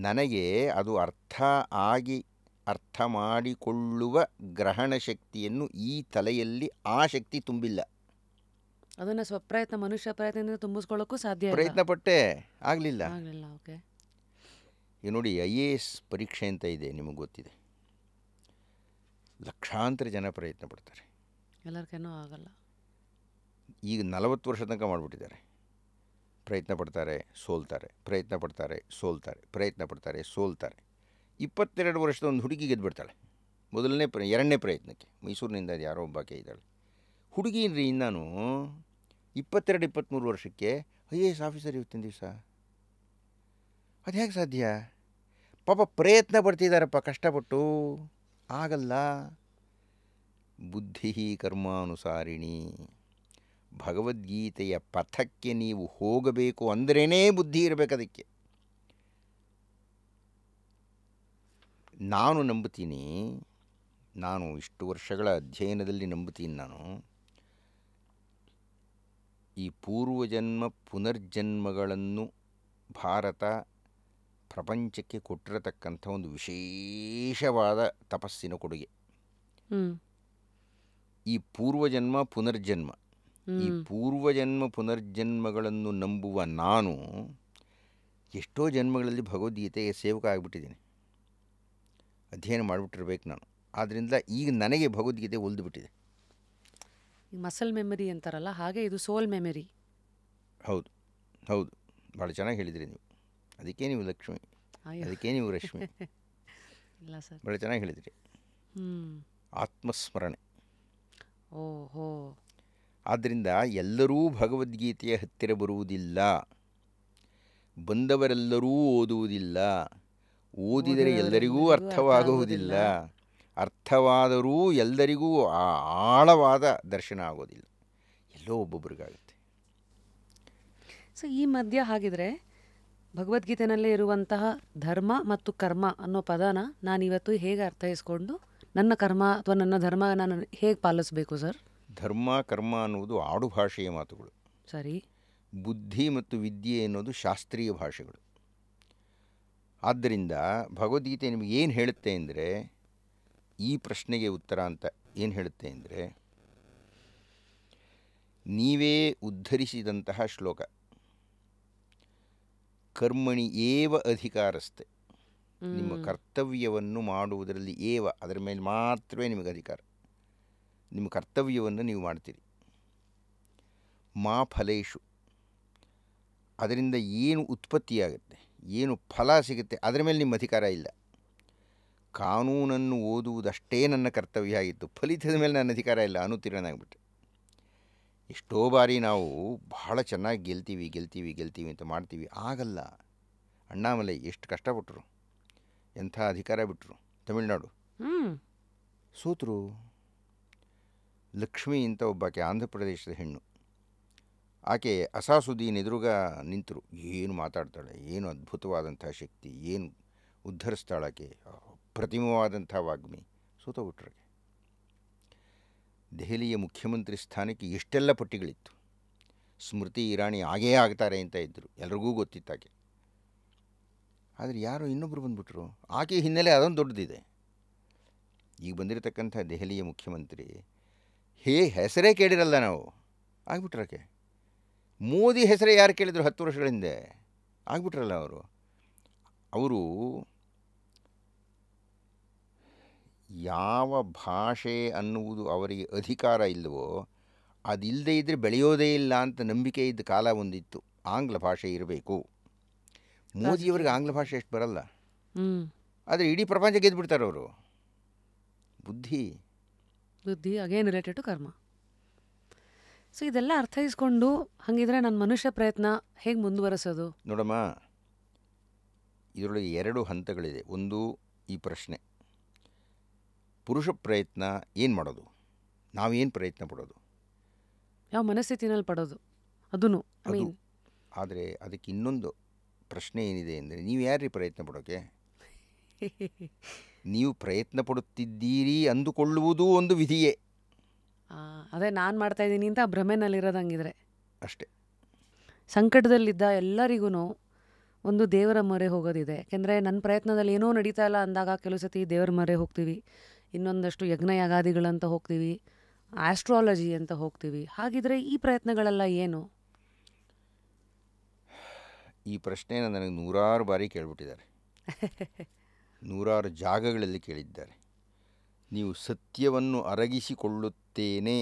ನನಗೆ ಅದು ಅರ್ಥ ಮಾಡಿಕೊಳ್ಳುವ ಗ್ರಹಣ ಶಕ್ತಿಯನ್ನು ಈ ತಲೆಯಲ್ಲಿ ಆ ಶಕ್ತಿ ತುಂಬಿಲ್ಲ. ಅದನ್ನು ಸ್ವಪ್ರಯತ್ನ, ಮನುಷ್ಯ ಪ್ರಯತ್ನದಿಂದ ತುಂಬಿಸ್ಕೊಳ್ಳೋಕ್ಕೂ ಸಾಧ್ಯ ಇಲ್ಲ. ಪ್ರಯತ್ನ ಪಟ್ಟೆ, ಆಗಲಿಲ್ಲ. ಓಕೆ. ಈಗ ನೋಡಿ, IAS ಪರೀಕ್ಷೆ ಅಂತ ಇದೆ, ನಿಮಗೆ ಗೊತ್ತಿದೆ. ಲಕ್ಷಾಂತರ ಜನ ಪ್ರಯತ್ನ ಪಡ್ತಾರೆ, ಎಲ್ಲರಿಗೇನೂ ಆಗಲ್ಲ. ಈಗ 40 ವರ್ಷ ತನಕ ಮಾಡಿಬಿಟ್ಟಿದ್ದಾರೆ. ಪ್ರಯತ್ನ ಪಡ್ತಾರೆ, ಸೋಲ್ತಾರೆ, ಪ್ರಯತ್ನ ಪಡ್ತಾರೆ, ಸೋಲ್ತಾರೆ, ಪ್ರಯತ್ನ ಪಡ್ತಾರೆ, ಸೋಲ್ತಾರೆ. 22 ವರ್ಷದ ಒಂದು ಹುಡುಗಿ ಗೆದ್ದುಬಿಡ್ತಾಳೆ ಎರಡನೇ ಪ್ರಯತ್ನಕ್ಕೆ. ಮೈಸೂರಿನಿಂದ ಯಾರೋ ಒಬ್ಬಾಕೆ ಇದ್ದಾಳೆ ಹುಡುಗಿನ್ರಿ. ನಾನು 22-23 ವರ್ಷಕ್ಕೆ IAS ಆಫೀಸರ್ ಇವತ್ತಿನ ದಿವಸ. ಅದು ಹೇಗೆ ಸಾಧ್ಯ? ಪಾಪ ಪ್ರಯತ್ನ ಪಡ್ತಿದ್ದಾರಪ್ಪ, ಕಷ್ಟಪಟ್ಟು. ಆಗಲ್ಲ. ಬುದ್ಧಿ ಕರ್ಮಾನುಸಾರಿಣಿ. ಭಗವದ್ಗೀತೆಯ ಪಥಕ್ಕೆ ನೀವು ಹೋಗಬೇಕು ಅಂದ್ರೇ ಬುದ್ಧಿ ಇರಬೇಕು ಅದಕ್ಕೆ. ನಾನು ನಂಬುತ್ತೀನಿ, ನಾನು ಇಷ್ಟು ವರ್ಷಗಳ ಅಧ್ಯಯನದಲ್ಲಿ ನಂಬುತ್ತೀನಿ, ನಾನು ಈ ಪೂರ್ವಜನ್ಮ ಪುನರ್ಜನ್ಮಗಳನ್ನು ಭಾರತ ಪ್ರಪಂಚಕ್ಕೆ ಕೊಟ್ಟಿರತಕ್ಕಂಥ ಒಂದು ವಿಶೇಷವಾದ ತಪಸ್ಸಿನ ಕೊಡುಗೆ. ಈ ಪೂರ್ವಜನ್ಮ ಪುನರ್ಜನ್ಮ, ಈ ಪೂರ್ವಜನ್ಮ ಪುನರ್ಜನ್ಮಗಳನ್ನು ನಂಬುವ ನಾನು ಎಷ್ಟೋ ಜನ್ಮಗಳಲ್ಲಿ ಭಗವದ್ಗೀತೆಗೆ ಸೇವಕ ಆಗಿಬಿಟ್ಟಿದ್ದೀನಿ, ಅಧ್ಯಯನ ಮಾಡಿಬಿಟ್ಟಿರ್ಬೇಕು ನಾನು. ಆದ್ದರಿಂದ ಈಗ ನನಗೆ ಭಗವದ್ಗೀತೆ ಒಲ್ದು ಬಿಟ್ಟಿದೆ. ಮಸಲ್ ಮೆಮರಿ ಅಂತಾರಲ್ಲ, ಹಾಗೆ ಇದು ಸೋಲ್ ಮೆಮರಿ. ಹೌದು ಹೌದು, ಭಾಳ ಚೆನ್ನಾಗಿ ಹೇಳಿದ್ರಿ ನೀವು. ಅದಕ್ಕೆ ನೀವು ಲಕ್ಷ್ಮಿ, ಅದಕ್ಕೆ ನೀವು ರಶ್ಮಿ. ಇಲ್ಲ ಸರ್, ಭಾಳ ಚೆನ್ನಾಗಿ ಹೇಳಿದ್ರಿ. ಆತ್ಮಸ್ಮರಣೆ. ಓಹೋ. ಆದ್ದರಿಂದ ಎಲ್ಲರೂ ಭಗವದ್ಗೀತೆಯ ಹತ್ತಿರ ಬರುವುದಿಲ್ಲ, ಬಂದವರೆಲ್ಲರೂ ಓದುವುದಿಲ್ಲ, ಓದಿದರೆ ಎಲ್ಲರಿಗೂ ಅರ್ಥವಾಗುವುದಿಲ್ಲ, ಅರ್ಥವಾದರೂ ಎಲ್ಲರಿಗೂ ಆಳವಾದ ದರ್ಶನ ಆಗೋದಿಲ್ಲ, ಎಲ್ಲೋ ಒಬ್ಬೊಬ್ಬರಿಗಾಗುತ್ತೆ. ಸೊ ಈ ಮಧ್ಯ ಹಾಗಿದ್ರೆ ಭಗವದ್ಗೀತೆನಲ್ಲೇ ಇರುವಂತಹ ಧರ್ಮ ಮತ್ತು ಕರ್ಮ ಅನ್ನೋ ಪದನ ನಾನಿವತ್ತು ಹೇಗೆ ಅರ್ಥೈಸ್ಕೊಂಡು ನನ್ನ ಕರ್ಮ ಅಥವಾ ನನ್ನ ಧರ್ಮ ನಾನು ಹೇಗೆ ಪಾಲಿಸಬೇಕು ಸರ್? ಧರ್ಮ ಕರ್ಮ ಅನ್ನುವುದು ಆಡು ಭಾಷೆಯ ಮಾತುಗಳು. ಸರಿ. ಬುದ್ಧಿ ಮತ್ತು ವಿದ್ಯೆ ಅನ್ನೋದು ಶಾಸ್ತ್ರೀಯ ಭಾಷೆಗಳು. ಆದ್ದರಿಂದ ಭಗವದ್ಗೀತೆ ನಿಮಗೆ ಏನು ಹೇಳುತ್ತೆ ಅಂದರೆ, ಈ ಪ್ರಶ್ನೆಗೆ ಉತ್ತರ ಅಂತ ಏನು ಹೇಳುತ್ತೆ ಅಂದರೆ, ನೀವೇ ಉದ್ಧರಿಸಿದಂತಹ ಶ್ಲೋಕ, ಕರ್ಮಣಿ ಏವ ಅಧಿಕಾರಸ್ಥೆ. ನಿಮ್ಮ ಕರ್ತವ್ಯವನ್ನು ಮಾಡುವುದರಲ್ಲಿ ಅದರ ಮೇಲೆ ಮಾತ್ರವೇ ನಿಮಗೆ ಅಧಿಕಾರ. ನಿಮ್ಮ ಕರ್ತವ್ಯವನ್ನು ನೀವು ಮಾಡ್ತೀರಿ. ಮಾ ಫಲೇಶು, ಅದರಿಂದ ಏನು ಉತ್ಪತ್ತಿಯಾಗುತ್ತೆ, ಏನು ಫಲ ಸಿಗುತ್ತೆ, ಅದರ ಮೇಲೆ ನಿಮ್ಮ ಅಧಿಕಾರ ಇಲ್ಲ. ಕಾನೂನನ್ನು ಓದುವುದಷ್ಟೇ ನನ್ನ ಕರ್ತವ್ಯ ಆಗಿತ್ತು, ಫಲಿತದ ಮೇಲೆ ನನ್ನ ಅಧಿಕಾರ ಇಲ್ಲ, ಅನುತ್ತೀರ್ಣನಾಗ್ಬಿಟ್ಟೆ. ಎಷ್ಟೋ ಬಾರಿ ನಾವು ಬಹಳ ಚೆನ್ನಾಗಿ ಗೆಲ್ತೀವಿ ಅಂತ ಮಾಡ್ತೀವಿ, ಆಗಲ್ಲ. ಅಣ್ಣಾಮಲೈ ಎಷ್ಟು ಕಷ್ಟಪಟ್ಟರು, ಎಂಥ ಅಧಿಕಾರ ಬಿಟ್ಟರು. ತಮಿಳುನಾಡು ಸೋತರು. ಲಕ್ಷ್ಮಿ ಅಂತ ಒಬ್ಬಾಕೆ ಆಂಧ್ರ ಪ್ರದೇಶದ ಹೆಣ್ಣು, ಆಕೆ ಅಸಾಸುದ್ದೀನ್ ಎದುರುಗ ನಿಂತರು. ಏನು ಮಾತಾಡ್ತಾಳೆ, ಏನು ಅದ್ಭುತವಾದಂಥ ಶಕ್ತಿ, ಏನು ಉದ್ಧರಿಸ್ತಾಳಾಕೆ, ಪ್ರತಿಮವಾದಂಥ ವಾಗ್ಮಿ. ಸೋತೋಗ್ಬಿಟ್ರಾಗೆ. ದೆಹಲಿಯ ಮುಖ್ಯಮಂತ್ರಿ ಸ್ಥಾನಕ್ಕೆ ಎಷ್ಟೆಲ್ಲ ಪಟ್ಟಿಗಳಿತ್ತು. ಸ್ಮೃತಿ ಇರಾನಿ ಆಗೇ ಆಗ್ತಾರೆ ಅಂತ ಇದ್ದರು, ಎಲ್ರಿಗೂ ಗೊತ್ತಿತ್ತಾಕೆ. ಆದರೆ ಯಾರೋ ಇನ್ನೊಬ್ಬರು ಬಂದುಬಿಟ್ರು. ಆಕೆ ಹಿನ್ನೆಲೆ ಅದೊಂದು ದೊಡ್ಡದಿದೆ. ಈಗ ಬಂದಿರತಕ್ಕಂಥ ದೆಹಲಿಯ ಮುಖ್ಯಮಂತ್ರಿ ಹೆಸರೇ ಕೇಳಿರಲ್ಲ ನಾವು, ಆಗಿಬಿಟ್ರಕ್ಕೆ. ಮೋದಿ ಹೆಸರೇ ಯಾರು ಕೇಳಿದ್ರು 10 ವರ್ಷಗಳ ಹಿಂದೆ, ಆಗಿಬಿಟ್ರಲ್ಲ ಅವರು. ಅವರು ಯಾವ ಭಾಷೆ ಅನ್ನುವುದು ಅವರಿಗೆ ಅಧಿಕಾರ ಇಲ್ಲವೋ ಅದಿಲ್ಲದೆ ಇದ್ದರೆ ಬೆಳೆಯೋದೇ ಇಲ್ಲ ಅಂತ ನಂಬಿಕೆ ಇದ್ದ ಕಾಲ ಒಂದಿತ್ತು. ಆಂಗ್ಲ ಭಾಷೆ ಇರಬೇಕು. ಮೋದಿಯವರಿಗೆ ಆಂಗ್ಲ ಭಾಷೆ ಎಷ್ಟು ಬರಲ್ಲ, ಆದರೆ ಇಡೀ ಪ್ರಪಂಚ ಗೆದ್ದುಬಿಡ್ತಾರೆ ಅವರು. ಬುದ್ಧಿ ಅಗೇನ್ ರಿಲೇಟೆಡ್ ಟು ಕರ್ಮ. ಸೊ ಇದೆಲ್ಲ ಅರ್ಥೈಸ್ಕೊಂಡು ಹಾಗಿದ್ರೆ ನನ್ನ ಮನುಷ್ಯ ಪ್ರಯತ್ನ ಹೇಗೆ ಮುಂದುವರೆಸೋದು? ನೋಡಮ್ಮ, ಇದರೊಳಗೆ 2 ಹಂತಗಳಿದೆ. ಒಂದು ಈ ಪ್ರಶ್ನೆ, ಪುರುಷ ಪ್ರಯತ್ನ ಏನು ಮಾಡೋದು, ನಾವೇನು ಪ್ರಯತ್ನ ಪಡೋದು, ಯಾವ ಮನಸ್ಥಿತಿನಲ್ಲಿ ಪಡೋದು, ಅದೂ ಅದು. ಆದರೆ ಅದಕ್ಕೆ ಇನ್ನೊಂದು ಪ್ರಶ್ನೆ ಏನಿದೆ ಅಂದರೆ, ನೀವು ಯಾರ್ರೀ ಪ್ರಯತ್ನ ಪಡೋಕ್ಕೆ? ನೀವು ಪ್ರಯತ್ನ ಪಡುತ್ತಿದ್ದೀರಿ ಅಂದುಕೊಳ್ಳುವುದೂ ಒಂದು ವಿಧಿಯೇ. ಅದೇ ನಾನು ಮಾಡ್ತಾ ಇದ್ದೀನಿ ಅಂತ ಭ್ರಮೆನಲ್ಲಿರೋದಂಗಿದ್ರೆ ಅಷ್ಟೇ. ಸಂಕಟದಲ್ಲಿದ್ದ ಎಲ್ಲರಿಗೂ ಒಂದು ದೇವರ ಮೊರೆ ಹೋಗೋದಿದೆ. ಯಾಕೆಂದರೆ ನನ್ನ ಪ್ರಯತ್ನದಲ್ಲಿ ಏನೋ ನಡೀತಾ ಇಲ್ಲ ಅಂದಾಗ ಕೆಲವು ಸತಿ ದೇವರ ಮೊರೆ ಹೋಗ್ತೀವಿ, ಇನ್ನೊಂದಷ್ಟು ಯಜ್ಞ ಯಾಗಾದಿಗಳಂತ ಹೋಗ್ತೀವಿ, ಆಸ್ಟ್ರಾಲಜಿ ಅಂತ ಹೋಗ್ತೀವಿ. ಹಾಗಿದ್ರೆ ಈ ಪ್ರಯತ್ನಗಳೆಲ್ಲ ಏನು? ಈ ಪ್ರಶ್ನೆನ ನನಗೆ 100 ಬಾರಿ ಕೇಳ್ಬಿಟ್ಟಿದ್ದಾರೆ. 100 ಜಾಗಗಳಲ್ಲಿ ಕೇಳಿದ್ದಾರೆ. ನೀವು ಸತ್ಯವನ್ನು ಅರಗಿಸಿಕೊಳ್ಳುತ್ತೇನೆ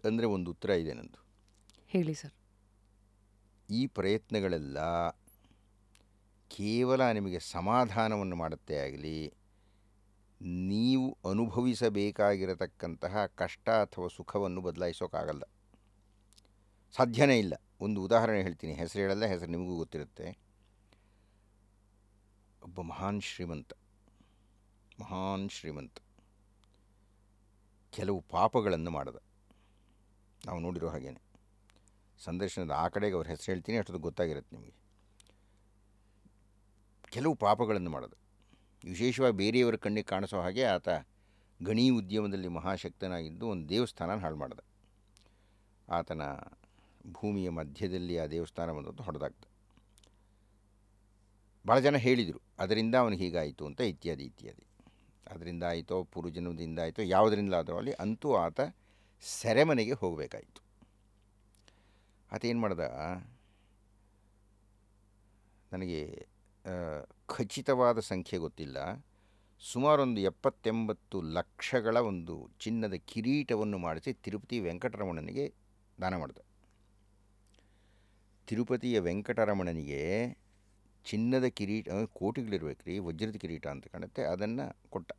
ಅಂದರೆ ಒಂದು ಉತ್ತರ ಇದೆ ನಂದು. ಹೇಳಿ ಸರ್. ಈ ಪ್ರಯತ್ನಗಳೆಲ್ಲ ಕೇವಲ ನಿಮಗೆ ಸಮಾಧಾನವನ್ನು ಮಾಡುತ್ತೆ ಆಗಲಿ, ನೀವು ಅನುಭವಿಸಬೇಕಾಗಿರತಕ್ಕಂತಹ ಕಷ್ಟ ಅಥವಾ ಸುಖವನ್ನು ಬದಲಾಯಿಸೋಕ್ಕಾಗಲ್ಲ, ಸಾಧ್ಯನೇ ಇಲ್ಲ. ಒಂದು ಉದಾಹರಣೆ ಹೇಳ್ತೀನಿ, ಹೆಸರು ಹೇಳಲ್ಲ, ಹೆಸರು ನಿಮಗೂ ಗೊತ್ತಿರುತ್ತೆ. ಒಬ್ಬ ಮಹಾನ್ ಶ್ರೀಮಂತ ಕೆಲವು ಪಾಪಗಳನ್ನು ಮಾಡಿದ. ನಾವು ನೋಡಿರೋ ಹಾಗೇನೆ. ಸಂದರ್ಶನದ ಆ ಕಡೆಗೆ ಅವ್ರ ಹೆಸರು ಹೇಳ್ತೀನಿ, ಅಷ್ಟೊಂದು ಗೊತ್ತಾಗಿರುತ್ತೆ ನಿಮಗೆ. ಕೆಲವು ಪಾಪಗಳನ್ನು ಮಾಡಿದ. ವಿಶೇಷವಾಗಿ ಬೇರೆಯವರ ಕಣ್ಣಿಗೆ ಕಾಣಿಸೋ ಹಾಗೆ ಆತ ಗಣಿ ಉದ್ಯಮದಲ್ಲಿ ಮಹಾಶಕ್ತನಾಗಿದ್ದು ಒಂದು ದೇವಸ್ಥಾನ ಹಾಳು ಮಾಡಿದ. ಆತನ ಭೂಮಿಯ ಮಧ್ಯದಲ್ಲಿ ಆ ದೇವಸ್ಥಾನ ಬಂದದ್ದು ಹೊಡೆದಾಗ್ತದೆ. ಭಾಳ ಜನ ಹೇಳಿದರು ಅದರಿಂದ ಅವನಿಗೆ ಹೀಗಾಯಿತು ಅಂತ, ಇತ್ಯಾದಿ. ಅದರಿಂದ ಆಯಿತೋ, ಪೂರ್ವಜನ್ಮದಿಂದ ಆಯಿತೋ, ಯಾವುದರಿಂದಲಾದರೂ ಅಲ್ಲಿ ಅಂತೂ ಆತ ಸೆರೆಮನೆಗೆ ಹೋಗಬೇಕಾಯಿತು. ಆತ ಏನು ಮಾಡ್ದ, ನನಗೆ ಖಚಿತವಾದ ಸಂಖ್ಯೆ ಗೊತ್ತಿಲ್ಲ, ಸುಮಾರೊಂದು 70-80 ಲಕ್ಷಗಳ ಒಂದು ಚಿನ್ನದ ಕಿರೀಟವನ್ನು ಮಾಡಿಸಿ ತಿರುಪತಿ ವೆಂಕಟರಮಣನಿಗೆ ದಾನ ಮಾಡಿದ. ತಿರುಪತಿಯ ವೆಂಕಟರಮಣನಿಗೆ ಚಿನ್ನದ ಕಿರೀಟ, ಕೋಟಿಗಳಿರ್ಬೇಕು ರೀ, ವಜ್ರದ ಕಿರೀಟ ಅಂತ ಕಾಣುತ್ತೆ, ಅದನ್ನು ಕೊಟ್ಟ.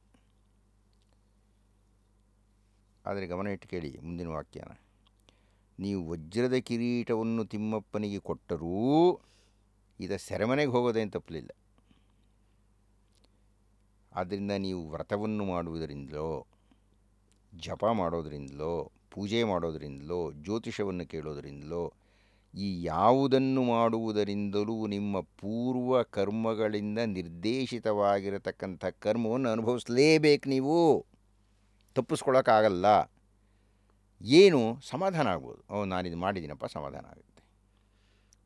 ಆದರೆ ಗಮನ ಇಟ್ಟು ಕೇಳಿ ಮುಂದಿನ ವಾಕ್ಯನ. ನೀವು ವಜ್ರದ ಕಿರೀಟವನ್ನು ತಿಮ್ಮಪ್ಪನಿಗೆ ಕೊಟ್ಟರೂ ಇದು ಸೆರೆಮನೆಗೆ ಹೋಗೋದೇನು ತಪ್ಪಲಿಲ್ಲ. ಆದ್ದರಿಂದ ನೀವು ವ್ರತವನ್ನು ಮಾಡುವುದರಿಂದಲೋ, ಜಪ ಮಾಡೋದರಿಂದಲೋ, ಪೂಜೆ ಮಾಡೋದರಿಂದಲೋ, ಜ್ಯೋತಿಷವನ್ನು ಕೇಳೋದರಿಂದಲೋ, ಈ ಯಾವುದನ್ನು ಮಾಡುವುದರಿಂದಲೂ ನಿಮ್ಮ ಪೂರ್ವ ಕರ್ಮಗಳಿಂದ ನಿರ್ದೇಶಿತವಾಗಿರತಕ್ಕಂಥ ಕರ್ಮವನ್ನು ಅನುಭವಿಸಲೇಬೇಕು. ನೀವು ತಪ್ಪಿಸ್ಕೊಳ್ಳೋಕ್ಕಾಗಲ್ಲ. ಏನು ಸಮಾಧಾನ ಆಗ್ಬೋದು, ನಾನಿದು ಮಾಡಿದ್ದೀನಪ್ಪ, ಸಮಾಧಾನ ಆಗುತ್ತೆ.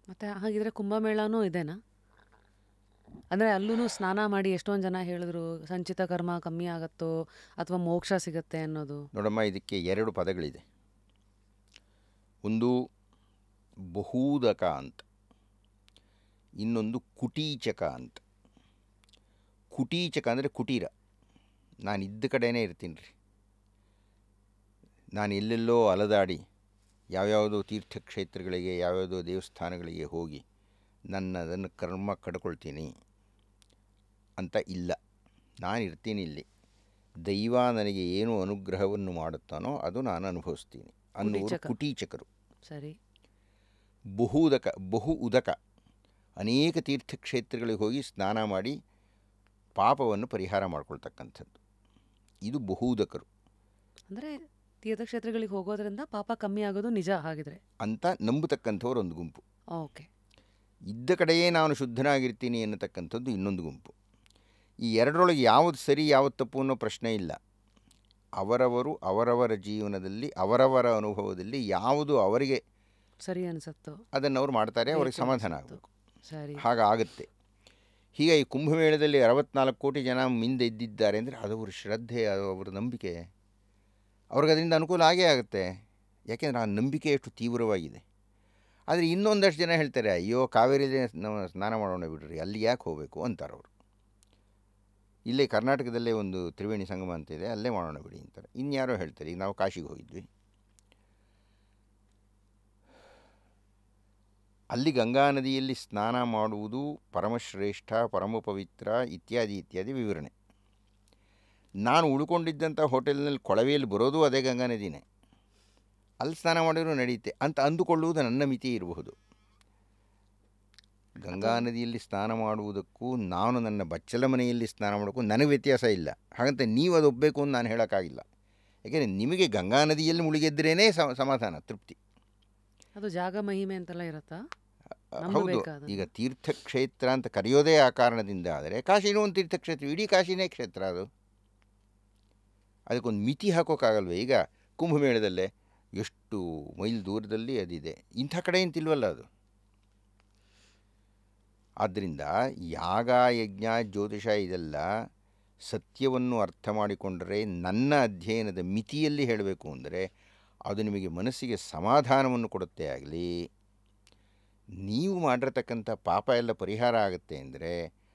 ಮತ್ತು ಹಾಗಿದ್ರೆ ಕುಂಭಮೇಳನೂ ಇದೆನಾ? ಅಂದರೆ ಅಲ್ಲೂ ಸ್ನಾನ ಮಾಡಿ ಎಷ್ಟೊಂದು ಜನ ಹೇಳಿದ್ರು ಸಂಚಿತ ಕರ್ಮ ಕಮ್ಮಿ ಆಗುತ್ತೋ ಅಥವಾ ಮೋಕ್ಷ ಸಿಗುತ್ತೆ ಅನ್ನೋದು. ನೋಡಮ್ಮ, ಇದಕ್ಕೆ 2 ಪದಗಳಿದೆ. ಒಂದು ಬಹೂದಕ ಅಂತ, ಇನ್ನೊಂದು ಕುಟೀಚಕ ಅಂತ. ಕುಟೀಚಕ ಅಂದರೆ ಕುಟೀರ. ನಾನು ಇದ್ದ ಕಡೆನೇ ಇರ್ತೀನಿ ರೀ. ನಾನು ಎಲ್ಲೆಲ್ಲೋ ಅಲದಾಡಿ ಯಾವ್ಯಾವುದೋ ತೀರ್ಥಕ್ಷೇತ್ರಗಳಿಗೆ, ಯಾವ್ಯಾವುದೋ ದೇವಸ್ಥಾನಗಳಿಗೆ ಹೋಗಿ ಅದನ್ನು ಕರ್ಮ ಕಡ್ಕೊಳ್ತೀನಿ ಅಂತ ಇಲ್ಲ. ನಾನು ಇರ್ತೀನಿ ಇಲ್ಲಿ. ದೈವ ನನಗೆ ಏನು ಅನುಗ್ರಹವನ್ನು ಮಾಡುತ್ತಾನೋ ಅದು ನಾನು ಅನುಭವಿಸ್ತೀನಿ ಅನ್ನುವರು ಕುಟೀಚಕರು. ಸರಿ. ಬಹು ಉದಕ, ಅನೇಕ ತೀರ್ಥಕ್ಷೇತ್ರಗಳಿಗೆ ಹೋಗಿ ಸ್ನಾನ ಮಾಡಿ ಪಾಪವನ್ನು ಪರಿಹಾರ ಮಾಡ್ಕೊಳ್ತಕ್ಕಂಥದ್ದು, ಇದು ಬಹುದಕರು. ಅಂದರೆ ತೀರ್ಥಕ್ಷೇತ್ರಗಳಿಗೆ ಹೋಗೋದ್ರಿಂದ ಪಾಪ ಕಮ್ಮಿ ಆಗೋದು ನಿಜ ಹಾಗಿದ್ರೆ ಅಂತ ನಂಬತಕ್ಕಂಥವ್ರು ಒಂದು ಗುಂಪು. ಓಕೆ. ಇದ್ದ ಕಡೆಯೇ ನಾನು ಶುದ್ಧನಾಗಿರ್ತೀನಿ ಅನ್ನತಕ್ಕಂಥದ್ದು ಇನ್ನೊಂದು ಗುಂಪು. ಈ 2ರೊಳಗೆ ಯಾವುದು ಸರಿ ಯಾವುದು ತಪ್ಪು ಅನ್ನೋ ಪ್ರಶ್ನೆ ಇಲ್ಲ. ಅವರವರ ಜೀವನದಲ್ಲಿ ಅವರವರ ಅನುಭವದಲ್ಲಿ ಯಾವುದು ಅವರಿಗೆ ಸರಿ ಅನಿಸುತ್ತೋ ಅದನ್ನು ಅವ್ರು ಮಾಡ್ತಾರೆ, ಅವ್ರಿಗೆ ಸಮಾಧಾನ ಆಗಬೇಕು. ಸರಿ, ಹಾಗಾಗುತ್ತೆ. ಹೀಗಾಗಿ ಕುಂಭಮೇಳದಲ್ಲಿ 64 ಕೋಟಿ ಜನ ಮಿಂದೆ ಇದ್ದಿದ್ದಾರೆ ಅಂದರೆ ಅದು ಅವ್ರ ಶ್ರದ್ಧೆ, ಅದು ಅವರ ನಂಬಿಕೆ. ಅವ್ರಿಗೆ ಅದರಿಂದ ಅನುಕೂಲ ಆಗೇ ಆಗುತ್ತೆ, ಯಾಕೆಂದರೆ ಆ ನಂಬಿಕೆ ಎಷ್ಟು ತೀವ್ರವಾಗಿದೆ. ಆದರೆ ಇನ್ನೊಂದಷ್ಟು ಜನ ಹೇಳ್ತಾರೆ, ಅಯ್ಯೋ ಕಾವೇರಿಯಲ್ಲಿ ನಾವು ಸ್ನಾನ ಮಾಡೋಣ ಬಿಡ್ರಿ, ಅಲ್ಲಿ ಯಾಕೆ ಹೋಗಬೇಕು ಅಂತಾರೆ ಅವರು. ಇಲ್ಲೇ ಕರ್ನಾಟಕದಲ್ಲೇ ಒಂದು ತ್ರಿವೇಣಿ ಸಂಗಮ ಅಂತಿದೆ, ಅಲ್ಲೇ ಮಾಡೋಣ ಬಿಡಿ ಅಂತಾರೆ. ಇನ್ಯಾರೋ ಹೇಳ್ತಾರೆ, ಈಗ ನಾವು ಕಾಶಿಗೆ ಹೋಗಿದ್ವಿ, ಅಲ್ಲಿ ಗಂಗಾ ನದಿಯಲ್ಲಿ ಸ್ನಾನ ಮಾಡುವುದು ಪರಮಶ್ರೇಷ್ಠ, ಪರಮ ಪವಿತ್ರ ಇತ್ಯಾದಿ ಇತ್ಯಾದಿ ವಿವರಣೆ. ನಾನು ಉಳ್ಕೊಂಡಿದ್ದಂಥ ಹೋಟೆಲ್ನಲ್ಲಿ ಕೊಳವೆಯಲ್ಲಿ ಬರೋದು ಅದೇ ಗಂಗಾ ನದಿನೇ, ಅಲ್ಲಿ ಸ್ನಾನ ಮಾಡಿದರೂ ನಡೆಯುತ್ತೆ ಅಂತ ಅಂದುಕೊಳ್ಳುವುದು ನನ್ನ ಮಿತಿ ಇರಬಹುದು. ಗಂಗಾ ನದಿಯಲ್ಲಿ ಸ್ನಾನ ಮಾಡುವುದಕ್ಕೂ ನಾನು ನನ್ನ ಬಚ್ಚಲ ಮನೆಯಲ್ಲಿ ಸ್ನಾನ ಮಾಡೋಕ್ಕೂ ನನಗೆ ವ್ಯತ್ಯಾಸ ಇಲ್ಲ. ಹಾಗಂತ ನೀವು ಅದು ಒಪ್ಪಬೇಕು ಅಂತ ನಾನು ಹೇಳೋಕ್ಕಾಗಿಲ್ಲ. ಯಾಕೆಂದರೆ ನಿಮಗೆ ಗಂಗಾ ನದಿಯಲ್ಲಿ ಮುಳುಗಿದ್ರೇ ಸಮಾಧಾನ, ತೃಪ್ತಿ. ಅದು ಜಾಗ ಮಹಿಮೆ ಅಂತೆಲ್ಲ ಇರುತ್ತಾ? ಹೌದು. ಈಗ ತೀರ್ಥಕ್ಷೇತ್ರ ಅಂತ ಕರೆಯೋದೇ ಆ ಕಾರಣದಿಂದ. ಆದರೆ ಕಾಶಿನೂ ಒಂದು ತೀರ್ಥಕ್ಷೇತ್ರ, ಇಡೀ ಕಾಶಿನೇ ಕ್ಷೇತ್ರ. ಅದು ಅದಕ್ಕೊಂದು ಮಿತಿ ಹಾಕೋಕ್ಕಾಗಲ್ವೇ? ಈಗ ಕುಂಭಮೇಳದಲ್ಲೇ ಎಷ್ಟು ಮೈಲ್ ದೂರದಲ್ಲಿ ಅದಿದೆ, ಇಂಥ ಕಡೆ ಅಂತಿಲ್ವಲ್ಲ ಅದು. ಆದ್ದರಿಂದ ಯಾಗ, ಯಜ್ಞ, ಜ್ಯೋತಿಷ ಇದೆಲ್ಲ ಸತ್ಯವನ್ನು ಅರ್ಥ ಮಾಡಿಕೊಂಡರೆ, ನನ್ನ ಅಧ್ಯಯನದ ಮಿತಿಯಲ್ಲಿ ಹೇಳಬೇಕು ಅಂದರೆ ಅದು ನಿಮಗೆ ಮನಸ್ಸಿಗೆ ಸಮಾಧಾನವನ್ನು ಕೊಡುತ್ತೆ. ಆಗಲಿ ನೀವು ಮಾಡಿರತಕ್ಕಂಥ ಪಾಪ ಎಲ್ಲ ಪರಿಹಾರ ಆಗುತ್ತೆ ಅಂದರೆ,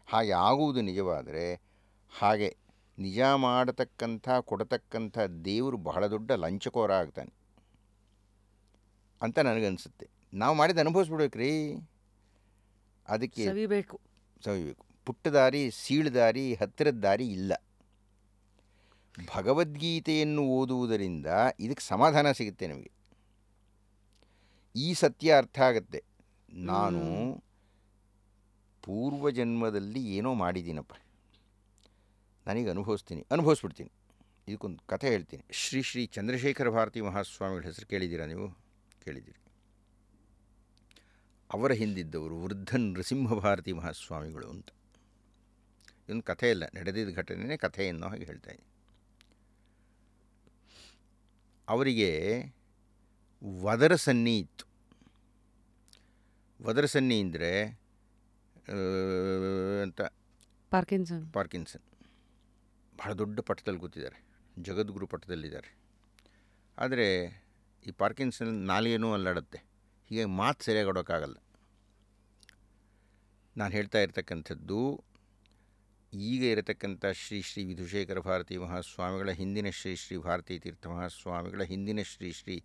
ಹಾಗೆ ಆಗುವುದು ನಿಜವಾದರೆ, ಹಾಗೆ ನಿಜ ಮಾಡತಕ್ಕಂಥ ಕೊಡತಕ್ಕಂಥ ದೇವರು ಬಹಳ ದೊಡ್ಡ ಲಂಚಕೋರ ಆಗ್ತಾನೆ ಅಂತ ನನಗನ್ಸುತ್ತೆ. ನಾವು ಮಾಡಿದ ಅನುಭವಿಸ್ಬಿಡ್ಬೇಕ್ರಿ, ಅದಕ್ಕೆ ಸವಿಬೇಕು. ಪುಟ್ಟ ದಾರಿ, ಸೀಳು ದಾರಿ, ಹತ್ತಿರದ ದಾರಿ ಇಲ್ಲ. ಭಗವದ್ಗೀತೆಯನ್ನು ಓದುವುದರಿಂದ ಇದಕ್ಕೆ ಸಮಾಧಾನ ಸಿಗುತ್ತೆ ನಿಮಗೆ. ಈ ಸತ್ಯ ಅರ್ಥ ಆಗುತ್ತೆ, ನಾನು ಪೂರ್ವಜನ್ಮದಲ್ಲಿ ಏನೋ ಮಾಡಿದ್ದೀನಪ್ಪ, ನನಗೆ ಅನುಭವಿಸ್ಬಿಡ್ತೀನಿ. ಇದಕ್ಕೊಂದು ಕಥೆ ಹೇಳ್ತೀನಿ. ಶ್ರೀ ಶ್ರೀ ಚಂದ್ರಶೇಖರ ಭಾರತಿ ಮಹಾಸ್ವಾಮಿಗಳ ಹೆಸರು ಕೇಳಿದ್ದೀರಾ ನೀವು? ಕೇಳಿದ್ದೀರಿ. ಅವರ ಹಿಂದಿದ್ದವರು ವೃದ್ಧ ನೃಸಿಂಹ ಭಾರತಿ ಮಹಾಸ್ವಾಮಿಗಳು ಅಂತ. ಇದೊಂದು ಕಥೆ ಇಲ್ಲ, ನಡೆದಿದ್ದ ಘಟನೆ, ಕಥೆ ಅನ್ನೋ ಹಾಗೆ ಹೇಳ್ತಾ ಇದ್ದೀನಿ. ಅವರಿಗೆ ವದರಸನ್ನಿ ಇತ್ತು. ವದರಸನ್ನಿ ಅಂದರೆ ಅಂತ ಪಾರ್ಕಿನ್ಸನ್. ಬಹಳ ದೊಡ್ಡ ಪಟ್ಟದಲ್ಲಿ ಕೂತಿದ್ದಾರೆ, ಜಗದ್ಗುರು ಪಟ್ಟದಲ್ಲಿದ್ದಾರೆ. ಆದರೆ ಈ ಪಾರ್ಕಿನ್ಸನ್ ನಾಲಿಗೆನೂ ಅಲ್ಲಾಡುತ್ತೆ, ಹೀಗಾಗಿ ಮಾತು ಸರಿಯಾಗಿ ಆಡೋಕ್ಕಾಗಲ್ಲ. ನಾನು ಹೇಳ್ತಾ ಇರ್ತಕ್ಕಂಥದ್ದು ಈಗ ಇರತಕ್ಕಂಥ ಶ್ರೀ ಶ್ರೀ ವಿಧುಶೇಖರ ಭಾರತಿ ಮಹಾಸ್ವಾಮಿಗಳ ಹಿಂದಿನ ಶ್ರೀ ಶ್ರೀ ಭಾರತೀ ತೀರ್ಥ ಮಹಾಸ್ವಾಮಿಗಳ ಹಿಂದಿನ ಶ್ರೀ ಶ್ರೀ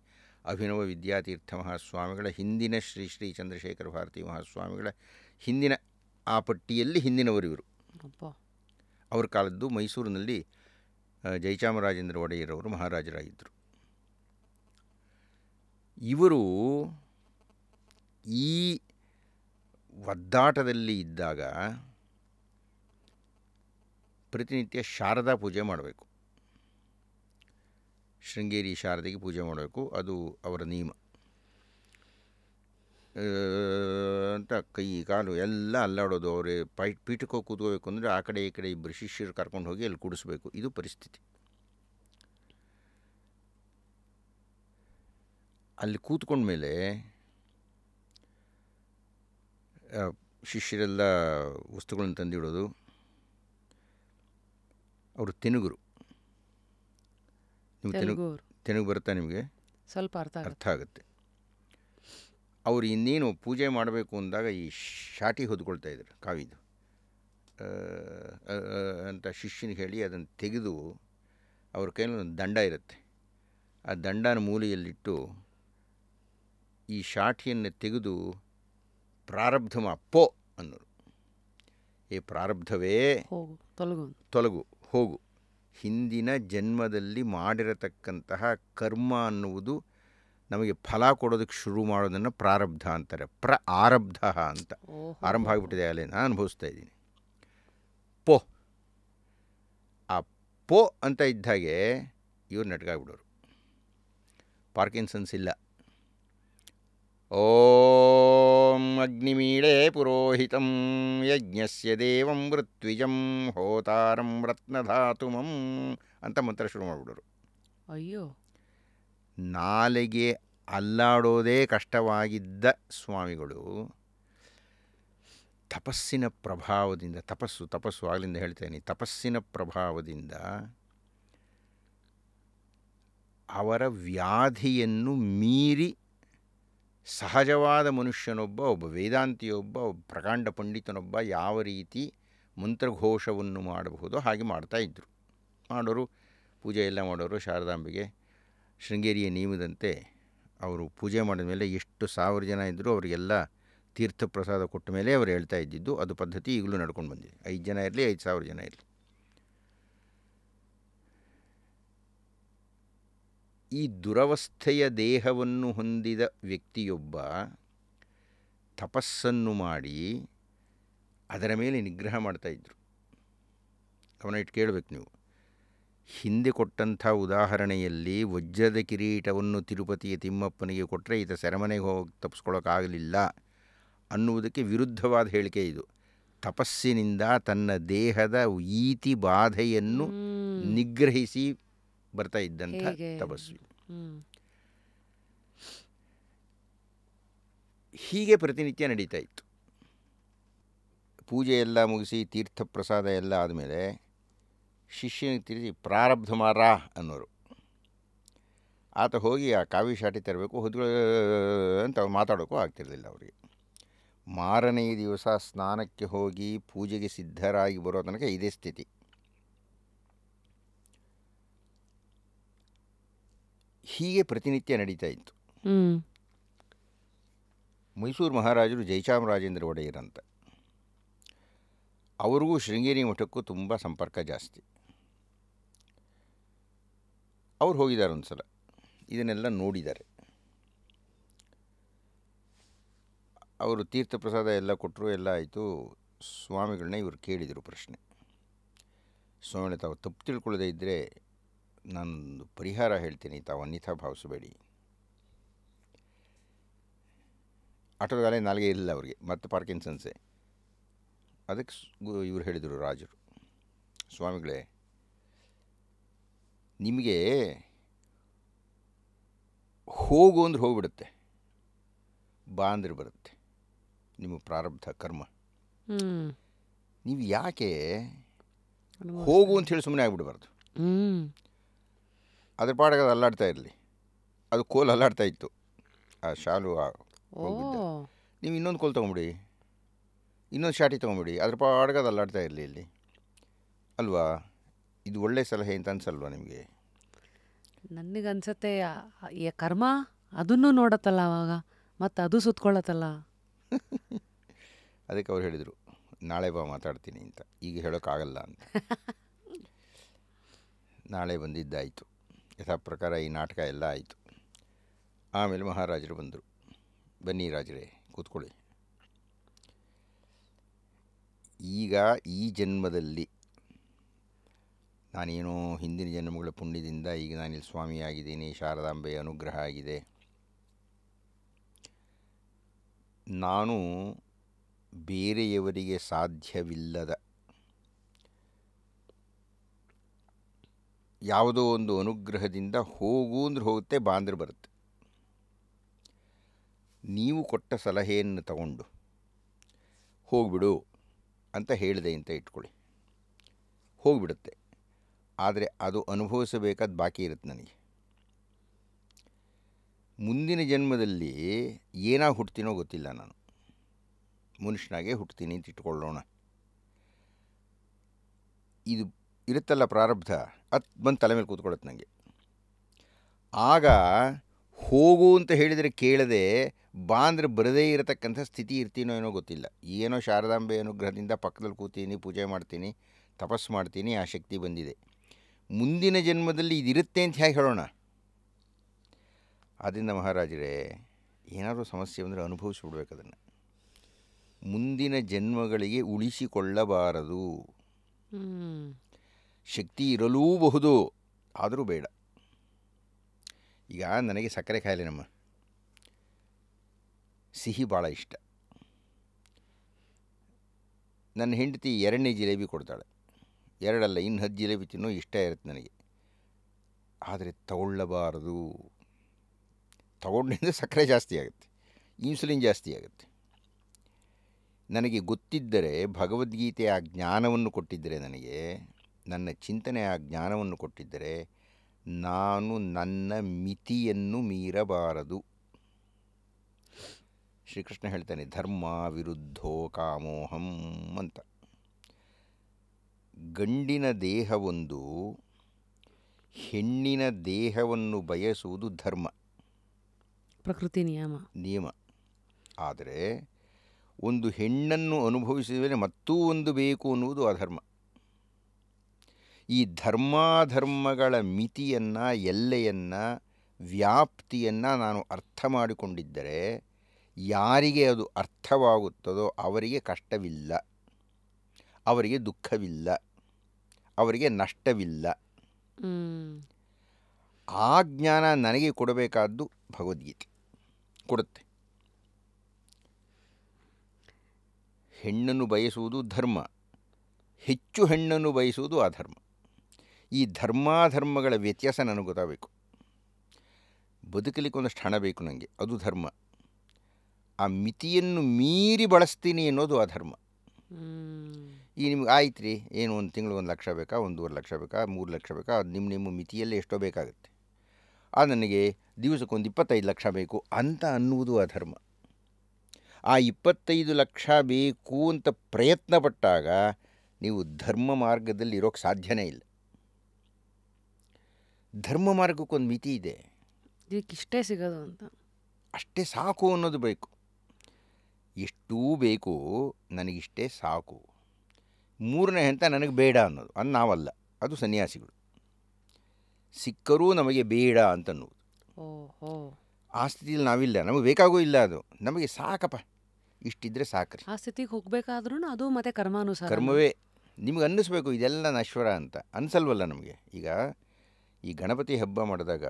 ಅಭಿನವ ವಿದ್ಯಾತೀರ್ಥ ಮಹಾಸ್ವಾಮಿಗಳ ಹಿಂದಿನ ಶ್ರೀ ಶ್ರೀ ಚಂದ್ರಶೇಖರ ಭಾರತಿ ಮಹಾಸ್ವಾಮಿಗಳ ಹಿಂದಿನ ಆ ಪಟ್ಟಿಯಲ್ಲಿ ಹಿಂದಿನವರು ಇವರು. ಅವ್ರ ಕಾಲದ್ದು ಮೈಸೂರಿನಲ್ಲಿ ಜಯಚಾಮರಾಜೇಂದ್ರ ಒಡೆಯರವರು ಮಹಾರಾಜರಾಗಿದ್ದರು. ಇವರು ಈ ಒದ್ದಾಟದಲ್ಲಿ ಇದ್ದಾಗ ಪ್ರತಿನಿತ್ಯ ಶಾರದಾ ಪೂಜೆ ಮಾಡಬೇಕು. ಶೃಂಗೇರಿ ಶಾರದೆಗೆ ಪೂಜೆ ಮಾಡಬೇಕು, ಅದು ಅವರ ನಿಯಮ ಅಂತ. ಕೈ ಕಾಲು ಎಲ್ಲ ಅಲ್ಲಾಡೋದು. ಅವರೇ ಪೀಠಕ್ಕೆ ಹೋಗಿ ಕೂತ್ಕೋಬೇಕು ಅಂದರೆ ಆ ಕಡೆ ಈ ಕಡೆ ಇಬ್ಬರು ಶಿಷ್ಯರು ಕರ್ಕೊಂಡು ಹೋಗಿ ಅಲ್ಲಿ ಕೂಡಿಸ್ಬೇಕು. ಇದು ಪರಿಸ್ಥಿತಿ. ಅಲ್ಲಿ ಕೂತ್ಕೊಂಡ್ಮೇಲೆ ಶಿಷ್ಯರೆಲ್ಲ ವಸ್ತುಗಳನ್ನು ತಂದಿಡೋದು. ಅವರು ತೆನುಗರು. ನೀವು ತೆನುಗು ಬರುತ್ತಾ ನಿಮಗೆ? ಸ್ವಲ್ಪ ಅರ್ಥ ಆಗುತ್ತೆ. ಅವರು ಇನ್ನೇನು ಪೂಜೆ ಮಾಡಬೇಕು ಅಂದಾಗ ಈ ಶಾಟಿ ಹೊದ್ಕೊಳ್ತಾ ಇದ್ರು, ಕಾವಿದು ಅಂತ ಶಿಷ್ಯನಿಗೆ ಹೇಳಿ ಅದನ್ನು ತೆಗೆದು ಅವ್ರ ಕೈಯಲ್ಲಿ ಒಂದು ದಂಡ ಇರುತ್ತೆ, ಆ ದಂಡನ ಮೂಲೆಯಲ್ಲಿಟ್ಟು ಈ ಶಾಟಿಯನ್ನು ತೆಗೆದು ಪ್ರಾರಬ್ಧಮ ಪೋ ಅನ್ನೋರು. ಏ ಪ್ರಾರಬ್ಧವೇ ತೊಲಗು, ಹೋಗು. ಹಿಂದಿನ ಜನ್ಮದಲ್ಲಿ ಮಾಡಿರತಕ್ಕಂತಹ ಕರ್ಮ ಅನ್ನುವುದು ನಮಗೆ ಫಲ ಕೊಡೋದಕ್ಕೆ ಶುರು ಮಾಡೋದನ್ನು ಪ್ರಾರಬ್ಧ ಅಂತಾರೆ. ಆರಬ್ಧ ಅಂತ ಆರಂಭ ಆಗಿಬಿಟ್ಟಿದೆ, ಅಲ್ಲೇ ನಾನು ಅನುಭವಿಸ್ತಾ ಇದ್ದೀನಿ. ಪೋ, ಆ ಪೋ ಅಂತ ಇದ್ದಾಗೆ ಇವ್ರು ನೆಟ್ಗಾಗ್ಬಿಡೋರು. ಪಾರ್ಕಿನ್ಸನ್ಸ್ ಇಲ್ಲ. ಓಂ ಅಗ್ನಿಮೀಳೆ ಪುರೋಹಿತಂ ಯಜ್ಞಸ್ಯ ದೇವಂ ಮೃತ್ವಿಜಂ ಹೋತಾರಂ ರತ್ನಧಾತುಮಂ ಅಂತ ಮಂತ್ರ ಶುರು ಮಾಡಿಬಿಡೋರು. ಅಯ್ಯೋ, ನಾಲೆಗೆ ಅಲ್ಲಾಡೋದೇ ಕಷ್ಟವಾಗಿದ್ದ ಸ್ವಾಮಿಗಳು ತಪಸ್ಸಿನ ಪ್ರಭಾವದಿಂದ, ತಪಸ್ಸು ಆಗಲಿಂದ ಹೇಳ್ತೇನೆ, ತಪಸ್ಸಿನ ಪ್ರಭಾವದಿಂದ ಅವರ ವ್ಯಾಧಿಯನ್ನು ಮೀರಿ ಸಹಜವಾದ ಮನುಷ್ಯನೊಬ್ಬ, ಒಬ್ಬ ವೇದಾಂತಿಯೊಬ್ಬ, ಒಬ್ಬ ಪ್ರಕಾಂಡ ಪಂಡಿತನೊಬ್ಬ ಯಾವ ರೀತಿ ಮಂತ್ರಘೋಷವನ್ನು ಮಾಡಬಹುದೋ ಹಾಗೆ ಮಾಡ್ತಾಯಿದ್ರು. ಮಾಡೋರು, ಪೂಜೆ ಎಲ್ಲ ಮಾಡೋರು. ಶಾರದಾಂಬೆಗೆ ಶೃಂಗೇರಿಯ ನಿಯಮದಂತೆ ಅವರು ಪೂಜೆ ಮಾಡಿದ ಮೇಲೆ ಎಷ್ಟು 1000 ಜನ ಇದ್ದರೂ ಅವರಿಗೆಲ್ಲ ತೀರ್ಥ ಪ್ರಸಾದ ಕೊಟ್ಟ ಮೇಲೆ ಅವರು ಹೇಳ್ತಾ ಇದ್ದಿದ್ದು. ಅದು ಪದ್ಧತಿ ಈಗಲೂ ನಡ್ಕೊಂಡು ಬಂದಿದೆ. 5 ಜನ ಇರಲಿ, 5000 ಜನ ಇರಲಿ. ಈ ದುರವಸ್ಥೆಯ ದೇಹವನ್ನು ಹೊಂದಿದ ವ್ಯಕ್ತಿಯೊಬ್ಬ ತಪಸ್ಸನ್ನು ಮಾಡಿ ಅದರ ಮೇಲೆ ನಿಗ್ರಹ ಮಾಡ್ತಾಯಿದ್ರು. ಅವನ ಇಟ್ಟು ಕೇಳಬೇಕು ನೀವು. ಹಿಂದೆ ಕೊಟ್ಟಂಥ ಉದಾಹರಣೆಯಲ್ಲಿ ವಜ್ರದ ಕಿರೀಟವನ್ನು ತಿರುಪತಿಯ ತಿಮ್ಮಪ್ಪನಿಗೆ ಕೊಟ್ಟರೆ ಈತ ಸೆರೆಮನೆಗೆ ಹೋಗಿ ತಪ್ಪಿಸ್ಕೊಳ್ಳೋಕ್ಕಾಗಲಿಲ್ಲ ಅನ್ನುವುದಕ್ಕೆ ವಿರುದ್ಧವಾದ ಹೇಳಿಕೆ ಇದು. ತಪಸ್ಸಿನಿಂದ ತನ್ನ ದೇಹದ ಈತಿ ಬಾಧೆಯನ್ನು ನಿಗ್ರಹಿಸಿ ಬರ್ತಾ ಇದ್ದಂಥ ತಪಸ್ವಿ. ಹೀಗೆ ಪ್ರತಿನಿತ್ಯ ನಡೀತಾ ಇತ್ತು. ಪೂಜೆ ಎಲ್ಲ ಮುಗಿಸಿ ತೀರ್ಥ ಪ್ರಸಾದ ಎಲ್ಲ ಆದಮೇಲೆ ಶಿಷ್ಯನಿಗೆ ತಿರುಗಿ ಪ್ರಾರಬ್ಧ ಮಾರ ಅನ್ನೋರು. ಆತ ಹೋಗಿ ಆ ಕಾವಿ ಶಾಟಿ ತರಬೇಕು, ಹೊದ್ಗಳು ಅಂತ ಅವ್ರು ಮಾತಾಡೋಕ್ಕೂ ಆಗ್ತಿರಲಿಲ್ಲ ಅವರಿಗೆ. ಮಾರನೆಯ ದಿವಸ ಸ್ನಾನಕ್ಕೆ ಹೋಗಿ ಪೂಜೆಗೆ ಸಿದ್ಧರಾಗಿ ಬರೋ ತನಕ ಇದೇ ಸ್ಥಿತಿ. ಹೀಗೆ ಪ್ರತಿನಿತ್ಯ ನಡೀತಾ ಇತ್ತು. ಮೈಸೂರು ಮಹಾರಾಜರು ಜಯಚಾಮರಾಜೇಂದ್ರ ಒಡೆಯರಂತ, ಅವ್ರಿಗೂ ಶೃಂಗೇರಿ ಮಠಕ್ಕೂ ತುಂಬ ಸಂಪರ್ಕ ಜಾಸ್ತಿ. ಅವ್ರು ಹೋಗಿದ್ದಾರೆ ಒಂದು ಸಲ, ಇದನ್ನೆಲ್ಲ ನೋಡಿದ್ದಾರೆ. ಅವರು ತೀರ್ಥ ಪ್ರಸಾದ ಎಲ್ಲ ಕೊಟ್ಟರು, ಎಲ್ಲ ಆಯಿತು. ಸ್ವಾಮಿಗಳನ್ನ ಇವರು ಕೇಳಿದರು ಪ್ರಶ್ನೆ. ಸ್ವಾಮಿಗಳೇ, ತಾವು ತಪ್ಪು ತಿಳ್ಕೊಳ್ಳದೆ ಇದ್ದರೆ ನಾನೊಂದು ಪರಿಹಾರ ಹೇಳ್ತೀನಿ, ತಾವು ಅನ್ಯಥಾ ಭಾವಿಸಬೇಡಿ. ಆಟೋದಗಾಲೇ ನಾಲ್ಗೆ ಇಲ್ಲ ಅವರಿಗೆ, ಮತ್ತು ಪಾರ್ಕಿನ್ಸನ್ಸೆ. ಅದಕ್ಕೆ ಇವರು ಹೇಳಿದರು ರಾಜರು, ಸ್ವಾಮಿಗಳೇ, ನಿಮಗೆ ಹೋಗು ಅಂದ್ರೆ ಹೋಗಿಬಿಡುತ್ತೆ, ಬಾ ಅಂದ್ರೆ ಬರುತ್ತೆ, ನಿಮ್ಮ ಪ್ರಾರಬ್ಧ ಕರ್ಮ. ನೀವು ಯಾಕೆ ಹೋಗು ಅಂತ ಹೇಳಿ ಸುಮ್ಮನೆ ಆಗಿಬಿಡಬಾರ್ದು. ಅದ್ರ ಪಾಡಾಗ ಅದು ಅಲ್ಲಾಡ್ತಾ ಇರಲಿ. ಅದು ಕೋಲ್ ಅಲ್ಲಾಡ್ತಾ ಇತ್ತು, ಆ ಶಾಲು ಹೋಗಿದ್ದ. ನೀವು ಇನ್ನೊಂದು ಕೋಲ್ ತೊಗೊಂಬಿಡಿ, ಇನ್ನೊಂದು ಶಾಟಿ ತೊಗೊಂಬಿಡಿ, ಅದ್ರ ಪಾಡಾಗ ಅದು ಅಲ್ಲಾಡ್ತಾ ಇರಲಿ ಇಲ್ಲಿ ಅಲ್ವಾ. ಇದು ಒಳ್ಳೆ ಸಲಹೆ ಅಂತ ಅನ್ಸಲ್ವಾ ನಿಮಗೆ? ನನಗನ್ಸತ್ತೆ ಕರ್ಮ ಅದನ್ನು ನೋಡತ್ತಲ್ಲ ಅವಾಗ, ಮತ್ತು ಅದು ಸುತ್ಕೊಳ್ಳತ್ತಲ್ಲ. ಅದಕ್ಕೆ ಅವ್ರು ಹೇಳಿದರು, ನಾಳೆ ಬಾ ಮಾತಾಡ್ತೀನಿ ಅಂತ. ಈಗ ಹೇಳೋಕ್ಕಾಗಲ್ಲ ಅಂತ. ನಾಳೆ ಬಂದಿದ್ದಾಯಿತು. ಯಥಾ ಪ್ರಕಾರ ಈ ನಾಟಕ ಎಲ್ಲ ಆಯಿತು. ಆಮೇಲೆ ಮಹಾರಾಜರು ಬಂದರು. ಬನ್ನಿ ರಾಜರೇ, ಕೂತ್ಕೊಳ್ಳಿ. ಈಗ ಈ ಜನ್ಮದಲ್ಲಿ ನಾನೇನೋ ಹಿಂದಿನ ಜನ್ಮಗಳ ಪುಣ್ಯದಿಂದ ಈಗ ನಾನಿಲ್ಲಿ ಸ್ವಾಮಿಯಾಗಿದ್ದೀನಿ, ಶಾರದಾಂಬೆಯ ಅನುಗ್ರಹ ಆಗಿದೆ. ನಾನು ಬೇರೆಯವರಿಗೆ ಸಾಧ್ಯವಿಲ್ಲದ ಯಾವುದೋ ಒಂದು ಅನುಗ್ರಹದಿಂದ ಹೋಗು ಅಂದ್ರೆ ಹೋಗುತ್ತೆ, ಬಾ ಅಂದ್ರೆ ಬರುತ್ತೆ. ನೀವು ಕೊಟ್ಟ ಸಲಹೆಯನ್ನು ತಗೊಂಡು ಹೋಗಿಬಿಡು ಅಂತ ಹೇಳಿದೆ ಅಂತ ಇಟ್ಕೊಳ್ಳಿ, ಹೋಗಿಬಿಡುತ್ತೆ. ಆದರೆ ಅದು ಅನುಭವಿಸಬೇಕಾದ ಬಾಕಿ ಇರುತ್ತೆ ನನಗೆ. ಮುಂದಿನ ಜನ್ಮದಲ್ಲಿ ಏನಾಗಿ ಹುಡ್ತೀನೋ ಗೊತ್ತಿಲ್ಲ, ನಾನು ಮನುಷ್ಯನಾಗೆ ಹುಡ್ತೀನಿ ಅಂತ ಇಟ್ಕೊಳ್ಳೋಣ. ಇದು ಇರುತ್ತಲ್ಲ ಪ್ರಾರಬ್ಧ, ಅದು ಬಂದು ತಲೆ ಮೇಲೆ ಕೂತ್ಕೊಳ್ಳುತ್ತೆ ನನಗೆ. ಆಗ ಹೋಗು ಅಂತ ಹೇಳಿದರೆ ಕೇಳದೆ ಬಾ ಅಂದರೆ ಬರದೇ ಇರತಕ್ಕಂಥ ಸ್ಥಿತಿ ಇರ್ತೀನೋ ಏನೋ ಗೊತ್ತಿಲ್ಲ. ಏನೋ ಶಾರದಾಂಬೆ ಅನುಗ್ರಹದಿಂದ ಪಕ್ಕದಲ್ಲಿ ಕೂತೀನಿ, ಪೂಜೆ ಮಾಡ್ತೀನಿ, ತಪಸ್ಸು ಮಾಡ್ತೀನಿ, ಆ ಶಕ್ತಿ ಬಂದಿದೆ. ಮುಂದಿನ ಜನ್ಮದಲ್ಲಿ ಇದಿರುತ್ತೆ ಅಂತ ಹೇಗೆ ಹೇಳೋಣ? ಆದ್ದರಿಂದ ಮಹಾರಾಜರೇ, ಏನಾದರೂ ಸಮಸ್ಯೆ ಬಂದರೆ ಅನುಭವಿಸ್ಬಿಡ್ಬೇಕು ಅದನ್ನು. ಮುಂದಿನ ಜನ್ಮಗಳಿಗೆ ಉಳಿಸಿಕೊಳ್ಳಬಾರದು. ಶಕ್ತಿ ಇರಲೂಬಹುದು, ಆದರೂ ಬೇಡ. ಈಗ ನನಗೆ ಸಕ್ಕರೆ ಕಾಯಿಲೆ, ನಮ್ಮ ಸಿಹಿ ಭಾಳ ಇಷ್ಟ. ನನ್ನ ಹೆಂಡತಿ 2ನೇ ಜಿಲೇಬಿ ಕೊಡ್ತಾಳೆ. 2 ಅಲ್ಲ, ಇನ್ನು 10 ಜಿಲೇಬಿ ತಿನ್ನೋ ಇಷ್ಟ ಇರುತ್ತೆ ನನಗೆ. ಆದರೆ ತಗೊಳ್ಳಬಾರದು. ತಗೊಂಡಿಂದ ಸಕ್ಕರೆ ಜಾಸ್ತಿ ಆಗುತ್ತೆ, ಇನ್ಸುಲಿನ್ ಜಾಸ್ತಿ ಆಗುತ್ತೆ. ನನಗೆ ಗೊತ್ತಿದ್ದರೆ ಭಗವದ್ಗೀತೆಯ ಆ ಜ್ಞಾನವನ್ನು ಕೊಟ್ಟಿದ್ದರೆ, ನನಗೆ ನನ್ನ ಚಿಂತನೆಯ ಆ ಜ್ಞಾನವನ್ನು ಕೊಟ್ಟಿದ್ದರೆ, ನಾನು ನನ್ನ ಮಿತಿಯನ್ನು ಮೀರಬಾರದು. ಶ್ರೀಕೃಷ್ಣ ಹೇಳ್ತಾನೆ, ಧರ್ಮ ವಿರುದ್ಧೋ ಕಾಮೋಹಂ ಅಂತ. ಗಂಡಿನ ದೇಹವೊಂದು, ಹೆಣ್ಣಿನ ದೇಹವನ್ನು ಬಯಸುವುದು ಧರ್ಮ, ಪ್ರಕೃತಿ ನಿಯಮ. ಆದರೆ ಒಂದು ಹೆಣ್ಣನ್ನು ಅನುಭವಿಸಿದ ಮೇಲೆ ಮತ್ತೂ ಒಂದು ಬೇಕು ಅನ್ನುವುದು ಅಧರ್ಮ. ಈ ಧರ್ಮಾಧರ್ಮಗಳ ಮಿತಿಯನ್ನು, ಎಲ್ಲೆಯನ್ನು, ವ್ಯಾಪ್ತಿಯನ್ನು ನಾನು ಅರ್ಥ ಮಾಡಿಕೊಂಡಿದ್ದರೆ, ಯಾರಿಗೆ ಅದು ಅರ್ಥವಾಗುತ್ತದೋ ಅವರಿಗೆ ಕಷ್ಟವಿಲ್ಲ, ಅವರಿಗೆ ದುಃಖವಿಲ್ಲ, ಅವರಿಗೆ ನಷ್ಟವಿಲ್ಲ. ಆ ಜ್ಞಾನ ನನಗೆ ಕೊಡಬೇಕಾದ್ದು ಭಗವದ್ಗೀತೆ ಕೊಡುತ್ತೆ. ಹೆಣ್ಣನ್ನು ಬಯಸುವುದು ಧರ್ಮ, ಹೆಚ್ಚು ಹೆಣ್ಣನ್ನು ಬಯಸುವುದು ಅಧರ್ಮ. ಈ ಧರ್ಮಾಧರ್ಮಗಳ ವ್ಯತ್ಯಾಸ ನನಗೆ ಗೊತ್ತಾಗಬೇಕು. ಬದುಕಲಿಕ್ಕೆ ಒಂದಷ್ಟು ಹಣ ಬೇಕು ನನಗೆ, ಅದು ಧರ್ಮ. ಆ ಮಿತಿಯನ್ನು ಮೀರಿ ಬಳಸ್ತೀನಿ ಅನ್ನೋದು ಅಧರ್ಮ. ಈಗ ನಿಮ್ಗೆ ಆಯ್ತು ರೀ, ಏನು ಒಂದು ತಿಂಗಳು 1 ಲಕ್ಷ ಬೇಕಾ, 1.5 ಲಕ್ಷ ಬೇಕಾ, 3 ಲಕ್ಷ ಬೇಕಾ, ಅದು ನಿಮ್ಮ ಮಿತಿಯಲ್ಲೇ ಎಷ್ಟೋ ಬೇಕಾಗುತ್ತೆ. ಅದು ನನಗೆ ದಿವಸಕ್ಕೊಂದು 25 ಲಕ್ಷ ಬೇಕು ಅಂತ ಅನ್ನುವುದು ಅಧರ್ಮ. ಆ 25 ಲಕ್ಷ ಬೇಕು ಅಂತ ಪ್ರಯತ್ನ ಪಟ್ಟಾಗ ನೀವು ಧರ್ಮ ಮಾರ್ಗದಲ್ಲಿ ಇರೋಕ್ಕೆ ಸಾಧ್ಯನೇ ಇಲ್ಲ. ಧರ್ಮ ಮಾರ್ಗಕ್ಕೊಂದು ಮಿತಿ ಇದೆ, ಇಷ್ಟೇ ಸಿಗೋದು ಅಂತ, ಅಷ್ಟೇ ಸಾಕು ಅನ್ನೋದು ಬೇಕು. ಎಷ್ಟೂ ಬೇಕು, ನನಗಿಷ್ಟೇ ಸಾಕು. 3ನೇ ಹಂತ ನನಗೆ ಬೇಡ ಅನ್ನೋದು, ಅದು ನಾವಲ್ಲ, ಅದು ಸನ್ಯಾಸಿಗಳು. ಸಿಕ್ಕರೂ ನಮಗೆ ಬೇಡ ಅಂತನ್ನುವುದು. ಆ ಸ್ಥಿತಿಯಲ್ಲಿ ನಾವಿಲ್ಲ, ನಮಗೆ ಬೇಕಾಗೂ ಇಲ್ಲ, ಅದು ನಮಗೆ ಸಾಕಪ್ಪ, ಇಷ್ಟಿದ್ರೆ ಸಾಕ್ರಿ. ಆ ಸ್ಥಿತಿಗೆ ಹೋಗಬೇಕಾದ್ರೂ ಅದು ಮತ್ತೆ ಕರ್ಮಾನುಸಾರ, ಕರ್ಮವೇ. ನಿಮಗೆ ಅನ್ನಿಸ್ಬೇಕು ಇದೆಲ್ಲ ನಶ್ವರ ಅಂತ, ಅನಿಸಲ್ವಲ್ಲ ನಮಗೆ. ಈಗ ಈ ಗಣಪತಿ ಹಬ್ಬ ಮಾಡಿದಾಗ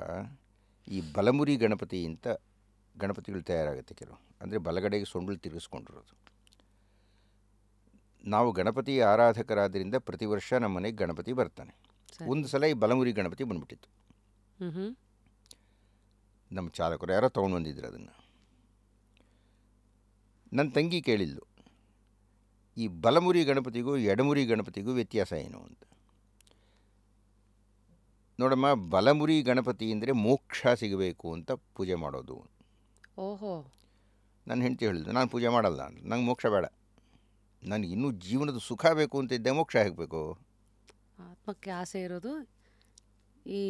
ಈ ಬಲಮುರಿ ಗಣಪತಿ ಅಂತ ಗಣಪತಿಗಳು ತಯಾರಾಗುತ್ತೆ ಕೆಲವು, ಅಂದರೆ ಬಲಗಡೆಗೆ ಸೊಂಡಲು ತಿರುಗಿಸ್ಕೊಂಡಿರೋದು. ನಾವು ಗಣಪತಿ ಆರಾಧಕರಾದ್ದರಿಂದ ಪ್ರತಿ ವರ್ಷ ನಮ್ಮ ಮನೆಗೆ ಗಣಪತಿ ಬರ್ತಾನೆ. ಒಂದು ಸಲ ಈ ಬಲಮುರಿ ಗಣಪತಿ ಬಂದ್ಬಿಟ್ಟಿತ್ತು. ನಮ್ಮ ಚಾಲಕರು ಯಾರೋ ತೊಗೊಂಡು ಬಂದಿದ್ರು ಅದನ್ನು. ನನ್ನ ತಂಗಿ ಕೇಳಿದ್ಲು, ಈ ಬಲಮುರಿ ಗಣಪತಿಗೂ ಎಡಮುರಿ ಗಣಪತಿಗೂ ವ್ಯತ್ಯಾಸ ಏನು ಅಂತ. ನೋಡಮ್ಮ, ಬಲಮುರಿ ಗಣಪತಿ ಅಂದರೆ ಮೋಕ್ಷ ಸಿಗಬೇಕು ಅಂತ ಪೂಜೆ ಮಾಡೋದು. ಓಹೋ. ನನ್ನ ಹೆಂಡತಿ ಹೇಳಿದ್ದು, ನಾನು ಪೂಜೆ ಮಾಡಲ್ಲ, ನಂಗೆ ಮೋಕ್ಷ ಬೇಡ, ನನಗೆ ಇನ್ನೂ ಜೀವನದ ಸುಖ ಬೇಕು ಅಂತಿದ್ದೆ, ಮೋಕ್ಷ ಆಗಬೇಕು. ಆತ್ಮಕ್ಕೆ ಆಸೆ ಇರೋದು ಈ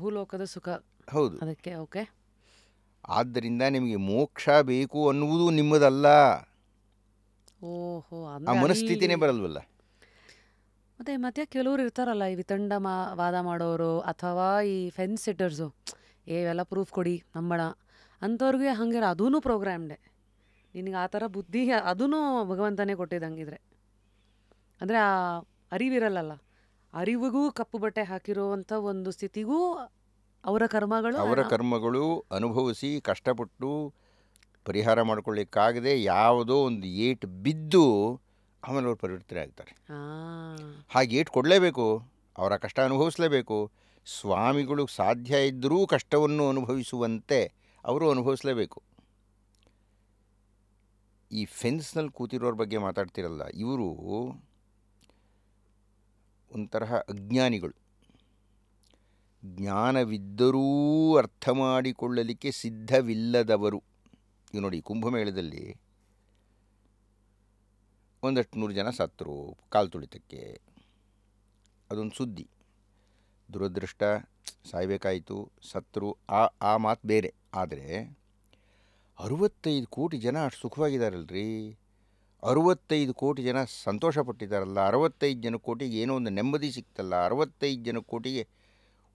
ಭೂಲೋಕದ ಸುಖ. ಹೌದು, ಅದಕ್ಕೆ. ಓಕೆ. ಆದ್ದರಿಂದ ನಿಮಗೆ ಮೋಕ್ಷ ಬೇಕು ಅನ್ನುವುದು ನಿಮ್ಮದಲ್ಲ. ಓಹೋ. ಆ ಮನಸ್ಥಿತಿನೇ ಬರಲ್ವಲ್ಲ. ಮತ್ತೆ ಮತ್ತೆ ಕೆಲವರು ಇರ್ತಾರಲ್ಲ, ಈ ವಿತಂಡವಾದ ಮಾಡೋರು ಅಥವಾ ಈ ಫೆನ್ಸ್ ಸಿಟ್ಟರ್ಸು, ಇವೆಲ್ಲ ಪ್ರೂಫ್ ಕೊಡಿ ನಂಬಣ ಅಂಥವ್ರಿಗೆ ಹಂಗಿರ, ಅದೂ ಪ್ರೋಗ್ರಾಮ್ಡೆ. ನಿನಗೆ ಆ ಥರ ಬುದ್ಧಿ ಅದೂ ಭಗವಂತನೇ ಕೊಟ್ಟಿದ್ದಂಗಿದ್ರೆ, ಅಂದರೆ ಆ ಅರಿವಿರಲ್ಲ, ಅರಿವಿಗೂ ಕಪ್ಪು ಬಟ್ಟೆ ಹಾಕಿರೋವಂಥ ಒಂದು ಸ್ಥಿತಿಗೂ ಅವರ ಕರ್ಮಗಳು ಅನುಭವಿಸಿ ಕಷ್ಟಪಟ್ಟು ಪರಿಹಾರ ಮಾಡ್ಕೊಳ್ಳಿಕ್ಕಾಗದೆ ಯಾವುದೋ ಒಂದು ಏಟು ಬಿದ್ದು ಆಮೇಲೆ ಅವ್ರು ಪರಿವರ್ತನೆ ಆಗ್ತಾರೆ. ಹಾಗೆ ಏಟು ಕೊಡಲೇಬೇಕು, ಅವರ ಕಷ್ಟ ಅನುಭವಿಸಲೇಬೇಕು. ಸ್ವಾಮಿಗಳು ಸಾಧ್ಯ ಇದ್ದರೂ ಕಷ್ಟವನ್ನು ಅನುಭವಿಸುವಂತೆ ಅವರು ಅನುಭವಿಸಲೇಬೇಕು. ಈ ಫೆನ್ಸ್ನಲ್ಲಿ ಕೂತಿರೋರ ಬಗ್ಗೆ ಮಾತಾಡ್ತಿರಲ್ಲ, ಇವರು ಒಂಥರ ಅಜ್ಞಾನಿಗಳು. ಜ್ಞಾನವಿದ್ದರೂ ಅರ್ಥ ಮಾಡಿಕೊಳ್ಳಲಿಕ್ಕೆ ಸಿದ್ಧವಿಲ್ಲದವರು. ಈಗ ನೋಡಿ, ಕುಂಭಮೇಳದಲ್ಲಿ ಒಂದಷ್ಟು 100 ಜನ ಸತ್ತರು ಕಾಲು ತುಳಿತಕ್ಕೆ, ಅದೊಂದು ಸುದ್ದಿ. ದುರದೃಷ್ಟ, ಸಾಯಬೇಕಾಯಿತು, ಸತ್ತರು, ಆ ಮಾತು ಬೇರೆ. ಆದರೆ 65 ಕೋಟಿ ಜನ ಅಷ್ಟು ಸುಖವಾಗಿದ್ದಾರಲ್ರಿ, 65 ಕೋಟಿ ಜನ ಸಂತೋಷಪಟ್ಟಿದ್ದಾರಲ್ಲ, 65 ಕೋಟಿಗೆ ಏನೋ ಒಂದು ನೆಮ್ಮದಿ ಸಿಕ್ತಲ್ಲ, 65 ಕೋಟಿಗೆ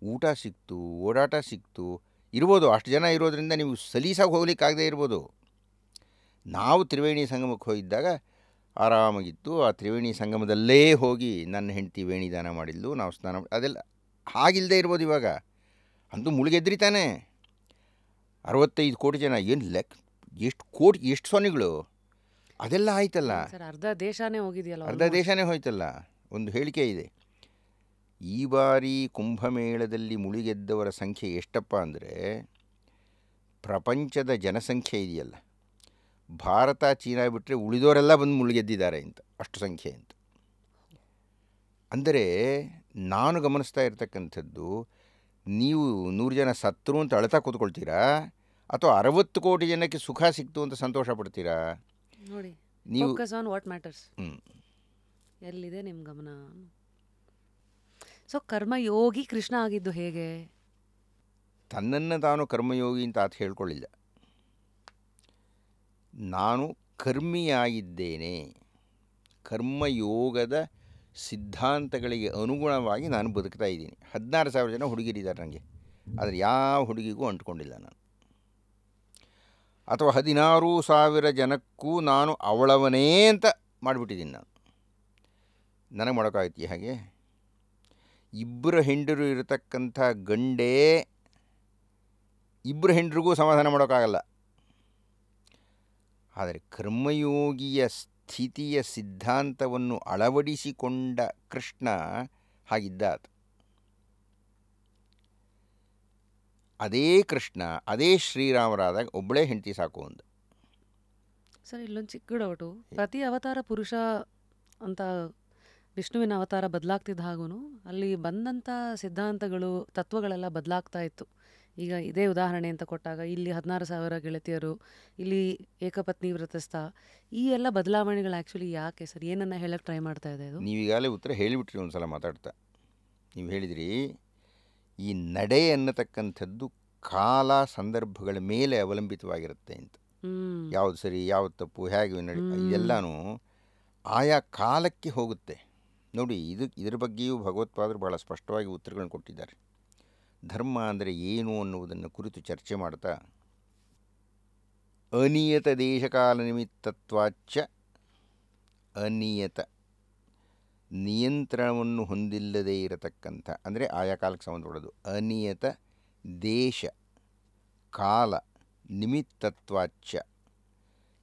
ಊಟ ಸಿಕ್ತು, ಓಡಾಟ ಸಿಕ್ತು, ಇರ್ಬೋದು. ಅಷ್ಟು ಜನ ಇರೋದ್ರಿಂದ ನೀವು ಸಲೀಸಾಗಿ ಹೋಗ್ಲಿಕ್ಕಾಗದೇ ಇರ್ಬೋದು. ನಾವು ತ್ರಿವೇಣಿ ಸಂಗಮಕ್ಕೆ ಹೋಗಿದ್ದಾಗ ಆರಾಮಾಗಿತ್ತು. ಆ ತ್ರಿವೇಣಿ ಸಂಗಮದಲ್ಲೇ ಹೋಗಿ ನನ್ನ ಹೆಂಡತಿ ವೇಣಿದಾನ ಮಾಡಿದ್ಲು, ನಾವು ಸ್ನಾನ, ಅದೆಲ್ಲ ಹಾಗಿಲ್ಲದೆ ಇರ್ಬೋದು. ಇವಾಗ ಅಂತೂ ಮುಳುಗೆದ್ರಿ ತಾನೆ. 65 ಕೋಟಿ ಜನ, ಏನು ಲೆಕ್ಕ, ಎಷ್ಟು ಕೋಟಿ, ಎಷ್ಟು ಸೊನ್ನೆಗಳು, ಅದೆಲ್ಲ ಆಯ್ತಲ್ಲ. ಅರ್ಧ ದೇಶನೇ ಹೋಗಿದೆಯಲ್ಲ, ಅರ್ಧ ದೇಶನೇ ಹೋಯ್ತಲ್ಲ. ಒಂದು ಹೇಳಿಕೆ ಇದೆ, ಈ ಬಾರಿ ಕುಂಭಮೇಳದಲ್ಲಿ ಮುಳುಗೆದ್ದವರ ಸಂಖ್ಯೆ ಎಷ್ಟಪ್ಪ ಅಂದರೆ, ಪ್ರಪಂಚದ ಜನಸಂಖ್ಯೆ ಇದೆಯಲ್ಲ, ಭಾರತ ಚೀನಾ ಬಿಟ್ಟರೆ ಉಳಿದವರೆಲ್ಲ ಬಂದು ಮುಳುಗೆದ್ದಿದ್ದಾರೆ ಅಂತ, ಅಷ್ಟು ಸಂಖ್ಯೆ ಅಂತ. ಅಂದರೆ ನಾನು ಗಮನಿಸ್ತಾ ಇರ್ತಕ್ಕಂಥದ್ದು, ನೀವು 100 ಜನ ಸತ್ತರು ಅಂತ ಅಳ್ತಾ ಕೂತ್ಕೊಳ್ತೀರಾ ಅಥವಾ 60 ಕೋಟಿ ಜನಕ್ಕೆ ಸುಖ ಸಿಕ್ತು ಅಂತ ಸಂತೋಷ ಪಡ್ತೀರಾ? ನೋಡಿ, ನೀವು ಫೋಕಸ್ ಆನ್ ವಾಟ್ ಮ್ಯಾಟರ್ಸ್. ಎಲ್ಲಿದೆ ನಿಮ್ಮ ಗಮನ? ಸೊ ಕರ್ಮಯೋಗಿ ಕೃಷ್ಣ ಆಗಿದ್ದು ಹೇಗೆ? ತನ್ನನ್ನು ತಾನು ಕರ್ಮಯೋಗಿ ಅಂತ ಆತ ಹೇಳ್ಕೊಳ್ಳಿಲ್ಲ. ನಾನು ಕರ್ಮಿಯಾಗಿದ್ದೇನೆ, ಕರ್ಮಯೋಗದ ಸಿದ್ಧಾಂತಗಳಿಗೆ ಅನುಗುಣವಾಗಿ ನಾನು ಬದುಕ್ತಾ ಇದ್ದೀನಿ. 16,000 ಜನ ಹುಡುಗಿರಿದ್ದಾರೆ ನನಗೆ, ಆದರೆ ಯಾವ ಹುಡುಗಿಗೂ ಅಂಟ್ಕೊಂಡಿಲ್ಲ ನಾನು. ಅಥವಾ 16,000 ಜನಕ್ಕೂ ನಾನು ಅವಳವನೇ ಅಂತ ಮಾಡಿಬಿಟ್ಟಿದ್ದೀನಿ ನಾನು. ನನಗೆ ಮಾಡೋಕ್ಕಾಗತ್ತಿ ಹಾಗೆ? ಇಬ್ಬರು ಹೆಂಡರು ಇರತಕ್ಕಂಥ ಗಂಡೇ ಇಬ್ಬರು ಹೆಂಡರಿಗೂ ಸಮಾಧಾನ ಮಾಡೋಕ್ಕಾಗಲ್ಲ. ಆದರೆ ಕರ್ಮಯೋಗಿಯ ಸ್ಥಿತಿಯ ಸಿದ್ಧಾಂತವನ್ನು ಅಳವಡಿಸಿಕೊಂಡ ಕೃಷ್ಣ ಹಾಗಿದ್ದ. ಅದೇ ಕೃಷ್ಣ ಅದೇ ಶ್ರೀರಾಮರಾದಾಗ ಒಬ್ಬಳೇ ಹೆಂಡತಿ ಸಾಕು ಅಂದ. ಸರ್, ಇಲ್ಲೊಂದು ಚಿಕ್ಕ ಡೌಟು. ಪ್ರತಿ ಅವತಾರ ಪುರುಷ ಅಂತ ವಿಷ್ಣುವಿನ ಅವತಾರ ಬದಲಾಗ್ತಿದ್ದ ಹಾಗೂ ಅಲ್ಲಿ ಬಂದಂಥ ಸಿದ್ಧಾಂತಗಳು ತತ್ವಗಳೆಲ್ಲ ಬದಲಾಗ್ತಾ ಇತ್ತು. ಈಗ ಇದೇ ಉದಾಹರಣೆ ಅಂತ ಕೊಟ್ಟಾಗ ಇಲ್ಲಿ 16,000 ಗೆಳತಿಯರು, ಇಲ್ಲಿ ಏಕಪತ್ನಿ ವ್ರತಸ್ಥ, ಈ ಎಲ್ಲ ಬದಲಾವಣೆಗಳು ಆ್ಯಕ್ಚುಲಿ ಯಾಕೆ ಸರ್? ಏನನ್ನ ಹೇಳಕ್ಕೆ ಟ್ರೈ ಮಾಡ್ತಾ ಇದೆ ಇದು? ನೀವೀಗಾಗಲೇ ಉತ್ತರ ಹೇಳಿಬಿಟ್ರಿ ಒಂದು ಸಲ ಮಾತಾಡ್ತಾ. ನೀವು ಹೇಳಿದಿರಿ ಈ ನಡೆ ಅನ್ನತಕ್ಕಂಥದ್ದು ಕಾಲ ಸಂದರ್ಭಗಳ ಮೇಲೆ ಅವಲಂಬಿತವಾಗಿರುತ್ತೆ ಅಂತ. ಯಾವುದು ಸರಿ, ಯಾವುದು ತಪ್ಪು, ಹೇಗೆ ನಡೆ, ಇದೆಲ್ಲನೂ ಆಯಾ ಕಾಲಕ್ಕೆ ಹೋಗುತ್ತೆ. ನೋಡಿ, ಇದರ ಬಗ್ಗೆಯೂ ಭಗವತ್ಪಾದರು ಭಾಳ ಸ್ಪಷ್ಟವಾಗಿ ಉತ್ತರಗಳನ್ನು ಕೊಟ್ಟಿದ್ದಾರೆ. ಧರ್ಮ ಅಂದರೆ ಏನು ಅನ್ನುವುದನ್ನು ಕುರಿತು ಚರ್ಚೆ ಮಾಡ್ತಾ, ಅನಿಯತ ದೇಶಕಾಲ ನಿಮಿತ್ತತ್ವಾಚ್ಚ, ಅನಿಯತ ನಿಯಂತ್ರಣವನ್ನು ಹೊಂದಿಲ್ಲದೇ ಇರತಕ್ಕಂಥ, ಅಂದರೆ ಆಯಾ ಕಾಲಕ್ಕೆ ಸಂಬಂಧಪಡೋದು. ಅನಿಯತ ದೇಶ ಕಾಲ ನಿಮಿತ್ತತ್ವಾಚ್ಚ,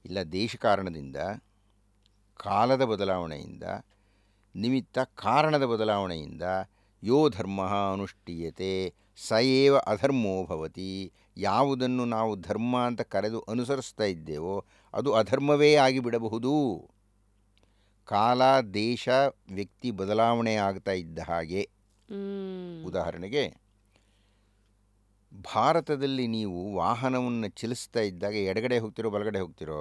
ಇಲ್ಲ ದೇಶ ಕಾರಣದಿಂದ, ಕಾಲದ ಬದಲಾವಣೆಯಿಂದ, ನಿಮಿತ್ತ ಕಾರಣದ ಬದಲಾವಣೆಯಿಂದ ಯೋ ಧರ್ಮ ಅನುಷ್ಠೀಯತೆ ಸ ಏವ ಅಧರ್ಮೋ ಭವತಿ. ಯಾವುದನ್ನು ನಾವು ಧರ್ಮ ಅಂತ ಕರೆದು ಅನುಸರಿಸ್ತಾ ಇದ್ದೇವೋ ಅದು ಅಧರ್ಮವೇ ಆಗಿಬಿಡಬಹುದು. ಕಾಲ ದೇಶ ವ್ಯಕ್ತಿ ಬದಲಾವಣೆ ಆಗ್ತಾ ಇದ್ದ ಹಾಗೆ. ಉದಾಹರಣೆಗೆ, ಭಾರತದಲ್ಲಿ ನೀವು ವಾಹನವನ್ನು ಚಲಿಸ್ತಾ ಇದ್ದಾಗ ಎಡಗಡೆ ಹೋಗ್ತಿರೋ ಬಲಗಡೆ ಹೋಗ್ತಿರೋ?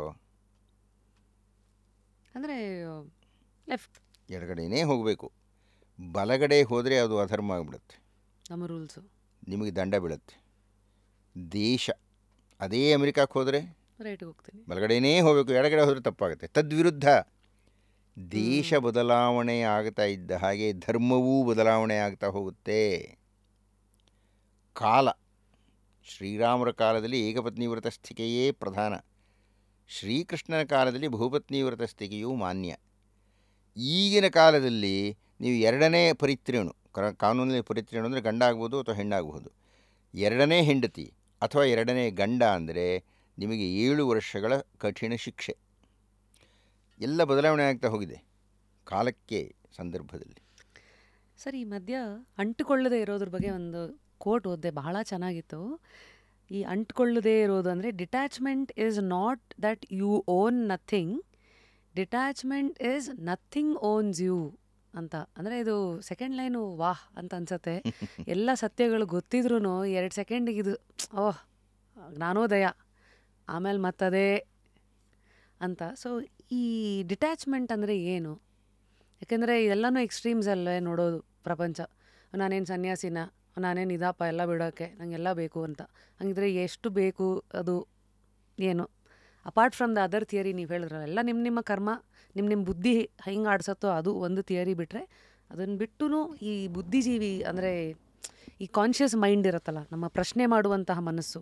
ಅಂದರೆ ಲೆಫ್ಟ್, ಎಡಗಡೆನೇ ಹೋಗಬೇಕು. ಬಲಗಡೆ ಹೋದರೆ ಅದು ಅಧರ್ಮ ಆಗಿಬಿಡುತ್ತೆ, ನಮ್ಮ ರೂಲ್ಸು, ನಿಮಗೆ ದಂಡ ಬೀಳುತ್ತೆ. ದೇಶ, ಅದೇ ಅಮೆರಿಕಕ್ಕೆ ಹೋದರೆ ರೈಟ್ಗೆ ಹೋಗ್ತೀನಿ, ಬಲಗಡೆನೇ ಹೋಗಬೇಕು, ಎಡಗಡೆ ಹೋದರೆ ತಪ್ಪಾಗುತ್ತೆ. ತದ್ವಿರುದ್ಧ ದೇಶ ಬದಲಾವಣೆ ಆಗ್ತಾ ಇದ್ದ ಹಾಗೆ ಧರ್ಮವೂ ಬದಲಾವಣೆ ಆಗ್ತಾ ಹೋಗುತ್ತೆ. ಕಾಲ, ಶ್ರೀರಾಮರ ಕಾಲದಲ್ಲಿ ಏಕಪತ್ನಿ ವ್ರತಸ್ಥಿಕೆಯೇ ಪ್ರಧಾನ, ಶ್ರೀಕೃಷ್ಣನ ಕಾಲದಲ್ಲಿ ಬಹುಪತ್ನಿ ವ್ರತಸ್ಥಿಕೆಯೂ ಮಾನ್ಯ. ಈಗಿನ ಕಾಲದಲ್ಲಿ ನೀವು ಎರಡನೇ ಪರಿತ್ರೇಣು, ಕಾನೂನಲ್ಲಿ ಪರಿತ್ರೇಣು ಅಂದರೆ ಗಂಡ ಆಗ್ಬೋದು ಅಥವಾ ಹೆಣ್ಣಾಗ್ಬೋದು, ಎರಡನೇ ಹೆಂಡತಿ ಅಥವಾ ಎರಡನೇ ಗಂಡ ಅಂದರೆ ನಿಮಗೆ 7 ವರ್ಷಗಳ ಕಠಿಣ ಶಿಕ್ಷೆ. ಎಲ್ಲ ಬದಲಾವಣೆ ಆಗ್ತಾ ಹೋಗಿದೆ ಕಾಲಕ್ಕೆ, ಸಂದರ್ಭದಲ್ಲಿ. ಸರ್, ಈ ಮಧ್ಯ ಅಂಟುಕೊಳ್ಳದೆ ಇರೋದ್ರ ಬಗ್ಗೆ ಒಂದು ಕೋಟ್ ಓದಿದೆ, ಬಹಳ ಚೆನ್ನಾಗಿತ್ತು. ಈ ಅಂಟ್ಕೊಳ್ಳದೇ ಇರೋದು ಅಂದರೆ detachment is not that you own nothing, detachment is nothing owns you ಅಂತ. ಅಂದರೆ ಇದು ಸೆಕೆಂಡ್ ಲೈನು ವಾಹ್ ಅಂತ ಅನ್ಸತ್ತೆ. ಎಲ್ಲ ಸತ್ಯಗಳು ಗೊತ್ತಿದ್ರೂ 2 ಸೆಕೆಂಡಿಗೆ ಇದು ಓಹ್ ಜ್ಞಾನೋದಯ, ಆಮೇಲೆ ಮತ್ತದೇ ಅಂತ. ಸೊ ಈ ಡಿಟ್ಯಾಚ್ಮೆಂಟ್ ಅಂದರೆ ಏನು? ಯಾಕೆಂದರೆ ಎಲ್ಲನೂ ಎಕ್ಸ್ಟ್ರೀಮ್ಸ್ ಅಲ್ಲೇ ನೋಡೋದು ಪ್ರಪಂಚ. ನಾನೇನು ಸನ್ಯಾಸಿನ, ನಾನೇನು ಇದಪ್ಪ ಎಲ್ಲ ಬಿಡೋಕ್ಕೆ, ನನಗೆಲ್ಲ ಬೇಕು ಅಂತ. ಹಂಗಿದ್ರೆ ಎಷ್ಟು ಬೇಕು ಅದು ಏನು? Apart from the other theory ನೀವು ಹೇಳಿದ್ರಲ್ಲ, ಎಲ್ಲ ನಿಮ್ಮ ಕರ್ಮ, ನಿಮ್ಮ ಬುದ್ಧಿ ಹೆಂಗೆ ಆಡ್ಸತ್ತೋ ಅದು ಒಂದು ಥಿಯರಿ ಬಿಟ್ಟರೆ, ಅದನ್ನು ಬಿಟ್ಟು ಈ ಬುದ್ಧಿಜೀವಿ ಅಂದರೆ ಈ ಕಾನ್ಷಿಯಸ್ ಮೈಂಡ್ ಇರುತ್ತಲ್ಲ, ನಮ್ಮ ಪ್ರಶ್ನೆ ಮಾಡುವಂತಹ ಮನಸ್ಸು,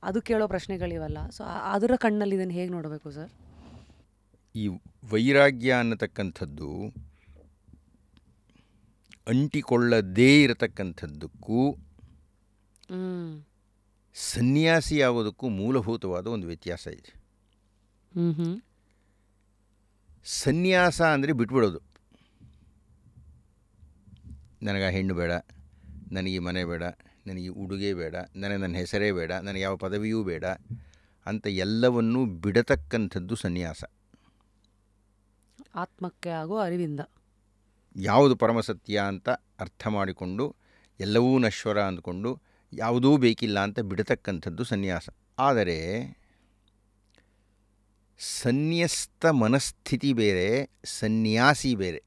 ಅದು ಕೇಳೋ ಪ್ರಶ್ನೆಗಳಿವಲ್ಲ. ಸೊ ಅದರ ಕಣ್ಣಲ್ಲಿ ಇದನ್ನು ಹೇಗೆ ನೋಡಬೇಕು ಸರ್? ಈ ವೈರಾಗ್ಯ ಅನ್ನತಕ್ಕಂಥದ್ದು ಅಂಟಿಕೊಳ್ಳದೇ ಇರತಕ್ಕಂಥದ್ದಕ್ಕೂ ಸನ್ಯಾಸಿ ಆಗೋದಕ್ಕೂ ಮೂಲಭೂತವಾದ ಒಂದು ವ್ಯತ್ಯಾಸ ಇದೆ. ಸನ್ಯಾಸ ಅಂದರೆ ಬಿಟ್ಬಿಡೋದು. ನನಗೆ ಆ ಹೆಣ್ಣು ಬೇಡ, ನನಗೆ ಮನೆ ಬೇಡ, ನನಗೆ ಉಡುಗೆ ಬೇಡ, ನನಗೆ ನನ್ನ ಹೆಸರೇ ಬೇಡ, ನನಗೆ ಯಾವ ಪದವಿಯೂ ಬೇಡ, ಅಂತ ಎಲ್ಲವನ್ನೂ ಬಿಡತಕ್ಕಂಥದ್ದು ಸನ್ಯಾಸ. ಆತ್ಮಕ್ಕೆ ಆಗೋ ಅರಿವಿಂದ ಯಾವುದು ಪರಮಸತ್ಯ ಅಂತ ಅರ್ಥ ಮಾಡಿಕೊಂಡು ಎಲ್ಲವೂ ನಶ್ವರ ಅಂದ್ಕೊಂಡು ಯಾವುದೂ ಬೇಕಿಲ್ಲ ಅಂತ ಬಿಡತಕ್ಕಂಥದ್ದು ಸನ್ಯಾಸ. ಆದರೆ ಸನ್ಯಸ್ತ ಮನಸ್ಥಿತಿ ಬೇರೆ, ಸನ್ಯಾಸಿ ಬೇರೆ.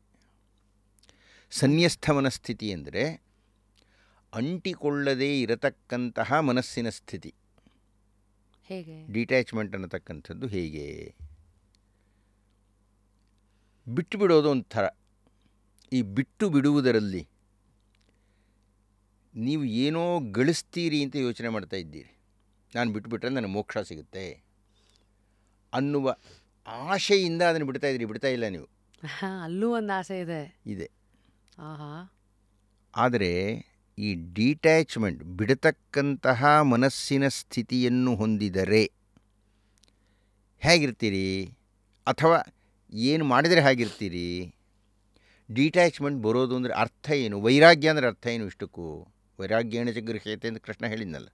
ಸನ್ಯಸ್ಥ ಮನಸ್ಥಿತಿ ಅಂದರೆ ಅಂಟಿಕೊಳ್ಳದೇ ಇರತಕ್ಕಂತಹ ಮನಸ್ಸಿನ ಸ್ಥಿತಿ. ಹೇಗೆ? ಡಿಟ್ಯಾಚ್ಮೆಂಟ್ ಅನ್ನತಕ್ಕಂಥದ್ದು ಹೇಗೆ? ಬಿಟ್ಟು ಬಿಡೋದು ಒಂಥರ. ಈ ಬಿಟ್ಟು ಬಿಡುವುದರಲ್ಲಿ ನೀವು ಏನೋ ಗಳಿಸ್ತೀರಿ ಅಂತ ಯೋಚನೆ ಮಾಡ್ತಾ ಇದ್ದೀರಿ. ನಾನು ಬಿಟ್ಟುಬಿಟ್ರೆ ನನಗೆ ಮೋಕ್ಷ ಸಿಗುತ್ತೆ ಅನ್ನುವ ಆಶೆಯಿಂದ ಅದನ್ನು ಬಿಡ್ತಾ ಇಲ್ಲ ನೀವು. ಅಲ್ಲೂ ಒಂದು ಆಸೆ ಇದೆ. ಆಹಾ. ಆದರೆ ಈ ಡಿಟ್ಯಾಚ್ಮೆಂಟ್ ಬಿಡತಕ್ಕಂತಹ ಮನಸ್ಸಿನ ಸ್ಥಿತಿಯನ್ನು ಹೊಂದಿದರೆ ಹೇಗಿರ್ತೀರಿ? ಅಥವಾ ಏನು ಮಾಡಿದರೆ ಹೇಗಿರ್ತೀರಿ? ಡಿಟ್ಯಾಚ್ಮೆಂಟ್ ಬರೋದು ಅಂದರೆ ಅರ್ಥ ಏನು? ವೈರಾಗ್ಯ ಅಂದರೆ ಅರ್ಥ ಏನು? ಇಷ್ಟಕ್ಕೂ ವೈರಾಗ್ಯೇಣ ಚ ಗೃಹ್ಯತೆ ಅಂತ ಕೃಷ್ಣ ಹೇಳಿದ್ನಲ್ಲ.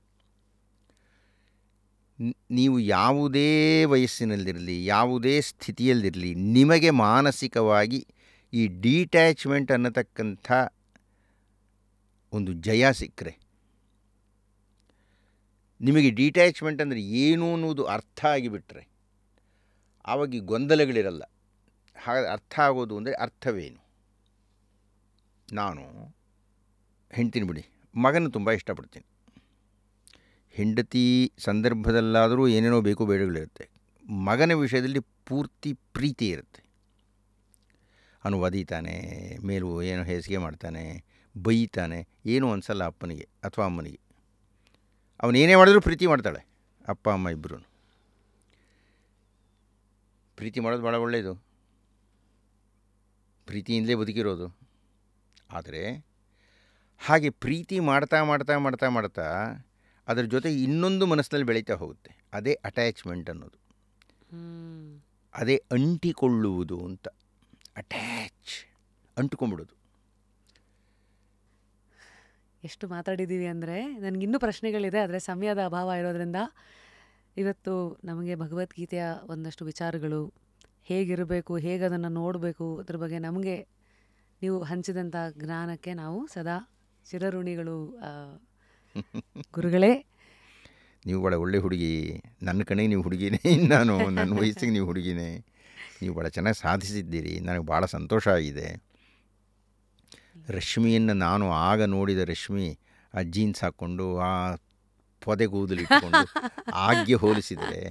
ನೀವು ಯಾವುದೇ ವಯಸ್ಸಿನಲ್ಲಿರಲಿ, ಯಾವುದೇ ಸ್ಥಿತಿಯಲ್ಲಿರಲಿ, ನಿಮಗೆ ಮಾನಸಿಕವಾಗಿ ಈ ಡಿಟ್ಯಾಚ್ಮೆಂಟ್ ಅನ್ನತಕ್ಕಂಥ ಒಂದು ಜಯ ಸಿಕ್ಕರೆ, ನಿಮಗೆ ಡಿಟ್ಯಾಚ್ಮೆಂಟ್ ಅಂದರೆ ಏನು ಅನ್ನೋದು ಅರ್ಥ ಆಗಿಬಿಟ್ರೆ ಆವಾಗ ಈ ಗೊಂದಲಗಳಿರಲ್ಲ. ಹಾಗೆ ಅರ್ಥ ಆಗೋದು ಅಂದರೆ ಅರ್ಥವೇನು? ನಾನು ಹೆಂಡ್ತೀನಿ ಬಿಡಿ, ಮಗನ ತುಂಬ ಇಷ್ಟಪಡ್ತೀನಿ. ಹೆಂಡತಿ ಸಂದರ್ಭದಲ್ಲಾದರೂ ಏನೇನೋ ಬೇಕು ಬೇಡಗಳಿರುತ್ತೆ. ಮಗನ ವಿಷಯದಲ್ಲಿ ಪೂರ್ತಿ ಪ್ರೀತಿ ಇರುತ್ತೆ. ಅವನು ಒದೀತಾನೆ, ಮೇಲೂ ಏನೋ ಹೇಸಿಗೆ ಮಾಡ್ತಾನೆ, ಬೈತಾನೆ, ಏನೂ ಅನಿಸಲ್ಲ ಅಪ್ಪನಿಗೆ ಅಥವಾ ಅಮ್ಮನಿಗೆ. ಅವನೇನೇ ಮಾಡಿದ್ರೂ ಪ್ರೀತಿ ಮಾಡ್ತಾಳೆ, ಅಪ್ಪ ಅಮ್ಮ ಇಬ್ಬರೂ. ಪ್ರೀತಿ ಮಾಡೋದು ಭಾಳ ಒಳ್ಳೆಯದು, ಪ್ರೀತಿಯಿಂದಲೇ ಬದುಕಿರೋದು. ಆದರೆ ಹಾಗೆ ಪ್ರೀತಿ ಮಾಡ್ತಾ ಮಾಡ್ತಾ ಮಾಡ್ತಾ ಮಾಡ್ತಾ ಅದರ ಜೊತೆ ಇನ್ನೊಂದು ಮನಸ್ಸಿನಲ್ಲಿ ಬೆಳೀತಾ ಹೋಗುತ್ತೆ. ಅದೇ ಅಟ್ಯಾಚ್ಮೆಂಟ್ ಅನ್ನೋದು, ಅದೇ ಅಂಟಿಕೊಳ್ಳುವುದು ಅಂತ. ಅಂಟಿಕೊಂಡ್ಬಿಡೋದು. ಎಷ್ಟು ಮಾತಾಡಿದ್ದೀವಿ ಅಂದರೆ ನನಗಿನ್ನೂ ಪ್ರಶ್ನೆಗಳಿದೆ, ಆದರೆ ಸಮಯದ ಅಭಾವ ಇರೋದ್ರಿಂದ ಇವತ್ತು ನಮಗೆ ಭಗವದ್ಗೀತೆಯ ಒಂದಷ್ಟು ವಿಚಾರಗಳು ಹೇಗಿರಬೇಕು, ಹೇಗೆ ಅದನ್ನು ನೋಡಬೇಕು, ಅದ್ರ ಬಗ್ಗೆ ನಮಗೆ ನೀವು ಹಂಚಿದಂಥ ಜ್ಞಾನಕ್ಕೆ ನಾವು ಸದಾ ಚಿರಋಣಿಗಳು ಗುರುಗಳೇ. ನೀವು ಭಾಳ ಒಳ್ಳೆ ಹುಡುಗಿ. ನನ್ನ ಕಡೆಗೆ ನೀವು ಹುಡುಗಿನೇ, ನಾನು ನನ್ನ ವಯಸ್ಸಿಗೆ ನೀವು ಹುಡುಗಿನೇ. ನೀವು ಭಾಳ ಚೆನ್ನಾಗಿ ಸಾಧಿಸಿದ್ದೀರಿ. ನನಗೆ ಭಾಳ ಸಂತೋಷ ಆಗಿದೆ. ರಶ್ಮಿಯನ್ನು ನಾನು ಆಗ ನೋಡಿದ ರಶ್ಮಿ ಆ ಜೀನ್ಸ್ ಹಾಕ್ಕೊಂಡು ಆ ಪೊದೆಗೂದಲಿಟ್ಕೊಂಡು ಆಗ್ಗೆ ಹೋಲಿಸಿದರೆ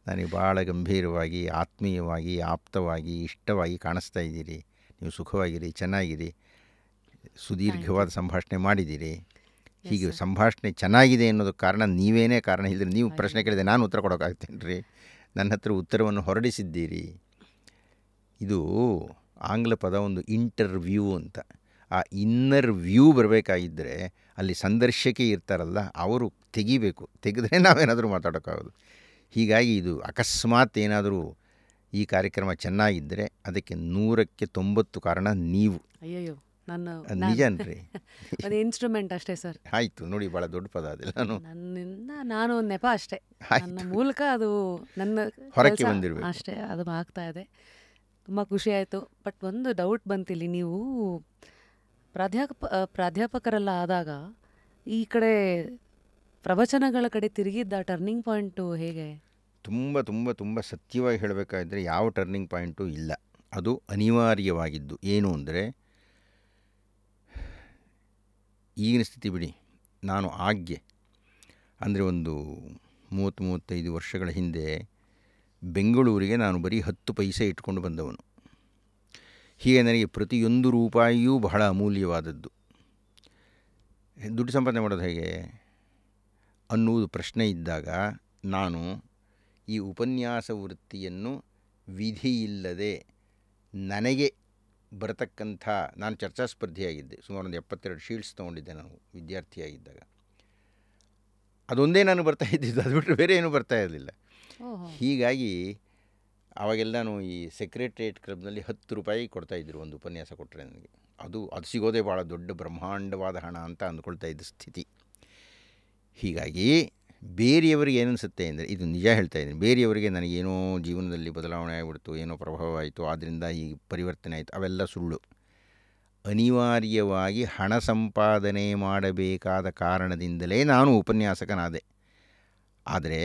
ನನಗೆ ಭಾಳ ಗಂಭೀರವಾಗಿ, ಆತ್ಮೀಯವಾಗಿ, ಆಪ್ತವಾಗಿ, ಇಷ್ಟವಾಗಿ ಕಾಣಿಸ್ತಾ ಇದ್ದೀರಿ. ನೀವು ಸುಖವಾಗಿರಿ, ಚೆನ್ನಾಗಿರಿ, ಸುದೀರ್ಘವಾದ ಸಂಭಾಷಣೆ ಮಾಡಿದ್ದೀರಿ. ಹೀಗೆ ಸಂಭಾಷಣೆ ಚೆನ್ನಾಗಿದೆ ಅನ್ನೋದಕ್ಕೆ ಕಾರಣ ನೀವೇನೇ ಕಾರಣ. ಇಲ್ಲದ್ರೆ ನೀವು ಪ್ರಶ್ನೆ ಕೇಳಿದೆ ನಾನು ಉತ್ತರ ಕೊಡೋಕ್ಕಾಗ್ತೇನೆ ರೀ? ನನ್ನ ಹತ್ರ ಉತ್ತರವನ್ನು ಹೊರಡಿಸಿದ್ದೀರಿ. ಇದು ಆಂಗ್ಲ ಪದ ಒಂದು ಇಂಟರ್ವ್ಯೂ ಅಂತ. ಆ ಇನ್ನರ್ ವ್ಯೂ ಬರಬೇಕಾಗಿದ್ದರೆ ಅಲ್ಲಿ ಸಂದರ್ಶಕಿ ಇರ್ತಾರಲ್ಲ, ಅವರು ತೆಗಿಬೇಕು. ತೆಗೆದ್ರೆ ನಾವೇನಾದರೂ ಮಾತಾಡೋಕ್ಕಾಗೋದು. ಹೀಗಾಗಿ ಇದು ಅಕಸ್ಮಾತ್ ಏನಾದರೂ ಈ ಕಾರ್ಯಕ್ರಮ ಚೆನ್ನಾಗಿದ್ದರೆ ಅದಕ್ಕೆ 100ಕ್ಕೆ 90 ಕಾರಣ ನೀವು. ಅಯ್ಯಯ್ಯೋ, ನಿಜನ್ರಿ. ಅದು ಇನ್ಸ್ಟ್ರೂಮೆಂಟ್ ಅಷ್ಟೇ ಸರ್. ಆಯಿತು ನೋಡಿ, ಭಾಳ ದೊಡ್ಡ ಪದ ಅದಿಲ್ಲ. ನಾನು ಒಂದು ನೆಪ ಅಷ್ಟೇ. ನನ್ನ ಮೂಲಕ ಅದು ನನ್ನ ಹೊರಕ್ಕೆ ಬಂದಿರಬೇಕು ಅಷ್ಟೇ. ಅದು ಆಗ್ತಾ ಇದೆ. ತುಂಬ ಖುಷಿ ಆಯಿತು. ಬಟ್ ಒಂದು ಡೌಟ್ ಬಂತಿಲ್ಲಿ, ನೀವು ಪ್ರಾಧ್ಯಾಪಕರೆಲ್ಲ ಆದಾಗ ಈ ಕಡೆ ಪ್ರವಚನಗಳ ಕಡೆ ತಿರುಗಿದ್ದ ಟರ್ನಿಂಗ್ ಪಾಯಿಂಟು ಹೇಗೆ? ತುಂಬ ತುಂಬ ತುಂಬ ಸತ್ಯವಾಗಿ ಹೇಳಬೇಕಾದ್ರೆ ಯಾವ ಟರ್ನಿಂಗ್ ಪಾಯಿಂಟು ಇಲ್ಲ. ಅದು ಅನಿವಾರ್ಯವಾಗಿದ್ದು. ಏನು ಅಂದರೆ, ಈಗಿನ ಸ್ಥಿತಿ ಬಿಡಿ, ನಾನು ಆಗ್ಗೆ ಅಂದರೆ ಒಂದು 30-35 ವರ್ಷಗಳ ಹಿಂದೆ ಬೆಂಗಳೂರಿಗೆ ನಾನು ಬರೀ 10 ಪೈಸೆ ಇಟ್ಕೊಂಡು ಬಂದವನು. ಹೀಗೆ ನನಗೆ ಪ್ರತಿಯೊಂದು ರೂಪಾಯಿಯೂ ಬಹಳ ಅಮೂಲ್ಯವಾದದ್ದು. ದುಡ್ಡು ಸಂಪಾದನೆ ಮಾಡೋದು ಹೇಗೆ ಅನ್ನುವುದು ಪ್ರಶ್ನೆ ಇದ್ದಾಗ ನಾನು ಈ ಉಪನ್ಯಾಸ ವೃತ್ತಿಯನ್ನು ವಿಧಿಯಿಲ್ಲದೆ ನನಗೆ ಬರತಕ್ಕಂಥ, ನಾನು ಚರ್ಚಾ ಸ್ಪರ್ಧೆಯಾಗಿದ್ದೆ. ಸುಮಾರು ಒಂದು 72 ಶೀಲ್ಡ್ಸ್ ತೊಗೊಂಡಿದ್ದೆ ನಾನು ವಿದ್ಯಾರ್ಥಿಯಾಗಿದ್ದಾಗ. ಅದೊಂದೇ ನಾನು ಬರ್ತಾ ಇದ್ದಿದ್ದು, ಅದು ಬಿಟ್ಟರೆ ಬೇರೆ ಏನೂ ಬರ್ತಾ ಇರಲಿಲ್ಲ. ಹೀಗಾಗಿ ಆವಾಗೆಲ್ಲ ನಾನು ಈ ಸೆಕ್ರೆಟ್ರಿಯೇಟ್ ಕ್ಲಬ್ನಲ್ಲಿ 10 ರೂಪಾಯಿ ಕೊಡ್ತಾಯಿದ್ರು ಒಂದು ಉಪನ್ಯಾಸ ಕೊಟ್ಟರೆ ನನಗೆ. ಅದು ಸಿಗೋದೇ ಭಾಳ ದೊಡ್ಡ ಬ್ರಹ್ಮಾಂಡವಾದ ಹಣ ಅಂತ ಅಂದ್ಕೊಳ್ತಾ ಇದ್ದ ಸ್ಥಿತಿ. ಹೀಗಾಗಿ ಬೇರೆಯವರಿಗೆ ಏನನ್ಸುತ್ತೆ ಅಂದರೆ, ಇದು ನಿಜ ಹೇಳ್ತಾ ಇದ್ದೀನಿ, ಬೇರೆಯವರಿಗೆ ನನಗೇನೋ ಜೀವನದಲ್ಲಿ ಬದಲಾವಣೆ ಆಗಿಬಿಡ್ತು, ಏನೋ ಪ್ರಭಾವ ಆಯಿತು, ಆದ್ದರಿಂದ ಈ ಪರಿವರ್ತನೆ ಆಯಿತು, ಅವೆಲ್ಲ ಸುಳ್ಳು. ಅನಿವಾರ್ಯವಾಗಿ ಹಣ ಸಂಪಾದನೆ ಮಾಡಬೇಕಾದ ಕಾರಣದಿಂದಲೇ ನಾನು ಉಪನ್ಯಾಸಕನಾದೆ. ಆದರೆ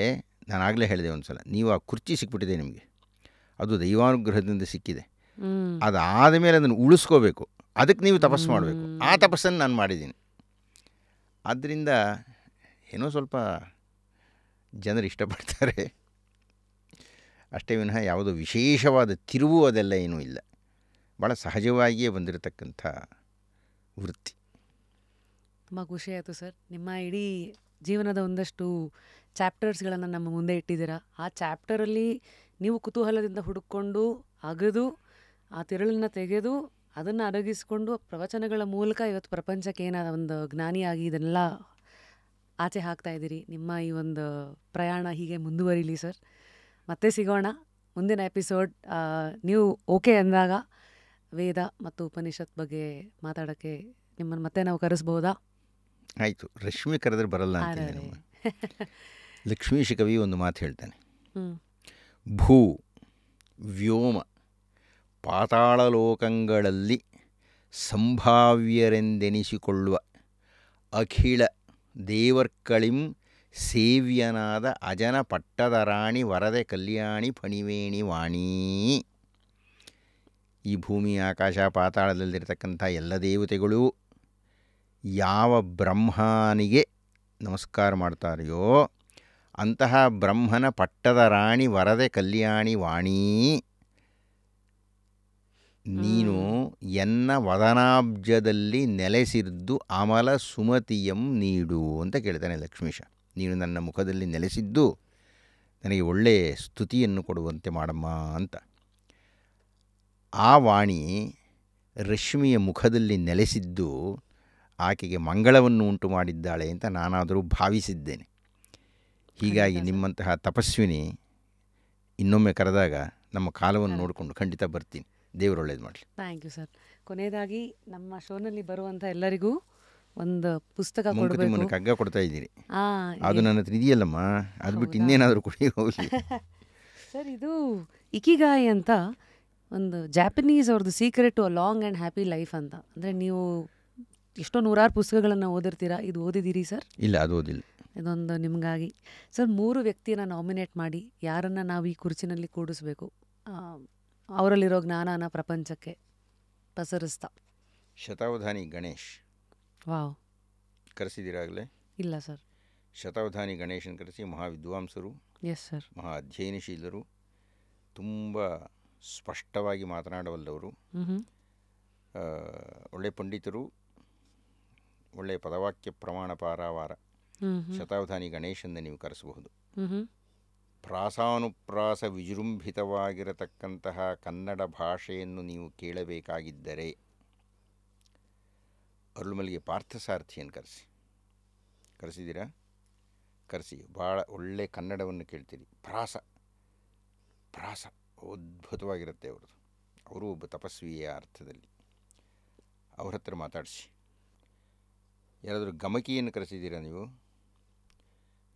ನಾನಾಗಲೇ ಹೇಳಿದೆ ಒಂದು ಸಲ, ನೀವು ಆ ಕುರ್ಚಿ ಸಿಕ್ಬಿಟ್ಟಿದೆ ನಿಮಗೆ, ಅದು ದೈವಾನುಗ್ರಹದಿಂದ ಸಿಕ್ಕಿದೆ. ಅದಾದ ಮೇಲೆ ಅದನ್ನು ಉಳಿಸ್ಕೋಬೇಕು, ಅದಕ್ಕೆ ನೀವು ತಪಸ್ಸು ಮಾಡಬೇಕು. ಆ ತಪಸ್ಸನ್ನು ನಾನು ಮಾಡಿದ್ದೀನಿ. ಆದ್ದರಿಂದ ಏನೋ ಸ್ವಲ್ಪ ಜನರು ಇಷ್ಟಪಡ್ತಾರೆ ಅಷ್ಟೇ ವಿನಃ ಯಾವುದೋ ವಿಶೇಷವಾದ ತಿರುವು ಅದೆಲ್ಲ ಏನೂ ಇಲ್ಲ. ಭಾಳ ಸಹಜವಾಗಿಯೇ ಬಂದಿರತಕ್ಕಂಥ ವೃತ್ತಿ. ತುಂಬ ಖುಷಿ ಆಯಿತು ಸರ್. ನಿಮ್ಮ ಇಡೀ ಜೀವನದ ಒಂದಷ್ಟು ಚಾಪ್ಟರ್ಸ್ಗಳನ್ನು ನಮ್ಮ ಮುಂದೆ ಇಟ್ಟಿದ್ದೀರಾ. ಆ ಚಾಪ್ಟರಲ್ಲಿ ನೀವು ಕುತೂಹಲದಿಂದ ಹುಡುಕೊಂಡು ಅಗದು ಆ ತಿರುಳನ್ನು ತೆಗೆದು ಅದನ್ನು ಅಡಗಿಸ್ಕೊಂಡು ಪ್ರವಚನಗಳ ಮೂಲಕ ಇವತ್ತು ಪ್ರಪಂಚಕ್ಕೆ ಏನಾದ ಒಂದು ಜ್ಞಾನಿಯಾಗಿ ಇದನ್ನೆಲ್ಲ ಆಚೆ ಹಾಕ್ತಾ ಇದ್ದೀರಿ. ನಿಮ್ಮ ಈ ಒಂದು ಪ್ರಯಾಣ ಹೀಗೆ ಮುಂದುವರಿಲಿ ಸರ್. ಮತ್ತೆ ಸಿಗೋಣ ಮುಂದಿನ ಎಪಿಸೋಡ್. ನೀವು ಓಕೆ ಅಂದಾಗ ವೇದ ಮತ್ತು ಉಪನಿಷತ್ ಬಗ್ಗೆ ಮಾತಾಡೋಕ್ಕೆ ನಿಮ್ಮನ್ನು ಮತ್ತೆ ನಾವು ಕರೆಸ್ಬೋದಾ? ಆಯಿತು, ರಶ್ಮಿ ಕರೆದ್ರೆ ಬರಲ್ಲ ಅಂತೀನಿ. ನಮ್ಮ ಲಕ್ಷ್ಮೀಶ ಕವಿ ಒಂದು ಮಾತು ಹೇಳ್ತಾನೆ, ಭೂ ವ್ಯೋಮ ಪಾತಾಳ ಲೋಕಗಳಲ್ಲಿ ಸಂಭಾವ್ಯರೆಂದೆನಿಸಿಕೊಳ್ಳುವ ಅಖಿಳ ದೇವರ್ಕಳಿಂ ಸೇವ್ಯನಾದ ಅಜನ ಪಟ್ಟದ ರಾಣಿ ವರದೆ ಕಲ್ಯಾಣಿ ಫಣಿವೇಣಿ ವಾಣಿ. ಈ ಭೂಮಿ ಆಕಾಶ ಪಾತಾಳದಲ್ಲಿರ್ತಕ್ಕಂಥ ಎಲ್ಲ ದೇವತೆಗಳು ಯಾವ ಬ್ರಹ್ಮನಿಗೆ ನಮಸ್ಕಾರ ಮಾಡ್ತಾರೆಯೋ ಅಂತಹ ಬ್ರಹ್ಮನ ಪಟ್ಟದ ರಾಣಿ ವರದೆ ಕಲ್ಯಾಣಿ ವಾಣಿ, ನೀನು ಎನ್ನ ವದನಾಬ್ಜದಲ್ಲಿ ನೆಲೆಸಿದ್ದು ಅಮಲ ಸುಮತಿಯಂ ನೀಡು ಅಂತ ಕೇಳ್ತಾನೆ ಲಕ್ಷ್ಮೀಶ. ನೀನು ನನ್ನ ಮುಖದಲ್ಲಿ ನೆಲೆಸಿದ್ದು ನನಗೆ ಒಳ್ಳೆಯ ಸ್ತುತಿಯನ್ನು ಕೊಡುವಂತೆ ಮಾಡಮ್ಮ ಅಂತ. ಆ ವಾಣಿ ರಶ್ಮಿಯ ಮುಖದಲ್ಲಿ ನೆಲೆಸಿದ್ದು ಆಕೆಗೆ ಮಂಗಳವನ್ನು ಉಂಟು ಮಾಡಿದ್ದಾಳೆ ಅಂತ ನಾನಾದರೂ ಭಾವಿಸಿದ್ದೇನೆ. ಹೀಗಾಗಿ ನಿಮ್ಮಂತಹ ತಪಸ್ವಿನಿ ಇನ್ನೊಮ್ಮೆ ಕರೆದಾಗ ನಮ್ಮ ಕಾಲವನ್ನು ನೋಡಿಕೊಂಡು ಖಂಡಿತ ಬರ್ತೀನಿ. ದೇವರು ಒಳ್ಳೇದು ಮಾಡಲಿ. Thank you sir. ಕೊನೆಯದಾಗಿ ನಮ್ಮ ಶೋನಲ್ಲಿ ಬರುವಂಥ ಎಲ್ಲರಿಗೂ ಒಂದು ಪುಸ್ತಕ ಕೊಡಬೇಕು. ನಿಮ್ಮನ್ನು ಕಗ್ಗ ಕೊಡ್ತಾ ಇದ್ದೀರಿ, ಅದು ನನ್ನ ಹತ್ರ ಇದೆಯಲ್ಲಮ್ಮ, ಅದು ಬಿಟ್ಟು ಇನ್ನೇನಾದರೂ ಕೊಡಿ ಹೋಗಲಿ. ಸರ್, ಇದು ಇಕಿಗಾಯಿ ಅಂತ ಒಂದು ಜಾಪನೀಸ್ ಅವ್ರದ್ದು secret to a long and happy life ಅಂತ. ಅಂದರೆ ನೀವು ಎಷ್ಟೋ ನೂರಾರು ಪುಸ್ತಕಗಳನ್ನು ಓದಿರ್ತೀರಾ, ಇದು ಓದಿದ್ದೀರಿ ಸರ್? ಇಲ್ಲ, ಅದು ಓದಿಲ್ಲ. ಇದೊಂದು ನಿಮಗಾಗಿ ಸರ್. 3 ವ್ಯಕ್ತಿನ ನಾಮಿನೇಟ್ ಮಾಡಿ ಯಾರನ್ನು ನಾವು ಈ ಕುರ್ಚಿನಲ್ಲಿ ಕೂಡಿಸ್ಬೇಕು, ಅವರಲ್ಲಿರೋ ಜ್ಞಾನನ ಪ್ರಪಂಚಕ್ಕೆ ಪಸರಿಸ್ತಾ. ಶತಾವಧಾನಿ ಗಣೇಶ್. ವಾವ್. ಕರೆಸಿದ್ದೀರಾಗಲೇ? ಇಲ್ಲ ಸರ್. ಶತಾವಧಾನಿ ಗಣೇಶನ್ ಕರೆಸಿ. ಮಹಾವಿದ್ವಾಂಸರು, ಎಸ್ ಸರ್, ಮಹಾ ಅಧ್ಯಯನಶೀಲರು, ತುಂಬ ಸ್ಪಷ್ಟವಾಗಿ ಮಾತನಾಡಬಲ್ಲವರು, ಒಳ್ಳೆಯ ಪಂಡಿತರು, ಒಳ್ಳೆಯ ಪದವಾಕ್ಯ ಪ್ರಮಾಣ ಪಾರಾವಾರ. ಶತಾವಧಾನಿ ಗಣೇಶನ್ನ ನೀವು ಕರೆಸಬಹುದು. ಪ್ರಾಸಾನುಪ್ರಾಸ ವಿಜೃಂಭಿತವಾಗಿರತಕ್ಕಂತಹ ಕನ್ನಡ ಭಾಷೆಯನ್ನು ನೀವು ಕೇಳಬೇಕಾಗಿದ್ದರೆ ಅರುಳುಮಲ್ಲಿಗೆ ಪಾರ್ಥಸಾರಥಿಯನ್ನು ಕರೆಸಿದ್ದೀರಾ? ಕರೆಸಿ. ಭಾಳ ಒಳ್ಳೆಯ ಕನ್ನಡವನ್ನು ಕೇಳ್ತೀರಿ. ಪ್ರಾಸ ಅದ್ಭುತವಾಗಿರುತ್ತೆ ಅವ್ರದ್ದು. ಅವರು ಒಬ್ಬ ತಪಸ್ವಿಯ ಅರ್ಥದಲ್ಲಿ. ಅವ್ರ ಹತ್ರ ಮಾತಾಡಿಸಿ. ಯಾರಾದರೂ ಗಮಕಿಯನ್ನು ಕರೆಸಿದ್ದೀರಾ ನೀವು?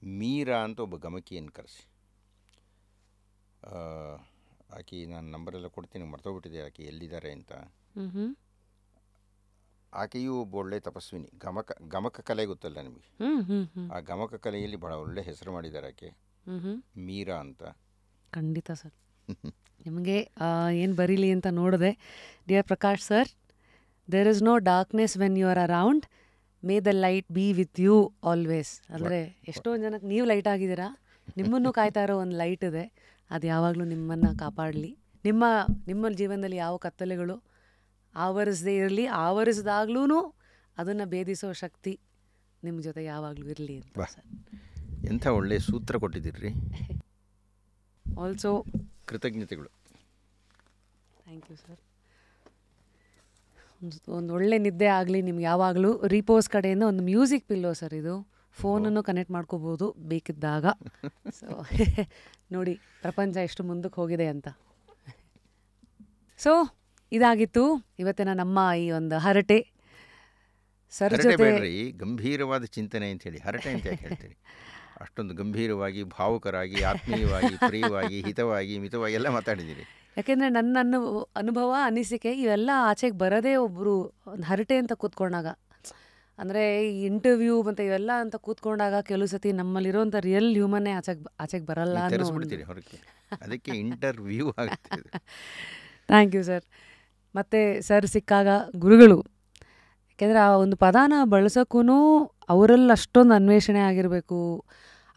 ಮೀರಾ ಅಂತ ಒಬ್ಬ ಗಮಕಿಯನ್ನು ಕರೆಸಿ. ಆಕೆ ನಾನು ನಂಬರೆಲ್ಲ ಕೊಡ್ತೀನಿ, ಮರ್ತೋಗ್ಬಿಟ್ಟಿದೆ ಆಕೆ ಎಲ್ಲಿದ್ದಾರೆ ಅಂತ. ಆಕೆಯೂ ಒಬ್ಬ ಒಳ್ಳೆಯ ತಪಸ್ವಿನಿ. ಗಮಕ ಕಲೆ ಗೊತ್ತಲ್ಲ ನಿಮಗೆ? ಆ ಗಮಕ ಕಲೆಯಲ್ಲಿ ಭಾಳ ಒಳ್ಳೆ ಹೆಸರು ಮಾಡಿದ್ದಾರೆ ಆಕೆ, ಮೀರಾ ಅಂತ. ಖಂಡಿತ ಸರ್. ನಿಮಗೆ ಏನು ಬರೀಲಿ ಅಂತ ನೋಡಿದೆ. Dear Prakash sir, there is no darkness when you are around, may the light be with you always. ಅಂದರೆ ಎಷ್ಟೊಂದು ಜನಕ್ಕೆ ನೀವು ಲೈಟ್ ಆಗಿದ್ದೀರಾ, ನಿಮ್ಮನ್ನು ಕಾಯ್ತಾ ಇರೋ ಒಂದು ಲೈಟ್ ಇದೆ, ಅದು ಯಾವಾಗಲೂ ನಿಮ್ಮನ್ನು ಕಾಪಾಡಲಿ. ನಿಮ್ಮ ಜೀವನದಲ್ಲಿ ಯಾವ ಕತ್ತಲೆಗಳು ಆವರಿಸದೇ ಇರಲಿ, ಆವರಿಸಿದಾಗ್ಲೂ ಅದನ್ನು ಭೇದಿಸೋ ಶಕ್ತಿ ನಿಮ್ಮ ಜೊತೆ ಯಾವಾಗಲೂ ಇರಲಿ ಅಂತ ಸರ್. ಎಂಥ ಒಳ್ಳೆಯ ಸೂತ್ರ ಕೊಟ್ಟಿದ್ದೀರಿ. ಆಲ್ಸೋ ಕೃತಜ್ಞತೆಗಳು. Thank you sir. ಒಂದು ಒಳ್ಳೆ ನಿದ್ದೆ ಆಗಲಿ ನಿಮ್ಗೆ ಯಾವಾಗಲೂ. ರೀಪೋಸ್ ಕಡೆಯಿಂದ ಒಂದು ಮ್ಯೂಸಿಕ್ ಪಿಲ್ಲೋ ಸರ್ ಇದು. ಫೋನನ್ನು ಕನೆಕ್ಟ್ ಮಾಡ್ಕೋಬೋದು ಬೇಕಿದ್ದಾಗ. ಸೊ ನೋಡಿ ಪ್ರಪಂಚ ಎಷ್ಟು ಮುಂದಕ್ಕೆ ಹೋಗಿದೆ ಅಂತ. ಸೊ ಇದಾಗಿತ್ತು ಇವತ್ತಿನ ನಮ್ಮ ಈ ಒಂದು ಹರಟೆ. ಸರ್ ಜೊತೆ ಗಂಭೀರವಾದ ಚಿಂತನೆ ಅಂತ ಹೇಳಿ ಹರಟೆ ಅಂತ ಯಾಕೆ ಹೇಳ್ತೀರಿ? ಅಷ್ಟೊಂದು ಗಂಭೀರವಾಗಿ, ಭಾವುಕರಾಗಿ, ಆತ್ಮೀಯವಾಗಿ, ಪ್ರಿಯವಾಗಿ, ಹಿತವಾಗಿ, ಮಿತವಾಗಿ ಎಲ್ಲ ಮಾತಾಡಿದ್ದೀರಿ. ಯಾಕೆಂದರೆ ನನ್ನ ಅನುಭವ, ಅನಿಸಿಕೆ ಇವೆಲ್ಲ ಆಚೆಗೆ ಬರೋದೇ ಒಬ್ಬರು ಒಂದು ಹರಟೆ ಅಂತ ಕೂತ್ಕೊಂಡಾಗ. ಅಂದರೆ ಈ ಇಂಟರ್ವ್ಯೂ ಮತ್ತು ಇವೆಲ್ಲ ಅಂತ ಕೂತ್ಕೊಂಡಾಗ ಕೆಲವು ಸತಿ ನಮ್ಮಲ್ಲಿರೋಂಥ ರಿಯಲ್ ಹ್ಯೂಮನ್ನೇ ಆಚೆಗೆ ಬರಲ್ಲ ಅನ್ನೋ ತೆರೆಸ್ಬಿಡ್ತೀರಿ ಹೊರಗೆ, ಅದಕ್ಕೆ ಇಂಟರ್ವ್ಯೂ ಆಗುತ್ತೆ. Thank you sir. ಮತ್ತು ಸರ್ ಸಿಕ್ಕಾಗ ಗುರುಗಳು, ಯಾಕೆಂದರೆ ಆ ಒಂದು ಪದಾನ ಬಳಸೋಕ್ಕೂ ಅವರಲ್ಲಿ ಅಷ್ಟೊಂದು ಅನ್ವೇಷಣೆ ಆಗಿರಬೇಕು,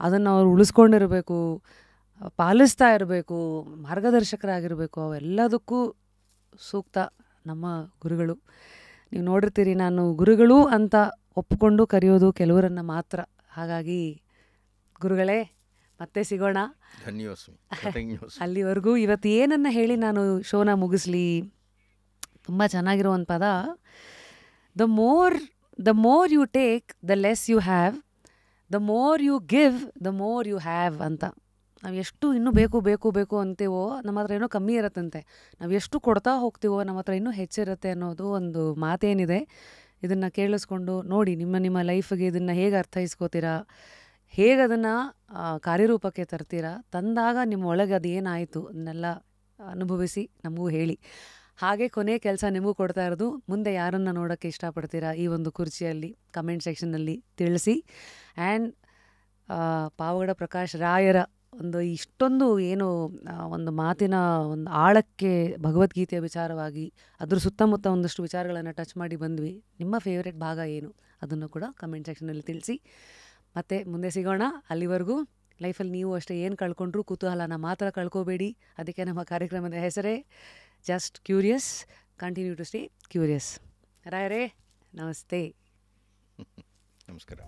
ಅದನ್ನು ಅವ್ರು ಉಳಿಸ್ಕೊಂಡಿರಬೇಕು, ಪಾಲಿಸ್ತಾ ಇರಬೇಕು, ಮಾರ್ಗದರ್ಶಕರಾಗಿರಬೇಕು. ಅವೆಲ್ಲದಕ್ಕೂ ಸೂಕ್ತ ನಮ್ಮ ಗುರುಗಳು. ನೀವು ನೋಡಿರ್ತೀರಿ, ನಾನು ಗುರುಗಳು ಅಂತ ಒಪ್ಪಿಕೊಂಡು ಕರೆಯೋದು ಕೆಲವರನ್ನು ಮಾತ್ರ. ಹಾಗಾಗಿ ಗುರುಗಳೇ, ಮತ್ತೆ ಸಿಗೋಣ. ಧನ್ಯೋಸ್ಮಿ. ಅಲ್ಲಿವರೆಗೂ ಇವತ್ತು ಏನನ್ನು ಹೇಳಿ ನಾನು ಶೋನ ಮುಗಿಸ್ಲಿ? ತುಂಬ ಚೆನ್ನಾಗಿರೋ ಒಂದು ಪದ, the more you take the less you have, the more you give the more you have ಅಂತ. ನಾವು ಎಷ್ಟು ಇನ್ನೂ ಬೇಕು ಅಂತೀವೋ ನಮ್ಮ ಹತ್ರ ಏನೋ ಕಮ್ಮಿ ಇರುತ್ತಂತೆ, ನಾವು ಎಷ್ಟು ಕೊಡ್ತಾ ಹೋಗ್ತೀವೋ ನಮ್ಮ ಹತ್ರ ಇನ್ನೂ ಹೆಚ್ಚಿರುತ್ತೆ ಅನ್ನೋದು ಒಂದು ಮಾತೇನಿದೆ. ಇದನ್ನು ಕೇಳಿಸ್ಕೊಂಡು ನೋಡಿ, ನಿಮ್ಮ ಲೈಫಿಗೆ ಇದನ್ನು ಹೇಗೆ ಅರ್ಥೈಸ್ಕೋತೀರಾ, ಹೇಗೆ ಅದನ್ನು ಕಾರ್ಯರೂಪಕ್ಕೆ ತರ್ತೀರಾ, ತಂದಾಗ ನಿಮ್ಮ ಒಳಗೆ ಅದು ಏನಾಯಿತು ಅದನ್ನೆಲ್ಲ ಅನುಭವಿಸಿ ನಮಗೂ ಹೇಳಿ. ಹಾಗೆ ಕೊನೆ ಕೆಲಸ ನಿಮಗೂ ಕೊಡ್ತಾ ಇರೋದು, ಮುಂದೆ ಯಾರನ್ನು ನೋಡೋಕ್ಕೆ ಇಷ್ಟಪಡ್ತೀರಾ ಈ ಒಂದು ಕುರ್ಚಿಯಲ್ಲಿ ಕಮೆಂಟ್ ಸೆಕ್ಷನ್ನಲ್ಲಿ ತಿಳಿಸಿ. ಆ್ಯಂಡ್ ಪಾವಗಡ ಪ್ರಕಾಶ್ ರಾಯರ ಒಂದು ಇಷ್ಟೊಂದು ಏನು ಒಂದು ಮಾತಿನ ಒಂದು ಆಳಕ್ಕೆ ಭಗವದ್ಗೀತೆಯ ವಿಚಾರವಾಗಿ ಅದ್ರ ಸುತ್ತಮುತ್ತ ಒಂದಷ್ಟು ವಿಚಾರಗಳನ್ನು ಟಚ್ ಮಾಡಿ ಬಂದ್ವಿ. ನಿಮ್ಮ ಫೇವ್ರೆಟ್ ಭಾಗ ಏನು ಅದನ್ನು ಕೂಡ ಕಮೆಂಟ್ ಸೆಕ್ಷನಲ್ಲಿ ತಿಳಿಸಿ. ಮತ್ತು ಮುಂದೆ ಸಿಗೋಣ. ಅಲ್ಲಿವರೆಗೂ ಲೈಫಲ್ಲಿ ನೀವು ಅಷ್ಟೇ ಏನು ಕಳ್ಕೊಂಡ್ರೂ ಕುತೂಹಲನ ಮಾತ್ರ ಕಳ್ಕೋಬೇಡಿ. ಅದಕ್ಕೆ ನಮ್ಮ ಕಾರ್ಯಕ್ರಮದ ಹೆಸರೇ just curious, continue to stay curious. ರಾಯರೇ ನಮಸ್ತೆ. ನಮಸ್ಕಾರ.